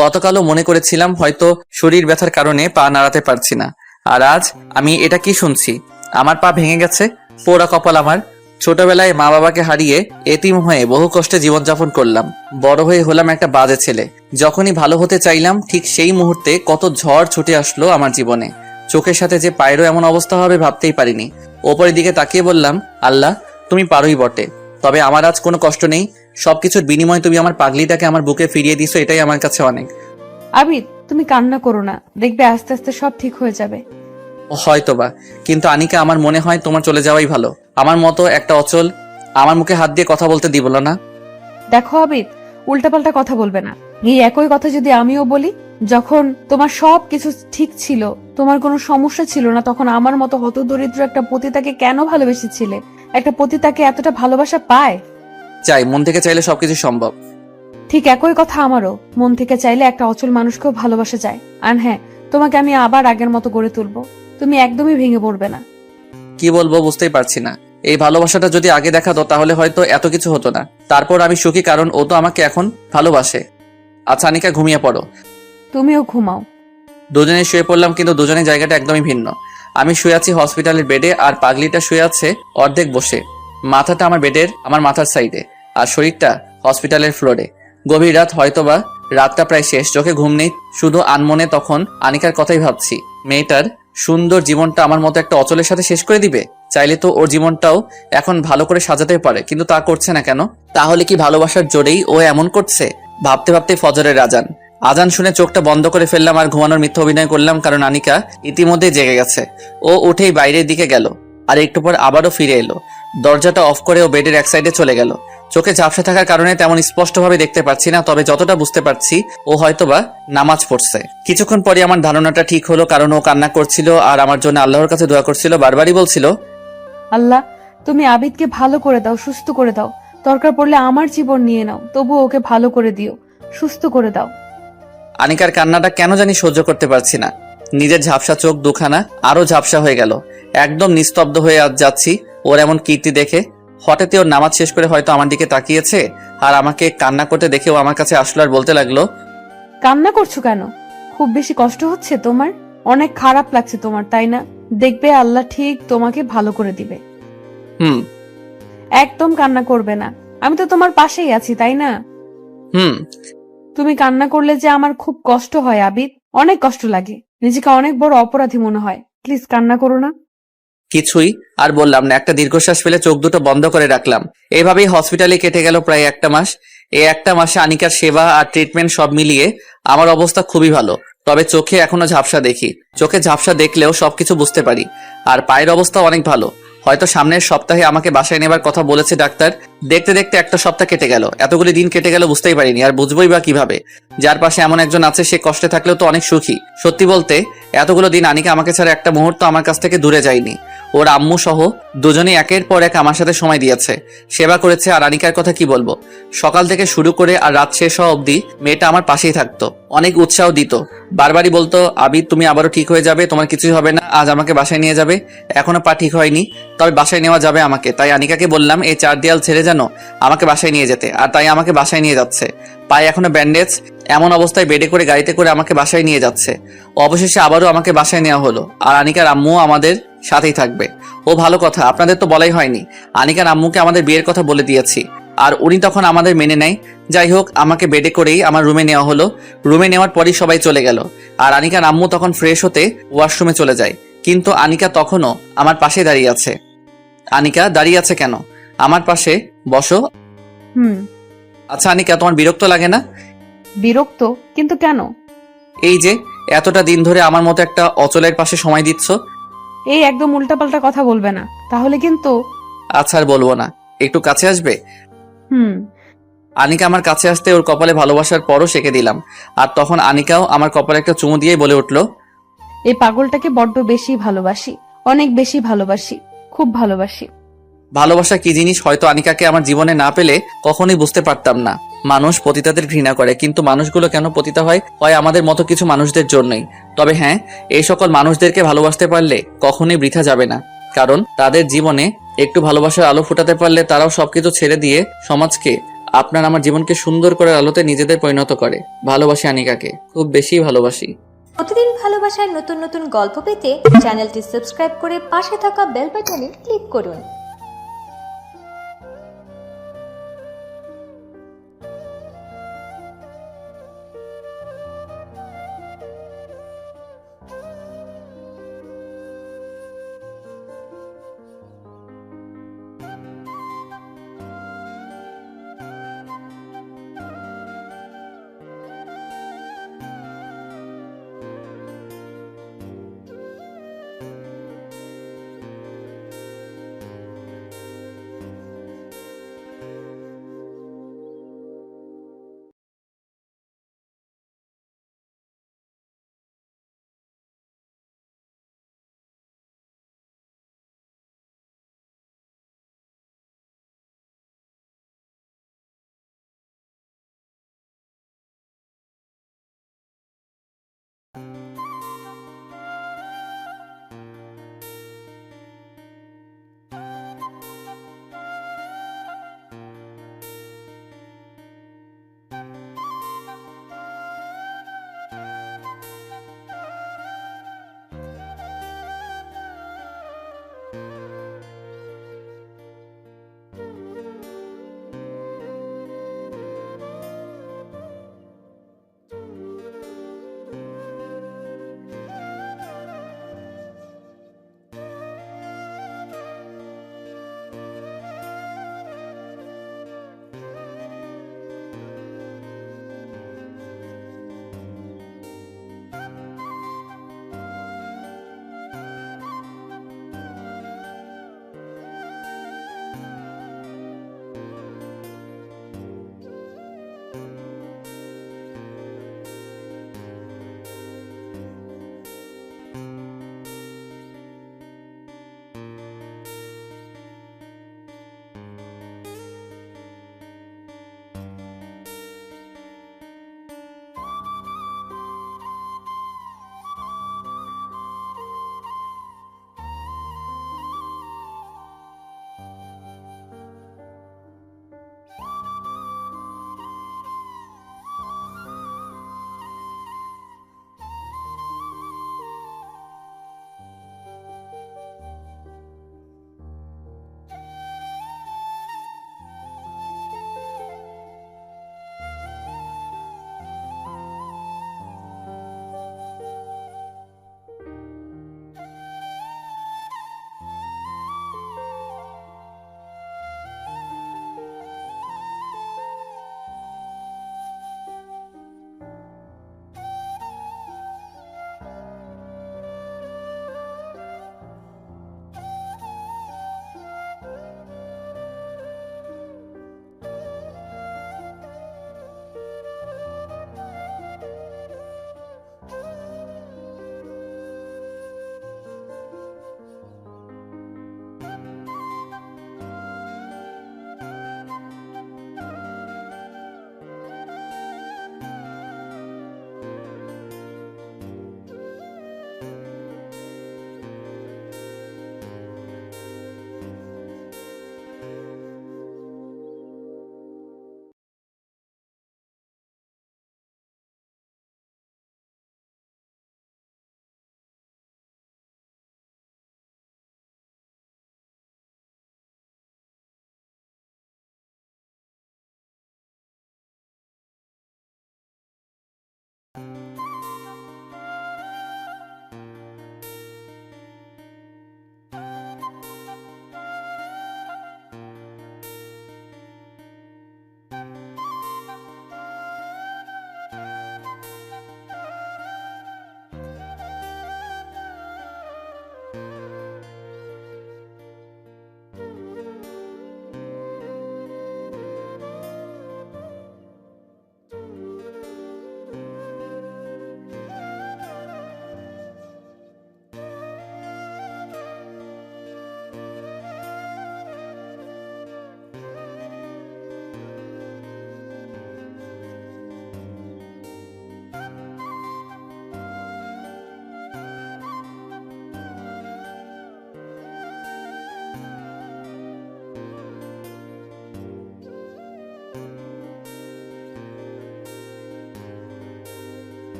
গতকালও মনে করেছিলাম হয়তো শরীর ব্যথার কারণে পা নাড়াতে পারছি না, আর আজ আমি এটা কি শুনছি, আমার পা ভেঙে গেছে। পোড়া কপাল আমার। ছোটবেলায় মা বাবাকে হারিয়ে এতিম হয়ে বহু কষ্টে জীবনযাপন করলাম। বড় হয়ে হলাম একটা বাজে ছেলে। যখনই ভালো হতে চাইলাম ঠিক সেই মুহূর্তে কত ঝড় ছুটে আসলো আমার জীবনে। চোখের সাথে যে পায়েরও এমন অবস্থা হবে ভাবতেই পারিনি। ওপরের দিকে তাকিয়ে বললাম, আল্লাহ তুমি পারোই বটে, তবে আমার আজ কোনো কষ্ট নেই। সবকিছুর বিনিময়ে তুমি আমার পাগলিটাকে আমার বুকে ফিরিয়ে দিছো, এটাই আমার কাছে অনেক। আবিদ, তুমি কান্না করো না, দেখবে আস্তে আস্তে সব ঠিক হয়ে যাবে। হয়তোবা, কিন্তু আনিকা আমার মনে হয় তোমার চলে যাওয়াই ভালো। আমার মতো একটা অচল আমার মুখে হাত দিয়ে কথা বলতে দিবল না। দেখো আবিদ, উল্টাপাল্টা কথা বলবে না। এই একই কথা যদি আমিও বলি, যখন তোমার সব কিছু ঠিক ছিল, তোমার কোনো সমস্যা ছিল না, তখন আমার মতো হতদরিদ্র একটা পতিতাকে কেন ভালোবেসেছিলে? একটা পতিতাকে এতটা ভালোবাসা পায়? চাই, মন থেকে চাইলে সবকিছু সম্ভব। ঠিক একই কথা আমারও। মন থেকে চাইলে একটা অচল মানুষকেও ভালোবাসা যায়। আর হ্যাঁ, তোমাকে আমি আবার আগের মতো গড়ে তুলবো। তুমি একদমই ভেঙে পড়বে না। কি বলবো বুঝতেই পারছি না। এই ভালোবাসাটা যদি আগে দেখাতো তাহলে হয়তো এত কিছু হতো না। তারপর আমি সুখী, কারণ ও তো আমাকে এখন ভালোবাসে। আচ্ছা আনিকা, ঘুমিয়ে পড়ো। তুমিও ঘুমাও। দুজনে শুয়ে পড়লাম, কিন্তু দুজনের জায়গাটা একদমই ভিন্ন। আমি শুয়ে আছি হসপিটালের বেডে, আর পাগলিটা শুয়ে আছে অর্ধেক বসে। মাথাটা আমার বেডের আমার মাথার সাইডে, আর শরীরটা হসপিটালের ফ্লোরে। গভীর রাত, হয়তোবা রাতটা প্রায় শেষ, চোখে ঘুম নেই, শুধু আনমনে তখন আনিকার কথাই ভাবছি। মেয়েটার সুন্দর জীবনটা আমার মতো একটা অচলের সাথে শেষ করে দিবে। চাইলে তো ওর জীবনটাও এখন ভালো করে সাজাতে পারে, কিন্তু তা করছে না কেন? তাহলে কি ভালোবাসার জোরেই ও এমন করছে? ভাবতে ভাবতে ফজরের আজান। আজান শুনে চোখটা বন্ধ করে ফেললাম আর ঘুমানোর মিথ্যা অভিনয় করলাম, কারণ আনিকা ইতিমধ্যে জেগে গেছে। ও উঠেই বাইরের দিকে গেল, আর একটু পর আবারও ফিরে এলো। দরজাটা অফ করে ও বেডের এক সাইডে চলে গেল। চোখে ঝাপসা থাকার কারণে তেমন স্পষ্টভাবে দেখতে পাচ্ছি না, তবে যতটা বুঝতে পারছি ও হয়তোবা নামাজ পড়ছে। কিছুক্ষণ পরে আমার ধারণাটা ঠিক হলো, কারণ ও কান্না করছিল আর আমার জন্য আল্লাহর কাছে দোয়া করছিল। বারবারই বলছিল, আল্লাহ তুমি আবিদকে ভালো করে দাও, সুস্থ করে দাও। দরকার পড়লে আমার জীবন নিয়ে নাও, তবু ওকে ভালো করে দিও, সুস্থ করে দাও। আনিকার কান্নাটা কেন জানি সহ্য করতে পারছি না। নিজের ঝাপসা চোখ দুখানা আরো ঝাপসা হয়ে গেল। একদম নিস্তব্ধ হয়ে আজ যাচ্ছি ওর এমন কীর্তি দেখে। হঠাৎই ওর নামাজ শেষ করে হয়তো আমার দিকে তাকিয়েছে, আর আমাকে কান্না করতে দেখে ও আমার কাছে আসলো আর বলতে লাগলো, কান্না করছো কেন? খুব বেশি কষ্ট হচ্ছে তোমার? অনেক খারাপ লাগছে তোমার, তাই না? দেখবে আল্লাহ ঠিক তোমাকে ভালো করে দিবে। হুম একদম কান্না করবে না, আমি তো তোমার পাশেই আছি, তাই না? হুম তুমি কান্না করলে যে আমার খুব কষ্ট হয় আবিদ, অনেক কষ্ট লাগে, নিজেকে অনেক বড় অপরাধী মনে হয়। প্লিজ কান্না করো না। কিছুই আর বললাম না। একটা দীর্ঘশ্বাস ফেলে চোখ দুটো বন্ধ করে রাখলাম। এভাবেই হসপিটালে কেটে গেল প্রায় একটা মাস। এই একটা মাসে আনিকার সেবা আর ট্রিটমেন্ট সব মিলিয়ে আমার অবস্থা খুবই ভালো। তবে চোখে এখনো ঝাপসা দেখি। চোখে ঝাপসা দেখলেও সবকিছু বুঝতে পারি। আর পায়ের অবস্থা অনেক ভালো। হয়তো সামনের সপ্তাহে আমাকে বাসায় নেবার কথা বলেছে ডাক্তার। দেখতে দেখতে একটা সপ্তাহ কেটে গেল। এতগুলি দিন কেটে গেল বুঝতেই পারিনি, আর বুঝবোই বা কিভাবে? যার পাশে এমন একজন আছে সে কষ্টে থাকলেও তো অনেক সুখী। সত্যি বলতে এতগুলো দিন আনিকা আমাকে ছাড়া একটা মুহূর্ত আমার কাছ থেকে দূরে যায়নি। ওর আম্মু সহ দুজনেই একের পর এক আমার সাথে সময় দিয়েছে, সেবা করেছে। আর আনিকার কথা কি বলবো, সকাল থেকে শুরু করে আর রাত শেষ হওয়া অবধি মেয়েটা আমার পাশেই থাকতো, অনেক উৎসাহ দিত। বারবারই বলতো, আবিদ তুমি আবারও ঠিক হয়ে যাবে, তোমার কিছুই হবে না, আজ আমাকে বাসায় নিয়ে যাবে। এখনো পা ঠিক হয়নি, তবে বাসায় নেওয়া যাবে আমাকে। তাই আনিকাকে বললাম এই 4 দেয়াল ছেড়ে যেন আমাকে বাসায় নিয়ে যেতে, আর তাই আমাকে বাসায় নিয়ে যাচ্ছে। পায়ে এখনো ব্যান্ডেজ, এমন অবস্থায় বেডে করে গাড়িতে করে আমাকে বাসায় নিয়ে যাচ্ছে। অবশেষে আবারও আমাকে বাসায় নেওয়া হলো, আর আনিকার আম্মু আমাদের সাথেই থাকবে। ও ভালো কথা, আপনাদের তো বলাই হয়নি, আনিকার আম্মুকে আমাদের বিয়ের কথা বলে দিয়েছি, আর উনি তখন আমাদের মেনে নেয়। যাই হোক, আমাকে বেডে করেই আমার রুমে নেওয়া হলো। রুমে নেওয়ার পরই সবাই চলে গেল, আর আনিকার আম্মু তখন ফ্রেশ হতে ওয়াশরুমে চলে যায়। কিন্তু আনিকা তখনও আমার পাশে দাঁড়িয়ে আছে। আনিকা দাঁড়িয়ে আছে কেন? আমার পাশে বসো। আচ্ছা আনিকা, তোমার বিরক্ত লাগে না? বিরক্ত? কিন্তু কেন? এই যে এতটা দিন ধরে আমার মতো একটা অচলের পাশে সময় দিচ্ছ। এই একদম উল্টাপাল্টা কথা বলবে না, তাহলে কিন্তু। আচ্ছা আর বলবো না, একটু কাছে আসবে? আনিকা আমার কাছে আসতে ওর কপালে ভালোবাসার পরও সেঁকে দিলাম। আর তখন আনিকাও আমার কপালে একটা চুমু দিয়েই বলে উঠল, এই পাগলটাকে বড্ড বেশি ভালোবাসি, অনেক বেশি ভালোবাসি, খুব ভালোবাসি। ভালোবাসা কি জিনিস হয়তো আনিকাকে আমার জীবনে না পেলে কখনোই বুঝতে পারতাম না। মানুষ পতিতাদের ঘৃণা করে, কিন্তু মানুষগুলো কেন পতিতা হয়? হয় আমাদের মতো কিছু মানুষদের জন্যই। তবে হ্যাঁ, এই সকল মানুষদেরকে ভালোবাসতে পারলে কখনোই বৃথা যাবে না, কারণ তাদের জীবনে একটু ভালোবাসার আলো ফুটাতে পারলে তারাও সবকিছু ছেড়ে দিয়ে সমাজকে, আপনার আমার জীবনকে সুন্দর করে আলোতে নিজেদের পরিণত করে। ভালোবাসি আনিকাকে, খুব বেশি ভালোবাসি। প্রতিদিন ভালোবাসার নতুন নতুন গল্প পেতে চ্যানেলটি সাবস্ক্রাইব করে পাশে থাকা বেল বাটনে ক্লিক করুন।